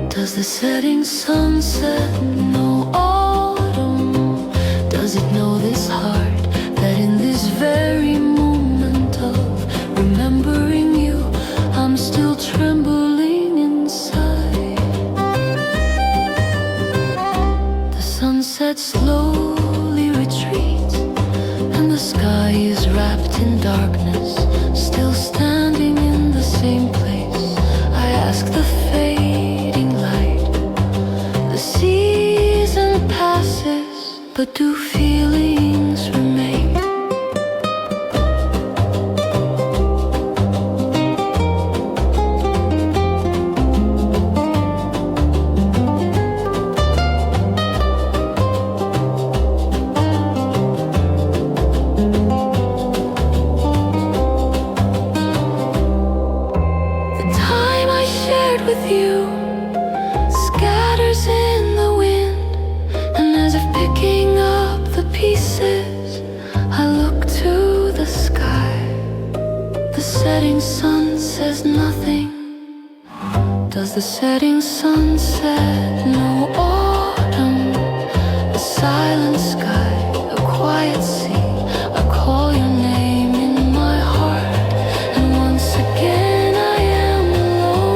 Speaker 1: Does the setting sunset know autumn? Does it know this heart, that in this very moment of remembering you, I'm still trembling inside? The sunset slowly retreats, and the sky is wrapped in darkness, still standing in the same place. I ask the fading light, the season passes, but do feelings remain? The time I shared with you scatters in the wind, and as if picking up the pieces, I look to the sky. The setting sun says nothing. Does the setting sunset know autumn? The silent sky, a quiet sea, I call your name in my heart, and once again I am alone.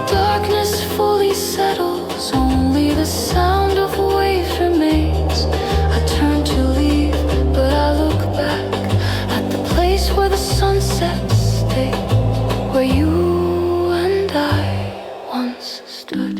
Speaker 1: Darkness fully settles, only the sound of waves remains. I turn to leave, but I look back at the place where the sunset stayed, where you and I once stood.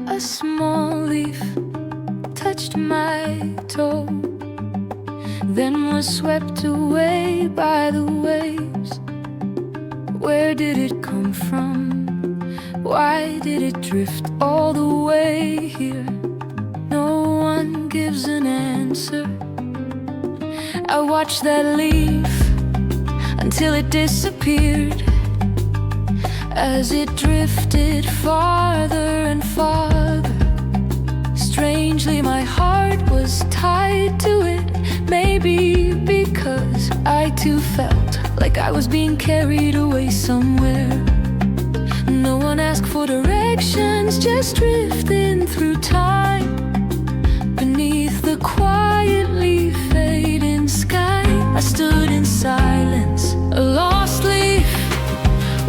Speaker 1: A small leaf touched my toe, then was swept away by the waves. Where did it come from? Why did it drift all the way here? No one gives an answer. I watched that leaf until it disappeared, as it drifted farther and farther. Strangely, my heart was tied to it, maybe because I too felt like I was being carried away somewhere. No one asked for directions, just drifting through time, beneath the quietly fading sky. I stood in silence, a lost leaf,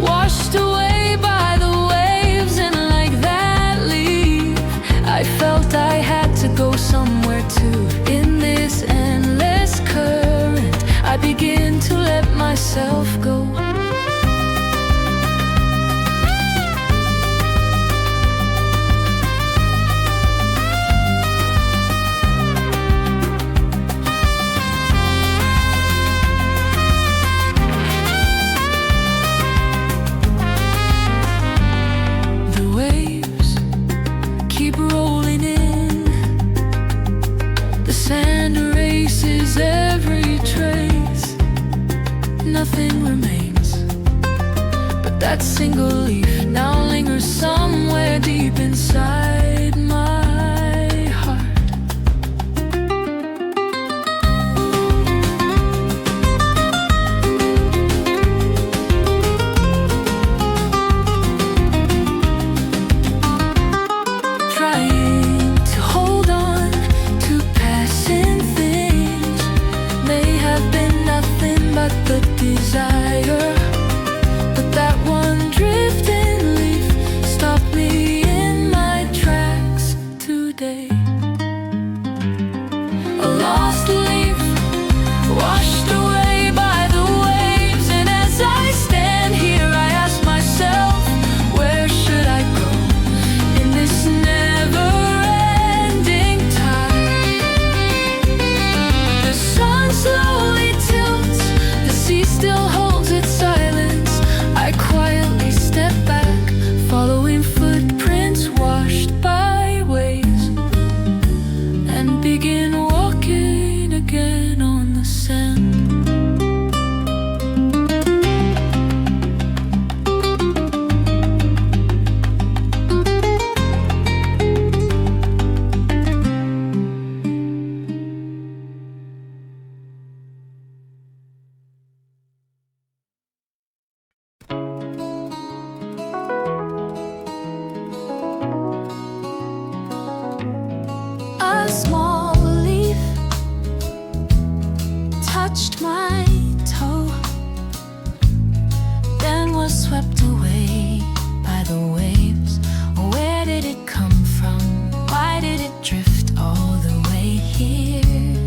Speaker 1: washed away by the waves, and like that leaf, I felt I had to go somewhere too. In this endless current, I begin to let myself go. nothing remains but that single leaf now lingers somewhere deep inside my heart. Trying to hold on to passing things may have been nothing but the desire, but that one drifting leaf stopped me in my tracks today. A lost leaf washed away by the waves, and as I stand here I ask myself, where should I go in this never-ending tide? The sun slowly tilts, the sea still holds its silence. I quietly step back, following footprints washed by waves, and begin walking again on the sand. A small leaf touched my toe, then was swept away by the waves. Where did it come from? Why did it drift all the way here?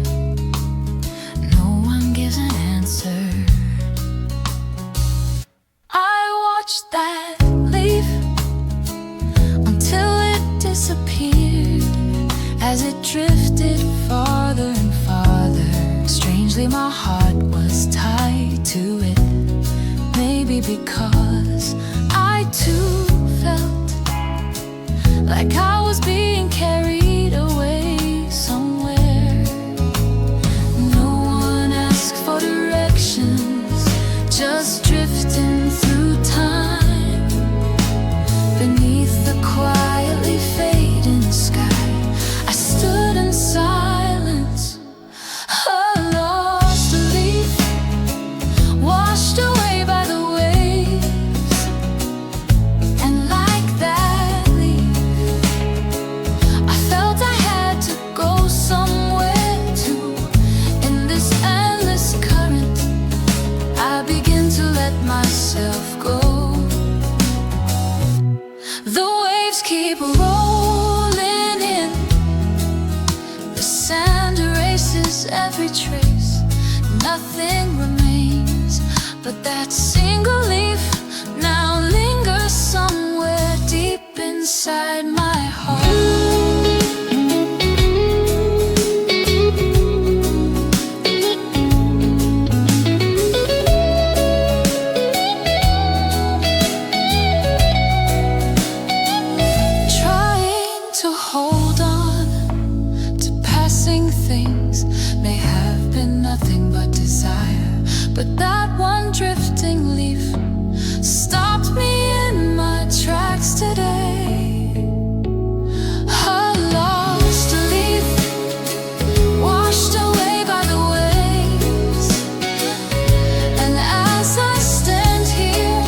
Speaker 1: No one gives an answer. I watched that leaf until it disappeared, as it drifted farther and farther. Strangely, my heart was tied to it. Maybe because I too felt like I was being carried away somewhere. No one asked for directions, just drifting through time. Beneath the quietly fading sky, I stood in silence, a lost leaf washed away by the waves. And like that leaf, I felt I had to go somewhere too. In this endless current, I begin to let myself go. The waves keep rolling in, the sand erases every trace. Nothing remains but that single leaf now lingers somewhere deep inside my heart. Trying to hold on to passing things may have been nothing but desire, but that one drifting leaf stopped me in my tracks today. A lost leaf washed away by the waves, and as I stand here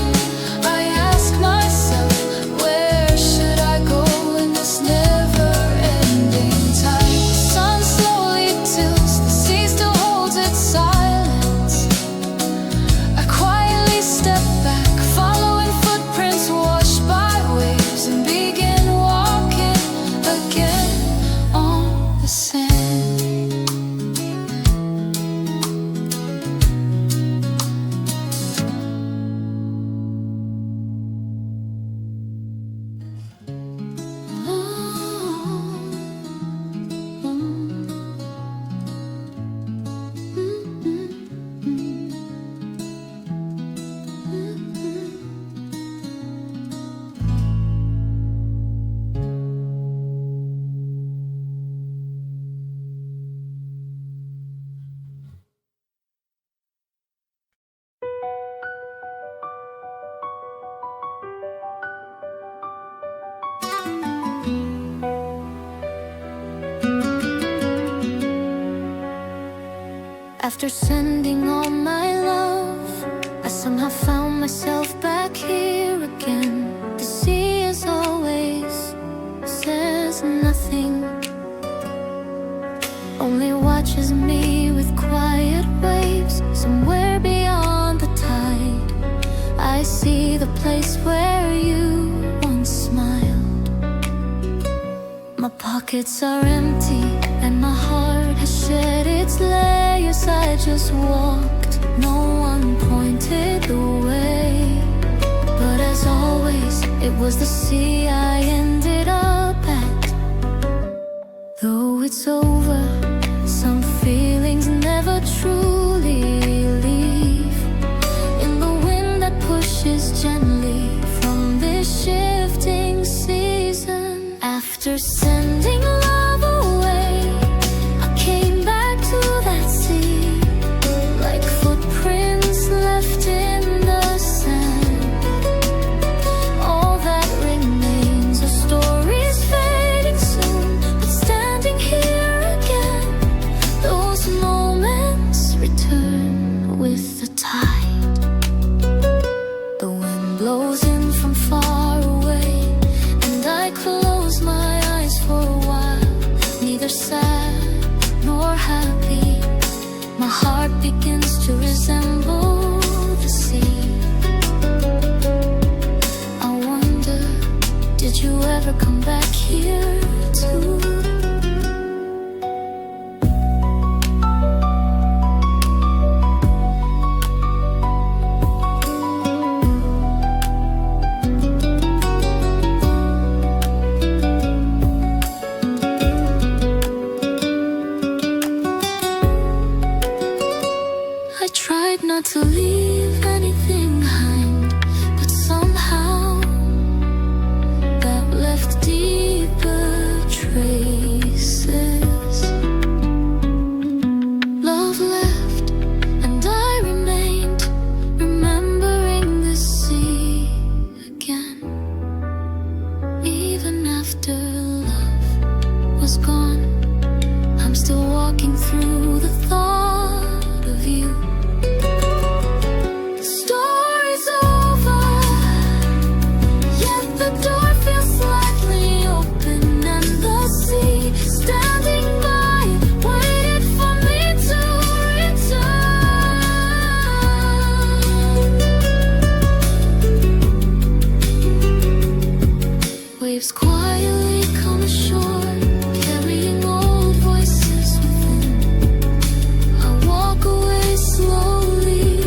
Speaker 1: I ask myself, where should I go in this never-ending tide? The sun slowly tilts, the sea still holds its silence. I quietly step back, following footprints washed by waves, and After sending all my love, I somehow found myself back here again. The sea as always says nothing, only watches me with quiet waves. Somewhere beyond the tide, I see the place where you once smiled. My pockets are empty and my heart has shed its layers. I just walked, no one pointed the way, but as always, it was the sea I ended up at. Though it's over, some feelings never truly leave. In the wind that pushes gently from this shifting season. After sending love away, I came back to that sea, like footprints left in the sand. All that remains are stories fading soon, but standing here again, those moments return with the tide. The wind blows in from far away, and I close my eyes for a while, neither sad nor happy. My heart begins to resemble the sea. I wonder, did you ever come back here too? I tried not to leave anything behind, but somehow that left deeper traces. Love left, and I remained, remembering the sea again. Even after love was gone, I'm still walking through the thought of you. The story's over, yet the door feels slightly open, and the sea standing by waited for me to return. Waves quietly come ashore, carrying old voices within. I walk away slowly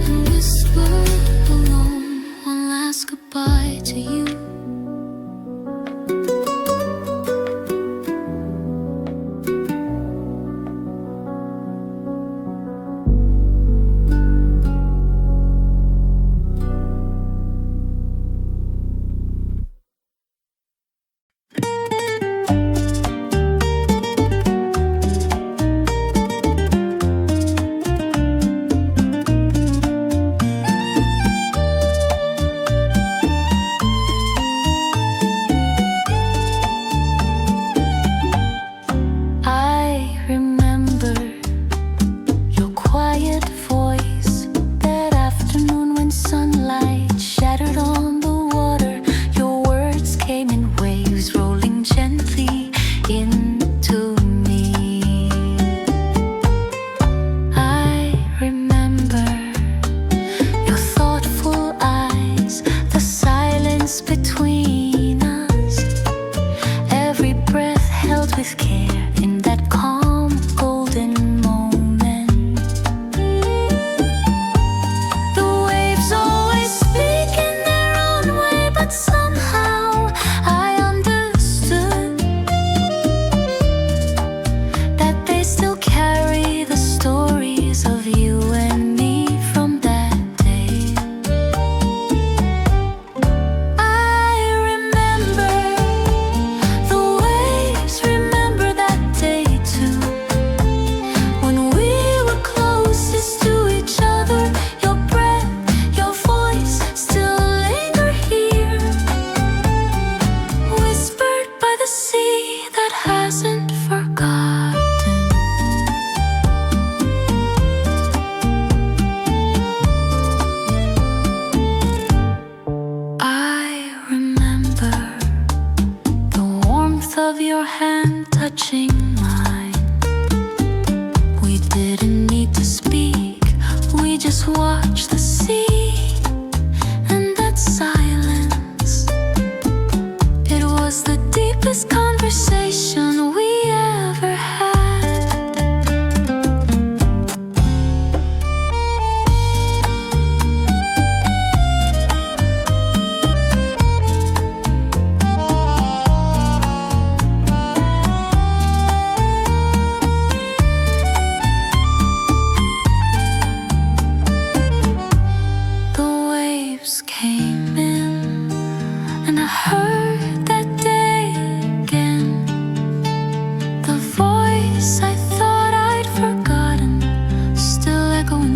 Speaker 1: and whisper alone one last goodbye to you. I remember your quiet voice that afternoon when sunlight shattered on the water. Your words came in waves rolling gently into me. I remember your thoughtful eyes, the silence between us, every breath held with care in that calm golden moment. The waves always speak in their own way, but somehow I understood that they still carry the stories of you and me from that day. I remember the waves, remember that day too.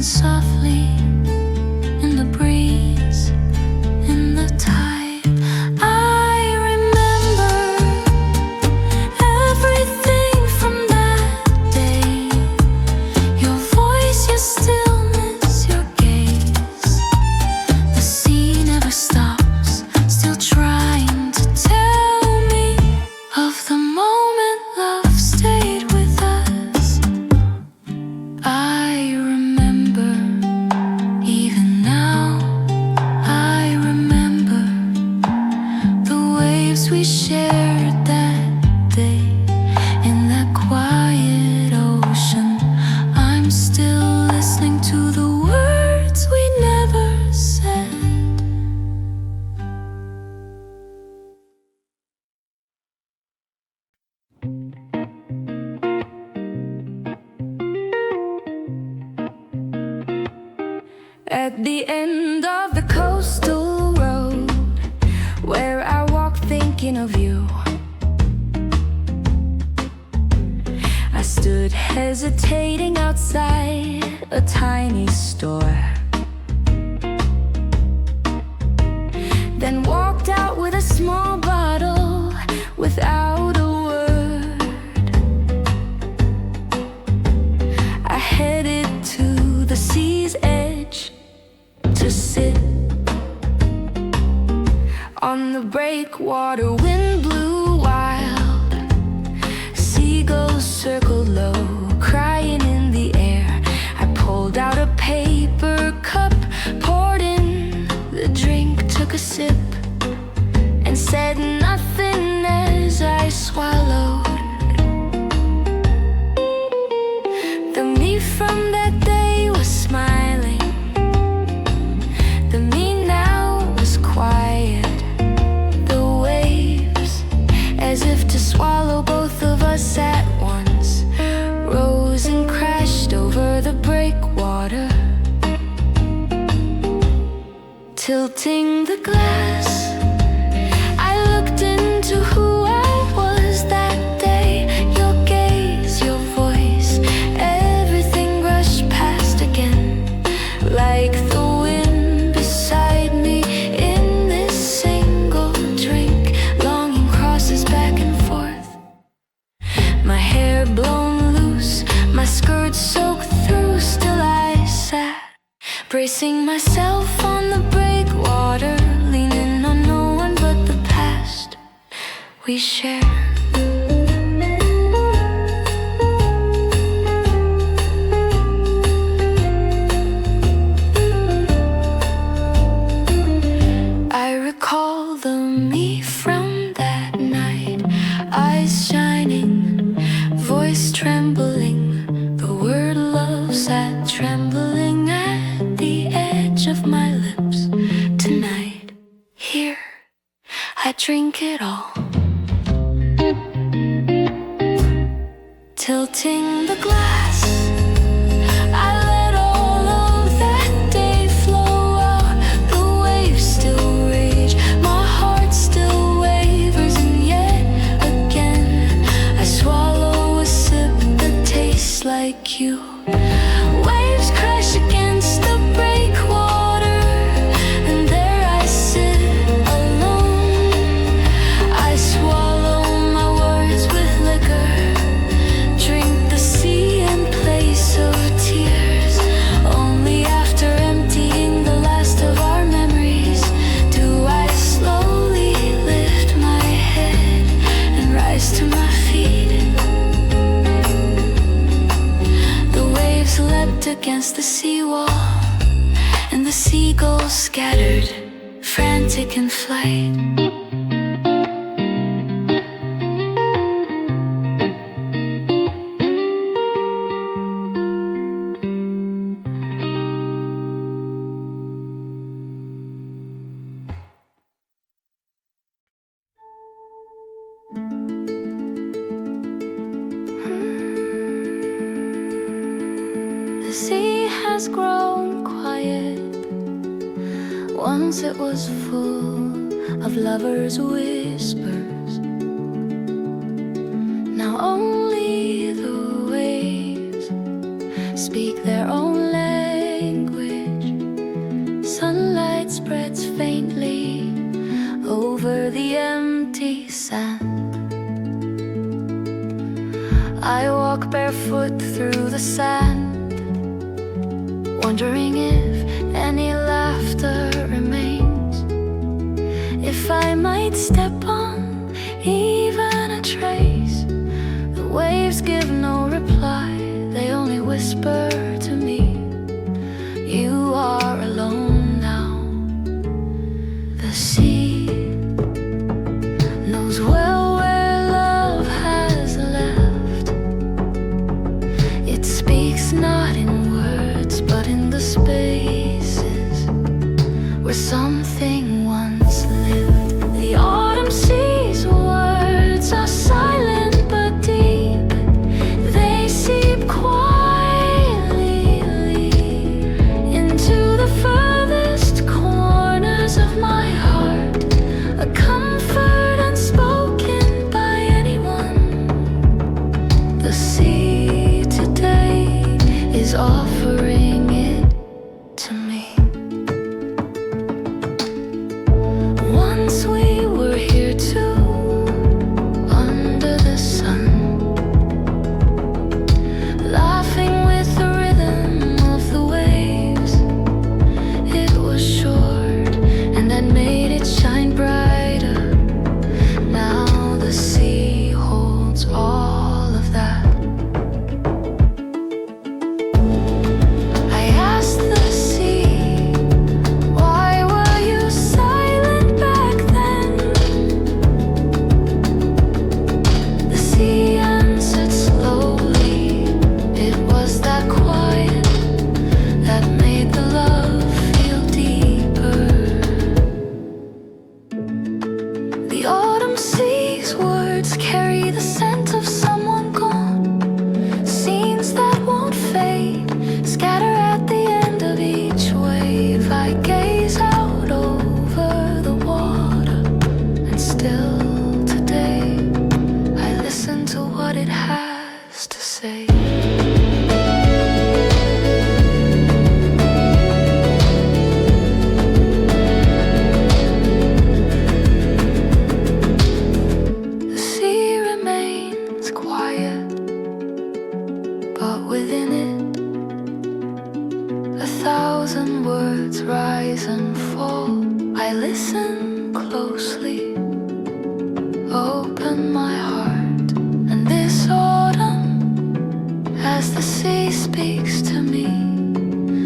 Speaker 1: softly in the breeze, in the tide. I remember everything from that day. Your voice, your stillness, your gaze. The sea never stops, still trying to tell me of the moment love stayed with us. I remember, even now, I remember the waves we shared that day in that quiet ocean. I'm still listening to the words we never said. At the end of the coastal road, where I walk thinking of you, I stood hesitating outside a tiny store, then walked out with a small bottle without a word. I headed to the sea's edge to sit on the breakwater. Wind blew wild, seagulls circled low, crying in the air. I pulled out a paper cup, poured in the drink, took a sip, and said nothing as I swallowed. The me from that day was smiling, the me now was quiet. The waves, as if to swallow both of us at once, rose and crashed over the breakwater, tilting the glass. I looked into who I was that day. Your gaze, your voice, everything brushed past again, like the wind beside me in this single drink. Longing crosses back and forth, my hair blown loose, my skirt soaked through. Still I sat, bracing myself on the breakwater, leaning on no one but the past we shared. I recall the me from that night, eyes shining, voice trembling. The word love sat trembling at the edge of my lips. Tonight, here, I drink it all, tilting the glass. I let all of that day flow out. The waves still rage, my heart still wavers, and yet again I swallow a sip that tastes like you. Waves crash against the breakwater, and there I sit alone. I swallow my words with liquor, drink the sea in place of tears. Only after emptying the last of our memories do I slowly lift my head and rise to my feet. The waves leapt against the seawall, and the seagulls scattered, frantic in flight. The sea has grown quiet. Once it was full of lovers' whispers. Now only the waves speak their own language. I walk barefoot through the sand, wondering if any laughter remains, if I might step on even a trace. The waves give no reply, they only whisper to me, you are alone now. The sea knows well where love has left. It speaks not in words, but in the spaces where something once lived. The autumn sea's words are silent but deep. They seep quietly into the furthest corners of my heart, a comfort unspoken by anyone. The sea today is offering it to me. Once we were here too, under the sun, laughing with the rhythm of the waves. It was short, and that made it shine brighter. Now the sea holds all of that. I asked the sea, why were you silent back then? The sea answered slowly, it was that quiet that made the love feel deeper. The autumn sea's words carry the scent of someone gone, scenes that won't fade, scatter at the end of each wave. I gaze out over the water, and still today I listen to what it has to say. The sea remains quiet, but within it 1,000 words rise and fall. I listen closely, open my heart, and this autumn, as the sea speaks to me,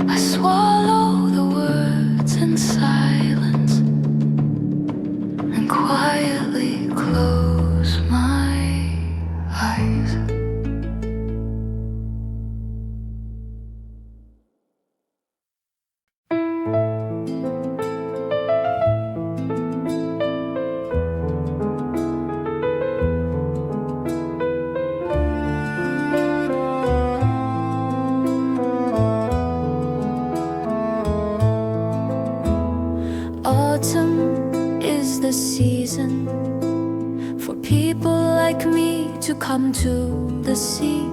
Speaker 1: I swallow the words in silence and quietly close my eyes. Autumn is the season for people like me to come to the sea,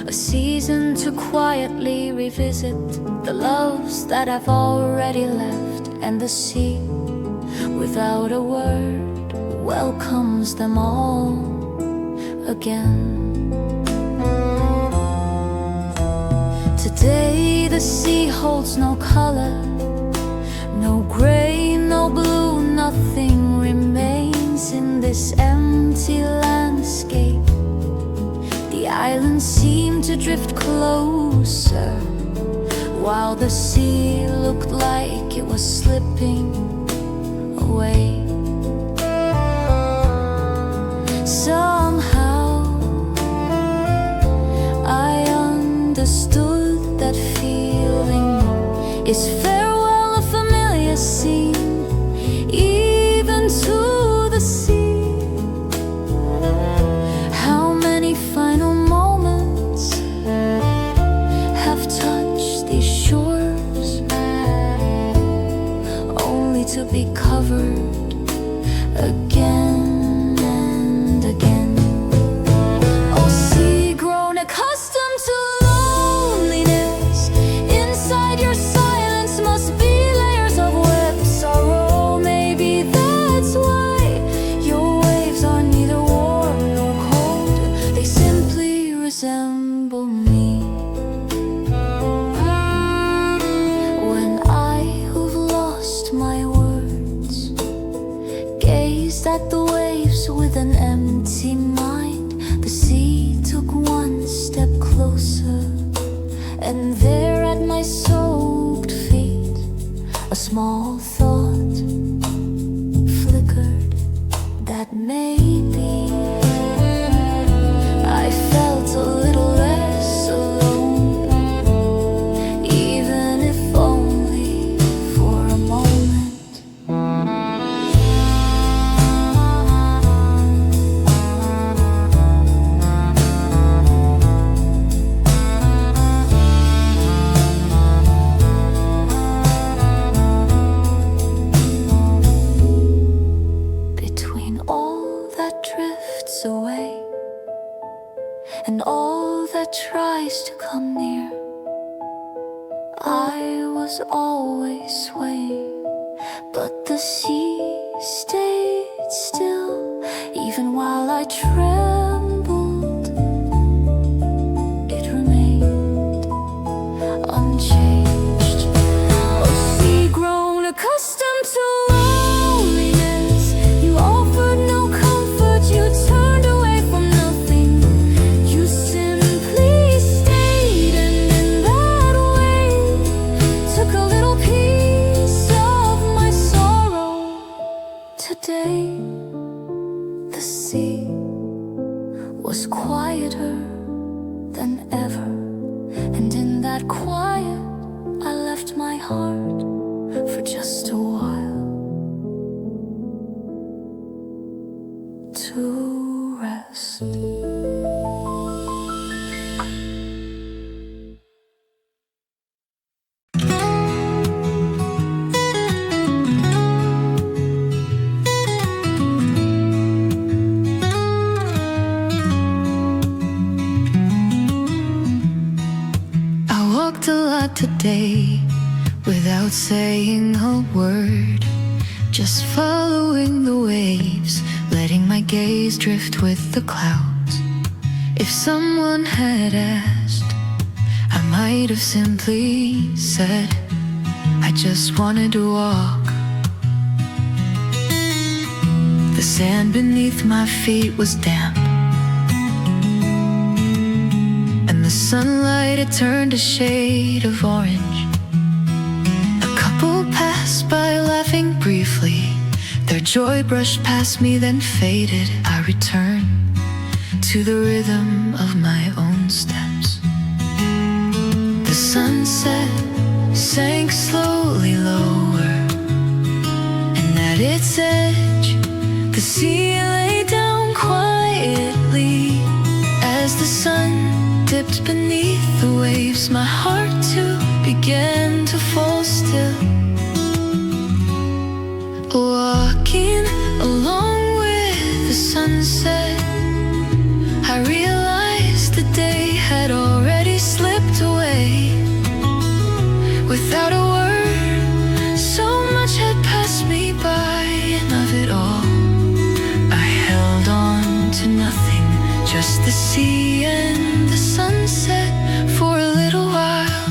Speaker 1: a season to quietly revisit the loves that I've already left, and the sea, without a word, welcomes them all again. Today the sea holds no color, no gray, no blue, nothing remains in this empty landscape. The islands seem to drift closer, while the sea looked like it was slipping away. Somehow I understood that feeling is farewell, a familiar scene, even to the sea. How many final moments have touched these shores, only to be covered again and again? Oh, sea, grown accustomed to loneliness, inside your silence, resemble me. When I who've lost my words gazed at the waves with an empty mind, the sea took one step closer, and there at my soaked feet a small thought flickered that maybe I felt a little less alone, even if only for a moment. Between all that drifts away and all that tries to come near, I was always swaying, but the sea stayed still. Even while I trembled, it remained unchanged. Oh, sea grown accustomed to loneliness, you offered no comfort, you turned away from nothing. You simply stayed, and in that way took a little piece of my sorrow. Today the sea was quieter than ever, and in that quiet I left my heart for just a while to rest. I walked a lot today without saying a word, just following the waves, letting my gaze drift with the clouds. If someone had asked, I might have simply said, I just wanted to walk. The sand beneath my feet was damp, and the sunlight had turned a shade of orange. A couple passed by laughing briefly, their joy brushed past me then faded. I returned to the rhythm of my own steps. The sunset sank slowly lower, and at its edge the sea lay down quietly. As the sun dipped beneath the waves, my heart too began to fall still. Walking along with the sunset, I realized the day had already slipped away. Without a word, so much had passed me by, and of it all I held on to nothing, just the sea and the sunset for a little while.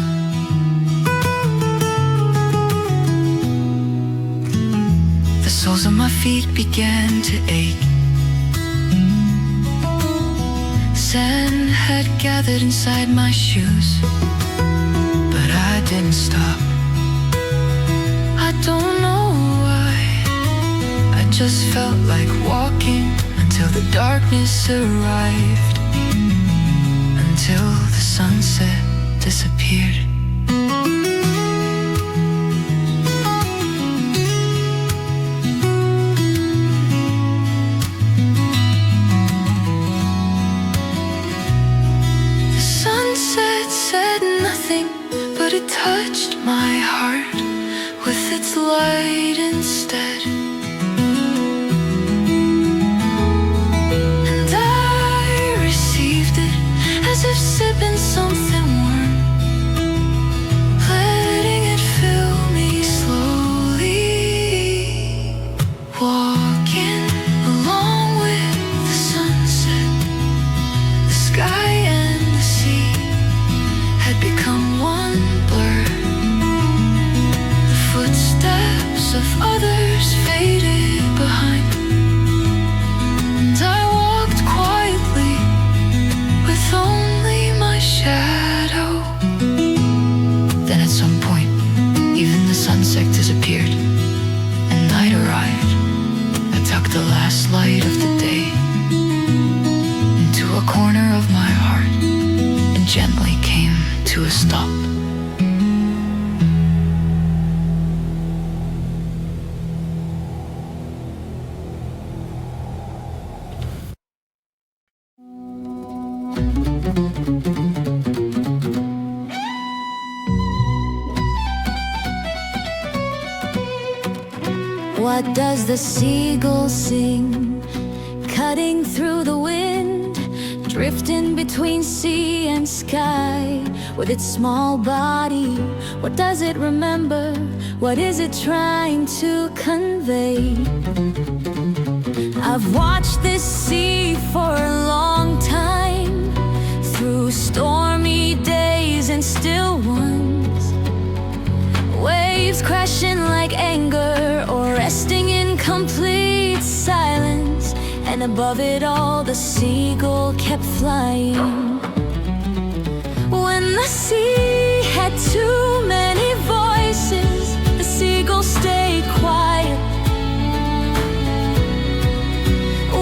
Speaker 1: The soles of my feet began to ache. Sand had gathered inside my shoes, but I didn't stop. I don't know why, I just felt like walking until the darkness arrived, until the sunset disappeared. The sunset said nothing, but it touched my heart with its light instead. And I received it as if sipping something warm, letting it fill me slowly. Walking along with the sunset, the sky and gently came to a stop.
Speaker 2: What does the seagull sing? Cutting through the wind, drifting between sea and sky. With its small body, what does it remember? What is it trying to convey? I've watched this sea for a long time, through stormy days and still ones. Waves crashing like anger, or resting in complete silence. And above it all, the seagull kept flying. When the sea had too many voices, the seagull stayed quiet.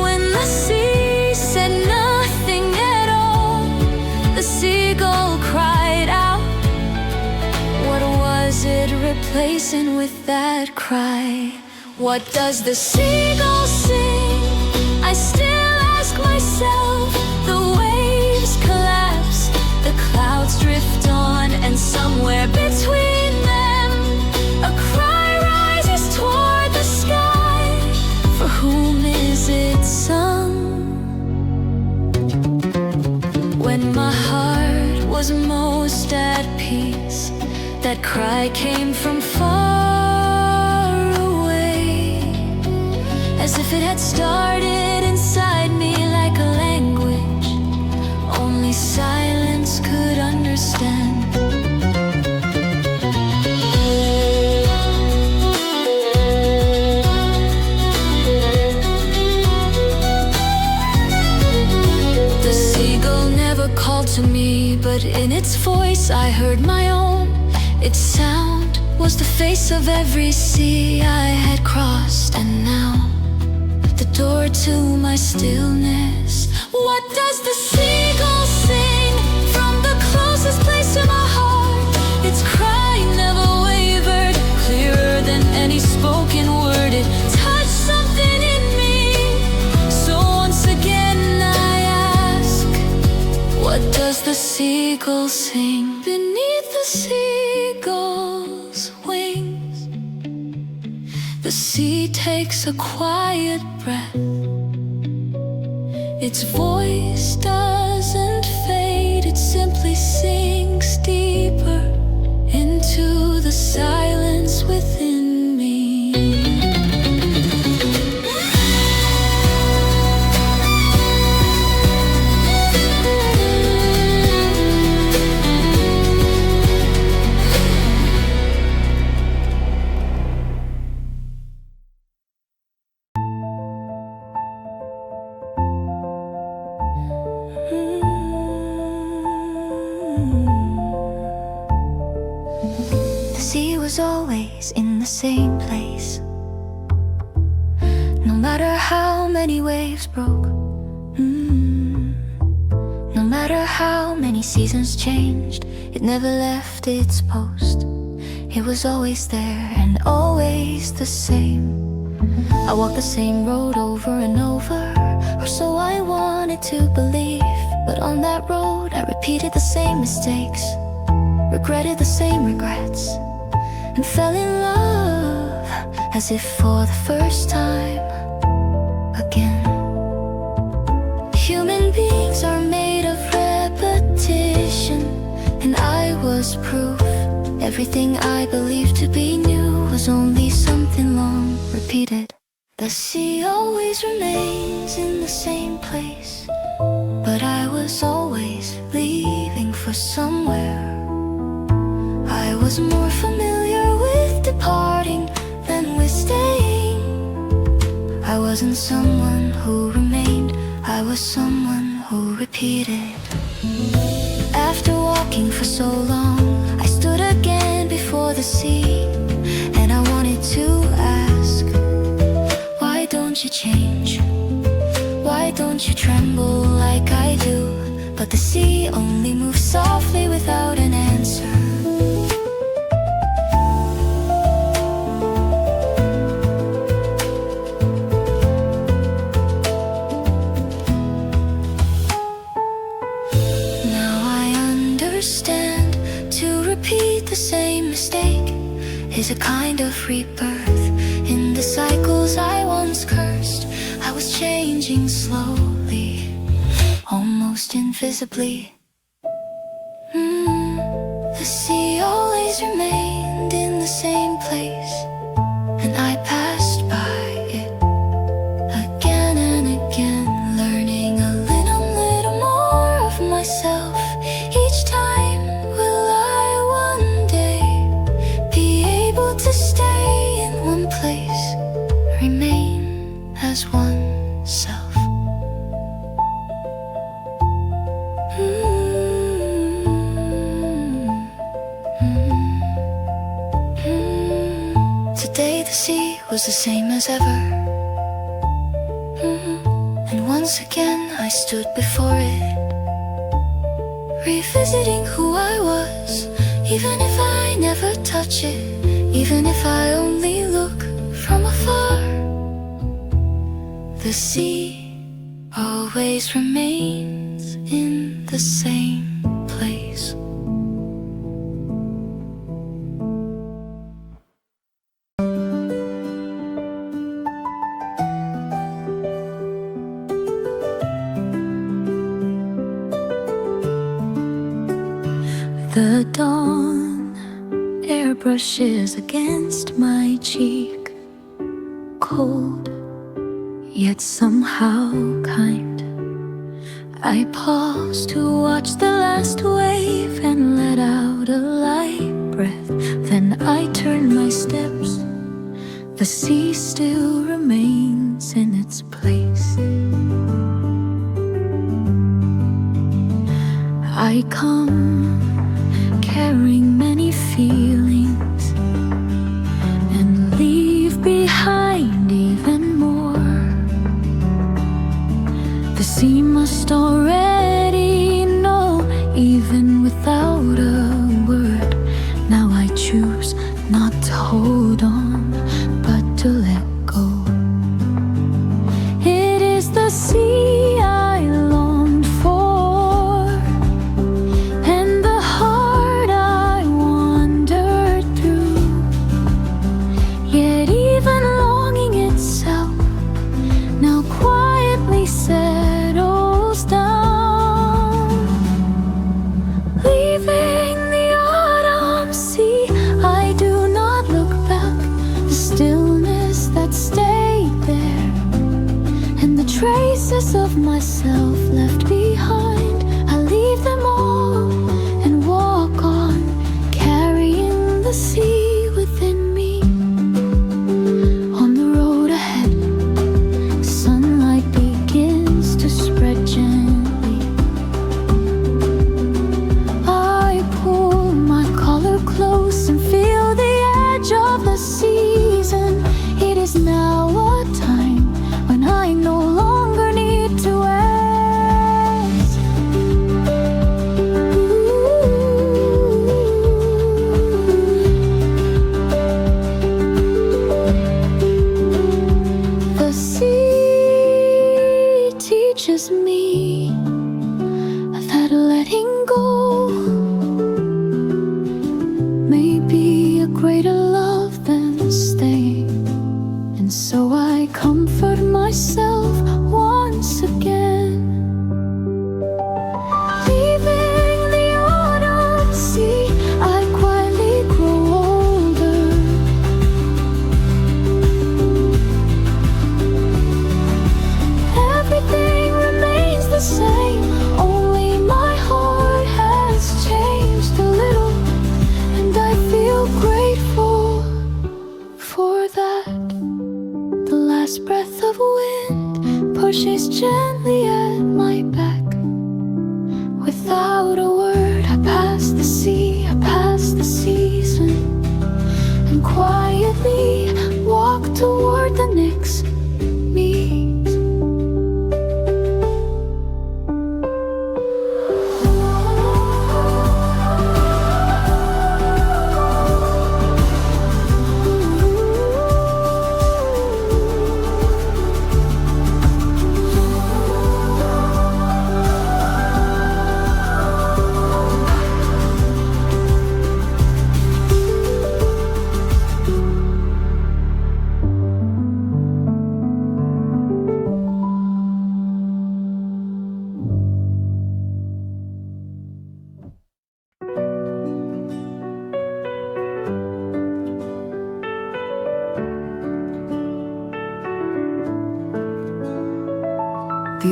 Speaker 2: When the sea said nothing at all, the seagull cried out. What was it replacing with that cry? What does the seagull sing? I still ask myself. The waves collapse, the clouds drift on, and somewhere between them a cry rises toward the sky. For whom is it sung? When my heart was most at peace, that cry came from far away, as if it had started inside me like a language only silence could understand. The seagull never called to me, but in its voice I heard my own. Its sound was the face of every sea I had crossed, and now the door to my stillness. What does the seagull sing from the closest place to my heart? Its cry never wavered, clearer than any spoken word. It touched something in me, so once again I ask, what does the seagull sing beneath the seagull's wings? The sea takes a quiet breath. Its voice doesn't fade, it simply sinks deeper into the silence within me. The sea was always in the same place, no matter how many waves broke, no matter how many seasons changed. It never left its post. It was always there and always the same. I walked the same road over and over, or so I wanted to believe. But on that road I repeated the same mistakes, regretted the same regrets, and fell in love as if for the first time again. Human beings are made of repetition, and I was proof. Everything I believed to be new was only something long repeated. The sea always remains in the same place, but I was always leaving for somewhere. I was more familiar with departing than with staying. I wasn't someone who remained, I was someone who repeated. After walking for so long, I stood again before the sea, and I wanted to ask, why don't you change? Why don't you tremble like I do? But the sea only moves softly
Speaker 1: understand. To repeat the same mistake is a kind of rebirth. In the cycles I once cursed, I was changing slowly, almost invisibly. The sea always remained in the same place, and I passed by it again and again, learning a little more of myself each time. Will I one day be able to stay in one place, remain as oneself? Today the sea was the same as ever, and once again I stood before it, revisiting who I was, even if I never touch it, even if I only look from afar. The sea always remains in the same place.
Speaker 2: The dawn air brushes against my cheek, cold yet somehow kind. I pause to watch the last wave and let out a light breath. Then I turn my steps. The sea still remains in its place. I come carrying many feelings and leave behind even more. The sea must already know, even without a word. Now I choose not to hold on, but to let go. It is the sea I longed for, and the heart I wandered through. Yet even longing itself now quietly settles down, leaving the autumn sea. I do not look back, the stillness that stayed there, and the traces of myself left behind. I leave them all and walk on, carrying the sea within me. On the road ahead, sunlight begins to spread gently. I pull my collar close and feel the edge of the season. It is now a time when I no longer need to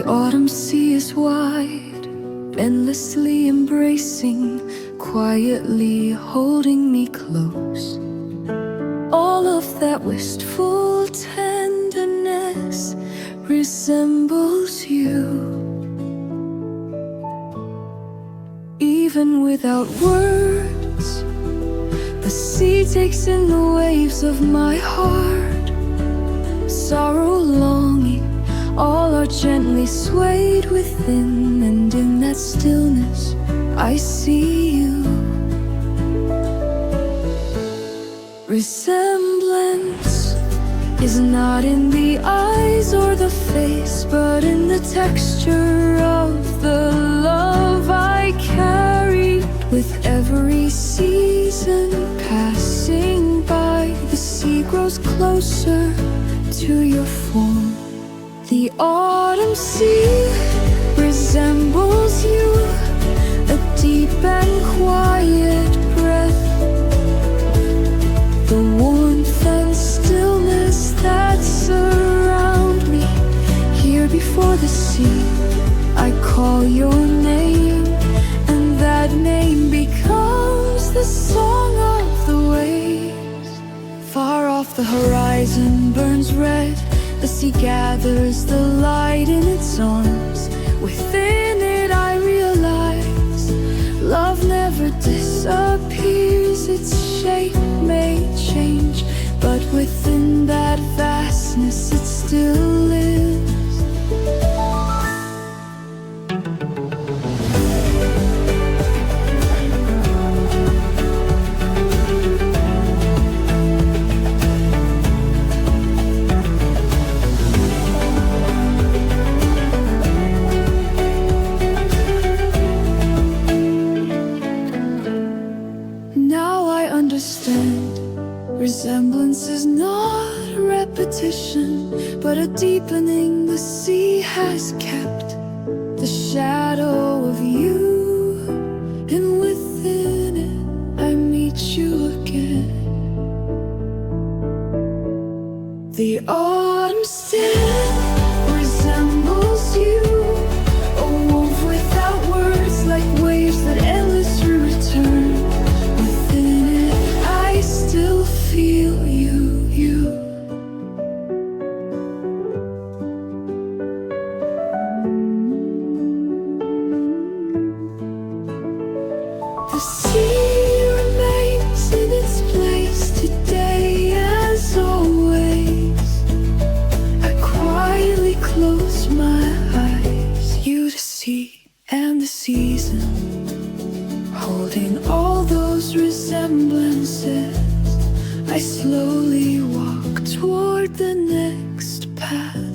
Speaker 2: autumn sea is wide, endlessly embracing, quietly holding me close. All of that wistful tenderness resembles you. Even without words, the sea takes in the waves of my heart. Sorrow, longing, all are gently swayed within, and in that stillness I see you. Resemblance is not in the eyes or the face, but in the texture of the love I carry. With every season passing by, the sea grows closer to your form. The autumn sea resembles you, a deep and quiet breath. The warmth and stillness that surround me. Here before the sea, I call your name, and that name becomes the song of the waves. Far off the horizon burns red, the sea gathers the light in its arms. Within it I realize love never disappears. Its shape may change, but within that vastness it still lives. Resemblance is not repetition, but a deepening the sea has kept. The shadow of you, and within it I meet you again. The autumn still resembles you, a wolf without words, like waves that endlessly return. Within it I still feel you. The sea remains in its place today as always. I quietly close my eyes, you to see and the season, holding all those resemblances. I slowly walk toward the next path.